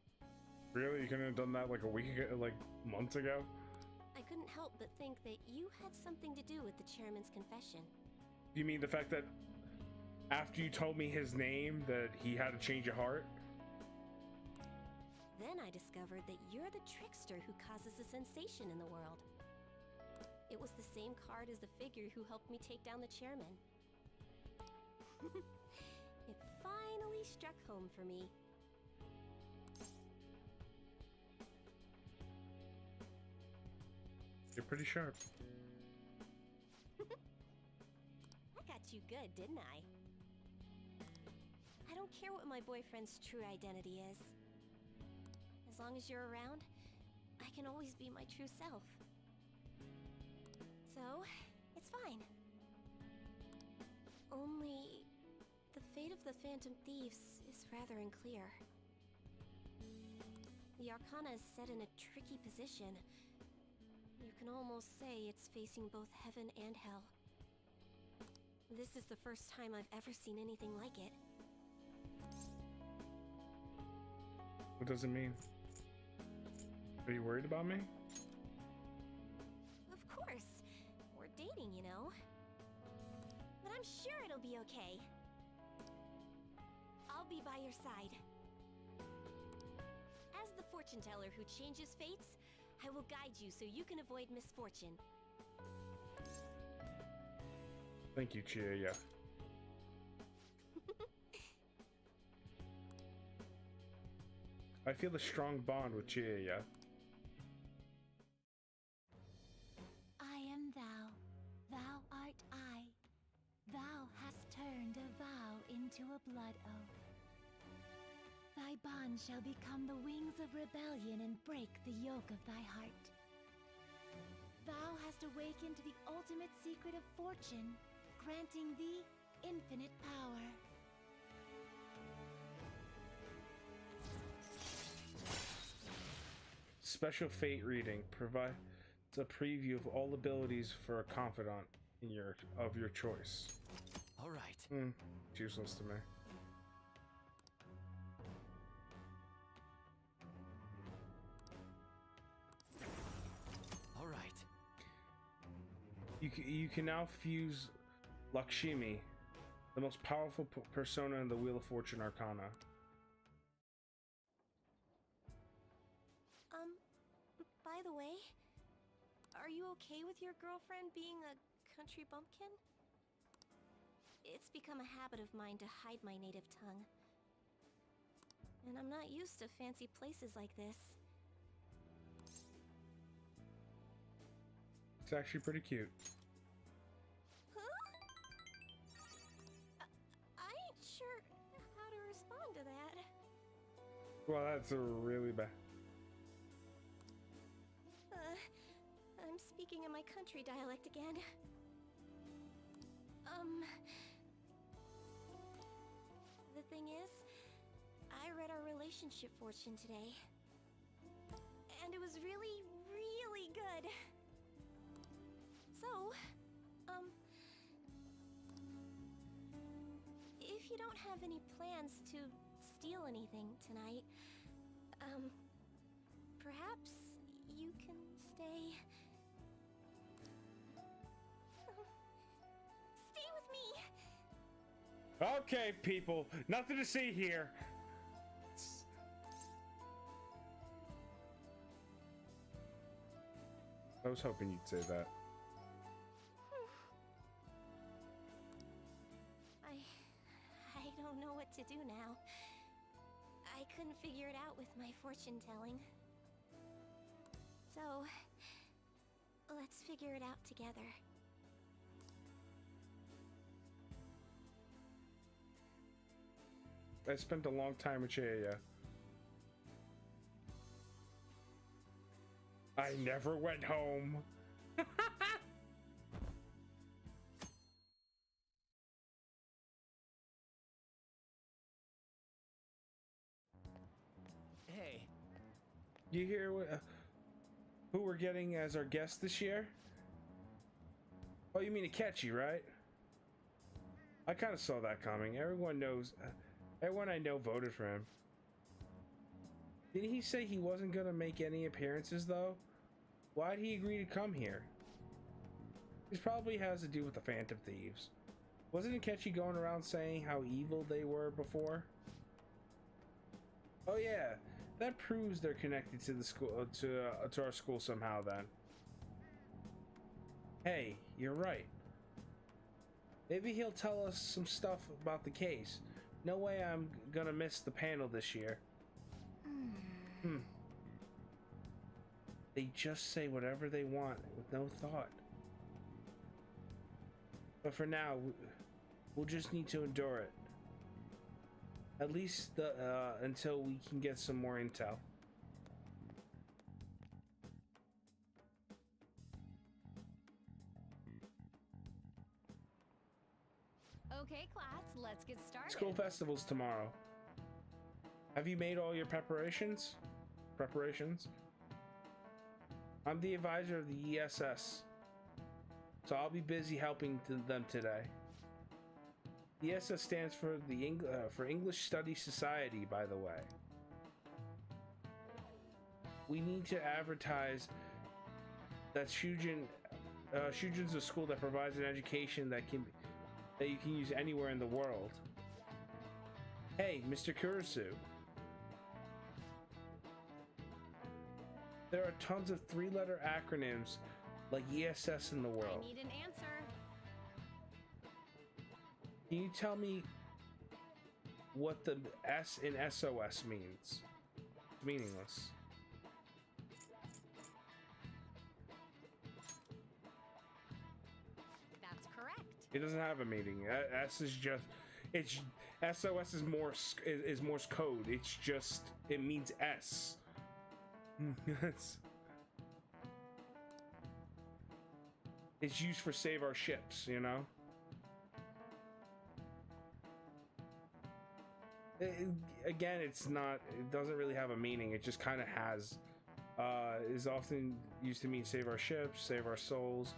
Really? You couldn't have done that like a week ago, like months ago? I couldn't help but think that you had something to do with the chairman's confession. You mean the fact that After you told me his name, that he had a change of heart? Then I discovered that you're the trickster who causes a sensation in the world. It was the same card as the figure who helped me take down the chairman. It finally struck home for me. You're pretty sharp. I got you good, didn't I? I don't care what my boyfriend's true identity is. As long as you're around, I can always be my true self. So, it's fine. Only, the fate of the Phantom Thieves is rather unclear. The Arcana is set in a tricky position. You can almost say it's facing both heaven and hell. This is the first time I've ever seen anything like it. What does it mean? Are you worried about me? Of course. We're dating, you know. But I'm sure it'll be okay. I'll be by your side. As the fortune teller who changes fates, I will guide you so you can avoid misfortune. Thank you, Chia. I feel a strong bond with Chia. I am thou, thou art I. Thou hast turned a vow into a blood oath. Thy bond shall become the wings of rebellion and break the yoke of thy heart. Thou hast awakened the ultimate secret of fortune, granting thee infinite power. Special fate reading provides a preview of all abilities for a confidant in of your choice. All right. It's useless to me. All right. You can now fuse Lakshmi, the most powerful persona in the Wheel of Fortune Arcana. By the way, are you okay with your girlfriend being a country bumpkin? It's become a habit of mine to hide my native tongue. And I'm not used to fancy places like this. It's actually pretty cute. Huh? I ain't sure how to respond to that. Well, that's a really bad. I'm speaking in my country dialect again. The thing is, I read our relationship fortune today. And it was really, really good. So, if you don't have any plans to steal anything tonight, perhaps you can stay. Stay with me! Okay, people, nothing to see here. I was hoping you'd say that. I don't know what to do now. I couldn't figure it out with my fortune telling. So, let's figure it out together. I spent a long time with Chia. I never went home. Hey. You hear who we're getting as our guest this year? Oh, you mean Akechi, right? I kind of saw that coming. Everyone knows. Everyone I know voted for him. Didn't he say he wasn't gonna make any appearances though? Why'd he agree to come here? This probably has to do with the Phantom Thieves. Wasn't Akechi going around saying how evil they were before? Oh yeah, that proves they're connected to the school, to our school somehow then. Hey, you're right. Maybe he'll tell us some stuff about the case. No way I'm gonna miss the panel this year. They just say whatever they want with no thought. But for now, we'll just need to endure it. At least until we can get some more intel. Okay, class, let's get started. School festival's tomorrow. Have you made all your preparations? I'm the advisor of the ESS, so I'll be busy helping them today. The ESS stands for the English Study Society, by the way. We need to advertise that Shujin's a school that provides an education that you can use anywhere in the world. Hey, Mr. Kurisu. There are tons of three-letter acronyms like ESS in the world. I need an answer. Can you tell me what the S in SOS means? It's meaningless. That's correct. It doesn't have a meaning. S is just, it's SOS is Morse code. It means S. It's used for save our ships, you know? Again, it doesn't really have a meaning. It just kind of is often used to mean save our ships, save our souls,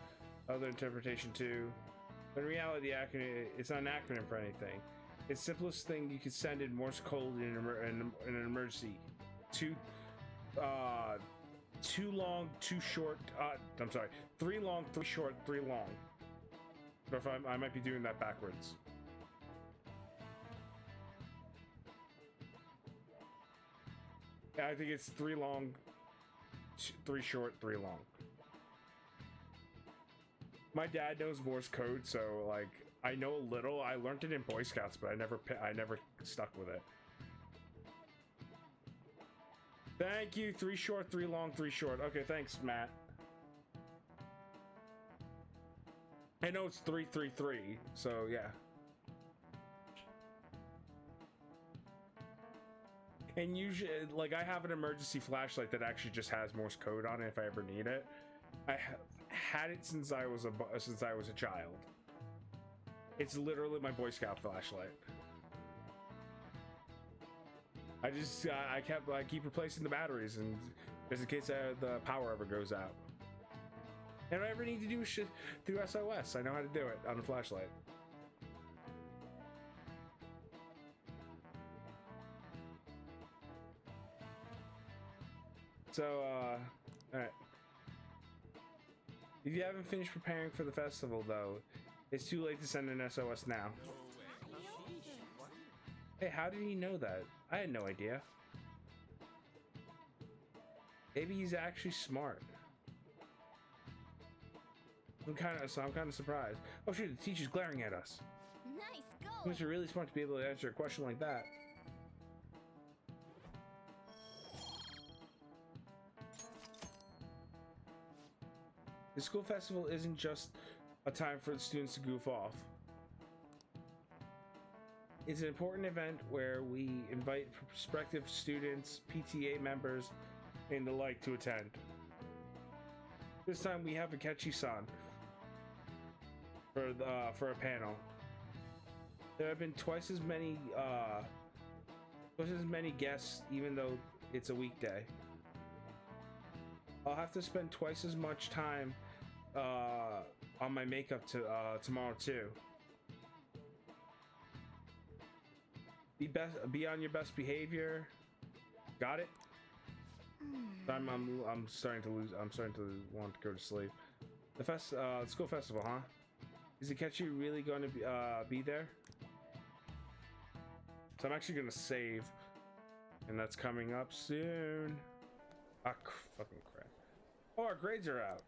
other interpretation too. But in reality, it's not an acronym for anything. It's the simplest thing you could send in Morse code in an emergency. Too long, too short. I'm sorry. 3 long, 3 short, 3 long. But if I might be doing that backwards. Yeah, I think it's 3 long, 3 short, 3 long. My dad knows Morse code, so like I know a little. I learned it in Boy Scouts, but I never stuck with it. Thank you. 3 short, 3 long, 3 short. Okay, thanks, Matt. I know it's 333, so yeah. And usually, like, I have an emergency flashlight that actually just has Morse code on it if I ever need it. I have had it since I was a child. It's literally my Boy Scout flashlight. I keep replacing the batteries, and just in case the power ever goes out. And if I ever need to do shit through SOS, I know how to do it on the flashlight. So, alright. If you haven't finished preparing for the festival, though, it's too late to send an SOS now. Hey, how did he know that? I had no idea. Maybe he's actually smart. I'm kind of surprised. Oh shoot, the teacher's glaring at us. Nice go. He must be really smart to be able to answer a question like that. The school festival isn't just a time for the students to goof off. It's an important event where we invite prospective students, PTA members, and the like to attend. This time we have Akechi-san for a panel. There have been twice as many guests, even though it's a weekday. I'll have to spend twice as much time on my makeup tomorrow too. Be on your best behavior. Got it? I'm starting to want to go to sleep. The school festival, huh? Is Akechi really going to be there? So I'm actually going to save. And that's coming up soon. Ah, fucking crap. Oh, our grades are out.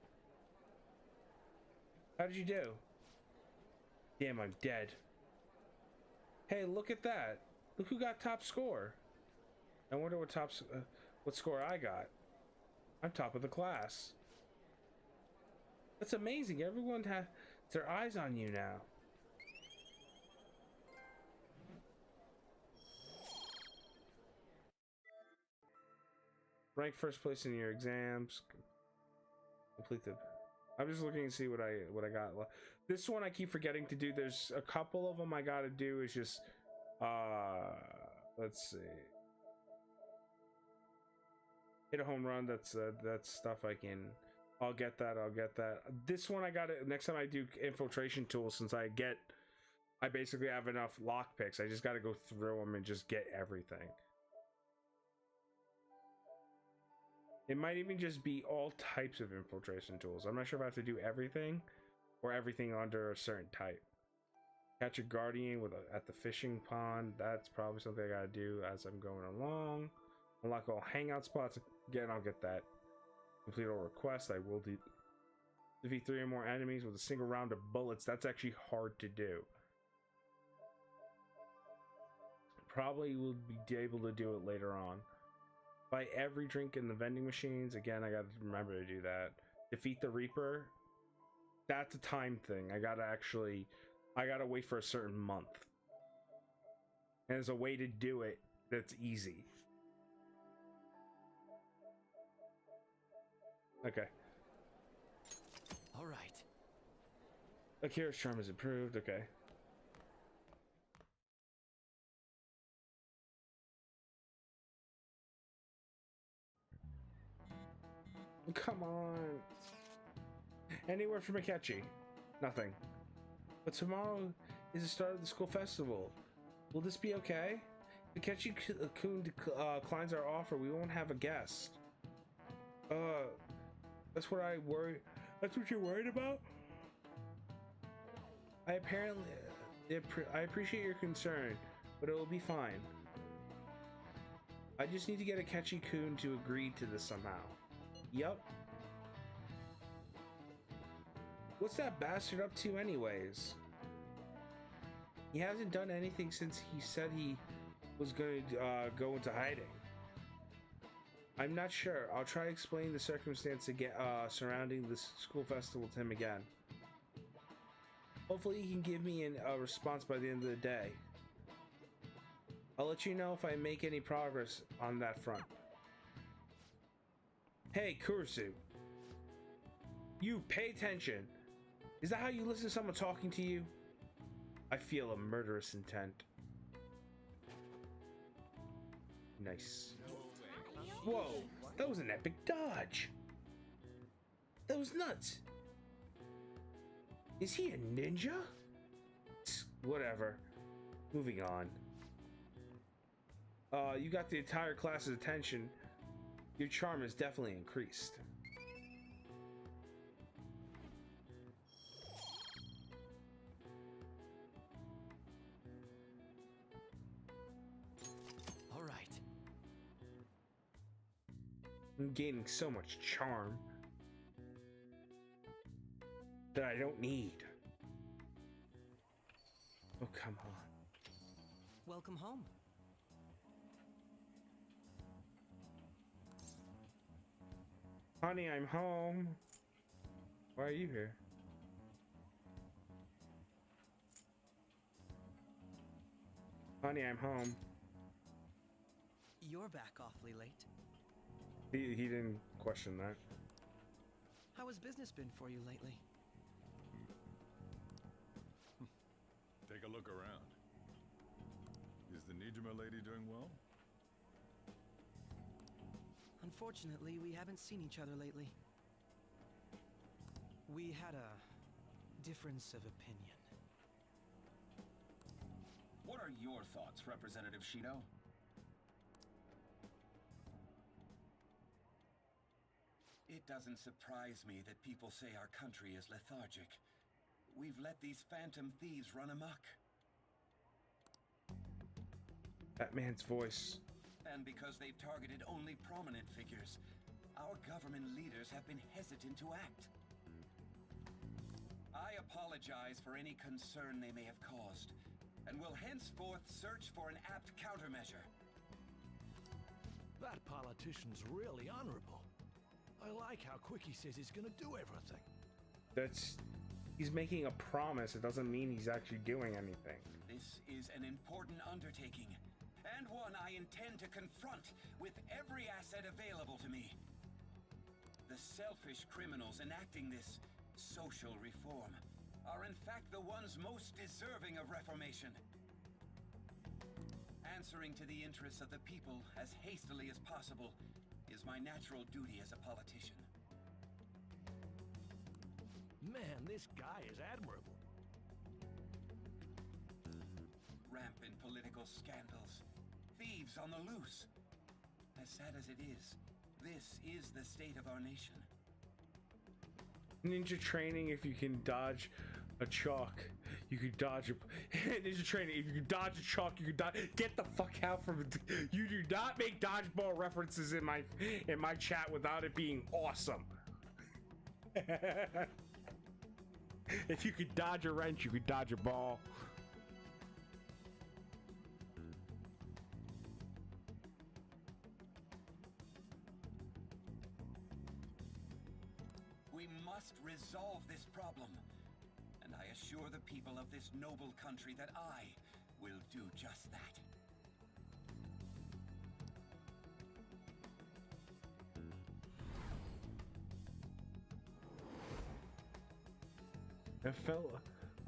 How did you do? Damn, I'm dead. Hey, look at that. Look who got top score. I wonder what score I got. I'm top of the class. That's amazing. Everyone has their eyes on you now. Rank first place in your exams. Complete the. I'm just looking to see what I got. This one I keep forgetting to do. There's a couple of them I gotta do. Is just let's see. Hit a home run. That's stuff I can. I'll get that. This one I got it next time I do infiltration tools. Since I basically have enough lock picks. I just got to go through them and just get everything. It might even just be all types of infiltration tools. I'm not sure if I have to do everything or everything under a certain type. Catch a guardian at the fishing pond. That's probably something I gotta do as I'm going along. Unlock all hangout spots. Again, I'll get that. Complete all requests. I will defeat 3 or more enemies with a single round of bullets. That's actually hard to do. Probably will be able to do it later on. Buy every drink in the vending machines. Again, I gotta remember to do that. Defeat the Reaper. That's a time thing. I gotta wait for a certain month. And there's a way to do it that's easy. Okay. All right. Akira's charm is improved. Okay. Come on. Anywhere from Akechi? Nothing. But tomorrow is the start of the school festival. Will this be okay? If Akechi-kun declines our offer, we won't have a guest. That's what I worry. That's what you're worried about? I appreciate your concern, but it will be fine. I just need to get Akechi-kun to agree to this somehow. Yup. What's that bastard up to anyways? He hasn't done anything since he said he was going to go into hiding. I'm not sure. I'll try to explain the circumstance again, surrounding this school festival to him again. Hopefully he can give me a response by the end of the day. I'll let you know if I make any progress on that front. Hey, Kurisu. You, pay attention. Is that how you listen to someone talking to you? I feel a murderous intent. Nice. Whoa, that was an epic dodge. That was nuts. Is he a ninja? Whatever. Moving on. You got the entire class's attention. Your charm is definitely increased. All right. I'm gaining so much charm that I don't need. Oh, come on. Welcome home. Honey, I'm home. Why are you here? Honey, I'm home. You're back awfully late. He didn't question that. How has business been for you lately? Take a look around. Is the Nijima lady doing well? Unfortunately, we haven't seen each other lately. We had a difference of opinion. What are your thoughts, Representative Shido? It doesn't surprise me that people say our country is lethargic. We've let these phantom thieves run amok. That man's voice. And because they've targeted only prominent figures, our government leaders have been hesitant to act. I apologize for any concern they may have caused, and will henceforth search for an apt countermeasure. That politician's really honorable. I like how quick he says he's gonna do everything. He's making a promise. It doesn't mean he's actually doing anything. This is an important undertaking, and one I intend to confront with every asset available to me. The selfish criminals enacting this social reform are in fact the ones most deserving of reformation. Answering to the interests of the people as hastily as possible is my natural duty as a politician. Man, this guy is admirable. Rampant political scandals, thieves on the loose. As sad as it is, this is the state of our nation. Ninja training, if you can dodge a chalk, you can dodge a ninja training. If you can dodge a chalk, you can dodge. Get the fuck out from it. You do not make dodgeball references in my chat without it being awesome. If you could dodge a wrench, you could dodge a ball. We must resolve this problem, and I assure the people of this noble country that I will do just that.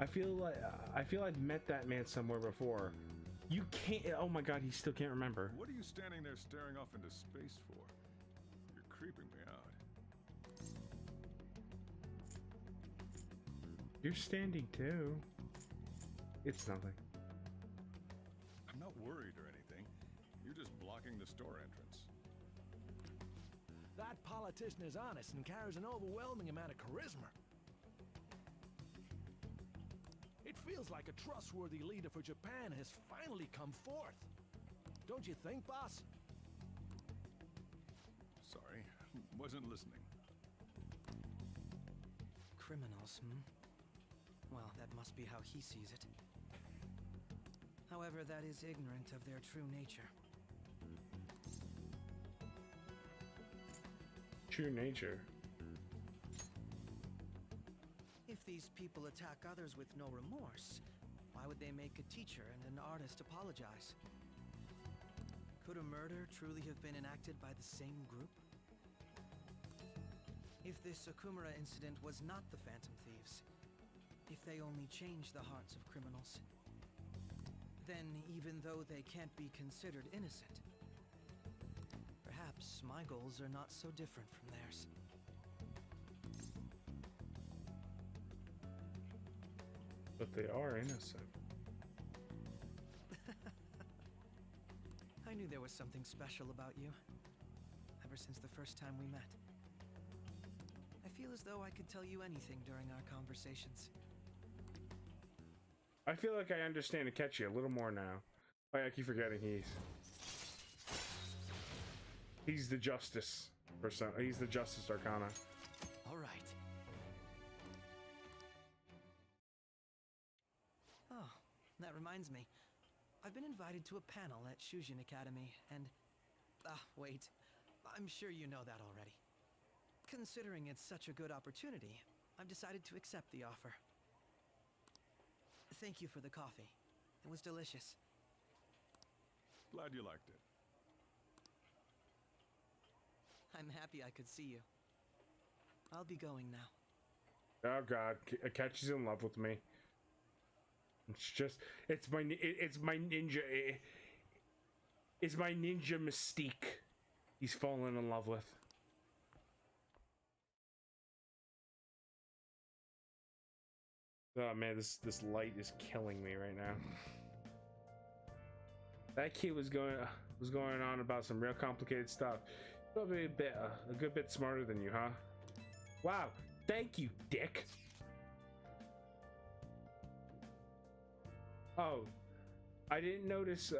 I feel I've met that man somewhere before. You can't. Oh my god, he still can't remember. What are you standing there staring off into space for? You're creeping me out. You're standing too. It's nothing. I'm not worried or anything. You're just blocking the store entrance. That politician is honest and carries an overwhelming amount of charisma. It feels like a trustworthy leader for Japan has finally come forth. Don't you think, boss? Sorry, wasn't listening. Criminals, Well, that must be how he sees it. However, that is ignorant of their true nature. True nature. If these people attack others with no remorse, why would they make a teacher and an artist apologize? Could a murder truly have been enacted by the same group? If this Okumura incident was not the Phantom Thieves, if they only changed the hearts of criminals, then even though they can't be considered innocent, perhaps my goals are not so different from theirs. But they are innocent. I knew there was something special about you, ever since the first time we met. I feel as though I could tell you anything during our conversations. I feel like I understand Akechi a little more now. Oh, yeah, I keep forgetting he's the Justice person. He's the Justice Arcana. All right. Oh, that reminds me. I've been invited to a panel at Shujin Academy, and... wait. I'm sure you know that already. Considering it's such a good opportunity, I've decided to accept the offer. Thank you for the coffee. It was delicious. Glad you liked it. I'm happy I could see you. I'll be going now. Oh god, Akechi's in love with me. It's my ninja. It's my ninja mystique. He's fallen in love with. Oh man, this light is killing me right now. That kid was going on about some real complicated stuff. Probably a good bit smarter than you, huh? Wow, thank you, dick. Oh, I didn't notice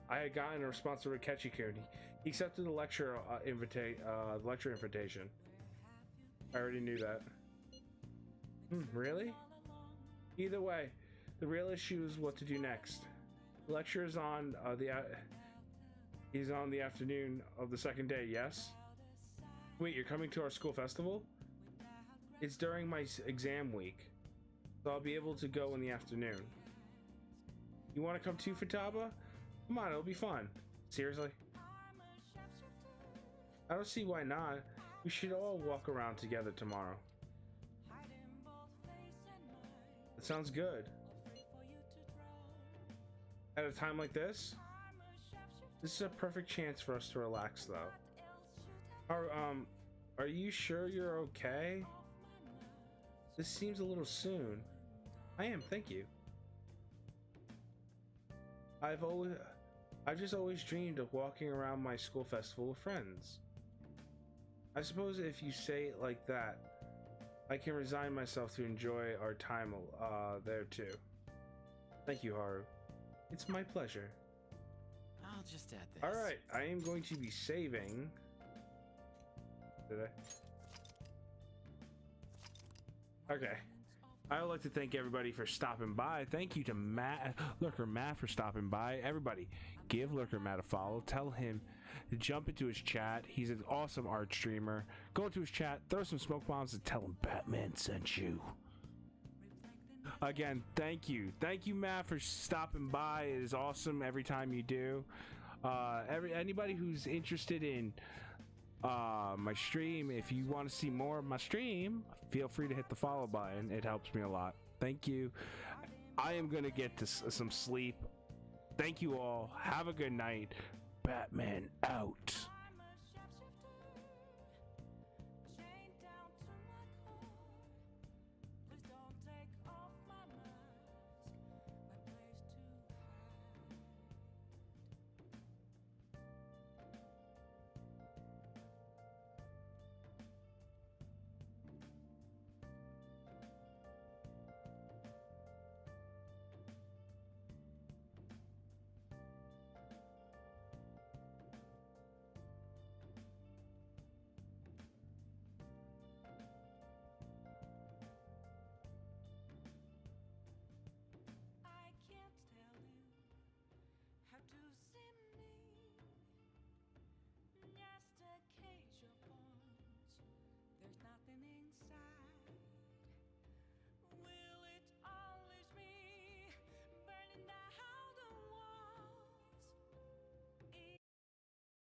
I had gotten a response to Akechi-kun. He accepted the lecture lecture invitation. I already knew that. Really? Either way, the real issue is what to do next. The lecture is on he's on the afternoon of the second day, yes? Wait, you're coming to our school festival? It's during my exam week, so I'll be able to go in the afternoon. You want to come too, Futaba? Come on, it'll be fun. Seriously? I don't see why not. We should all walk around together tomorrow. That sounds good. At a time like this? This is a perfect chance for us to relax, though. Are you sure you're okay? This seems a little soon. I am, thank you. I've just always dreamed of walking around my school festival with friends. I suppose if you say it like that, I can resign myself to enjoy our time there too. Thank you, Haru. It's my pleasure. I'll just add this. Alright, I am going to be saving. Did I? Okay. I would like to thank everybody for stopping by. Thank you to Lurker Matt for stopping by. Everybody, give Lurker Matt a follow. Tell him to jump into his chat. He's an awesome art streamer. Go into his chat, throw some smoke bombs, and tell him Batman sent you. Again, thank you. Thank you, Matt, for stopping by. It is awesome every time you do. Anybody who's interested in my stream, if you want to see more of my stream, feel free to hit the follow button. It helps me a lot. Thank you. I am gonna get to some sleep. Thank you all. Have a good night. Batman out.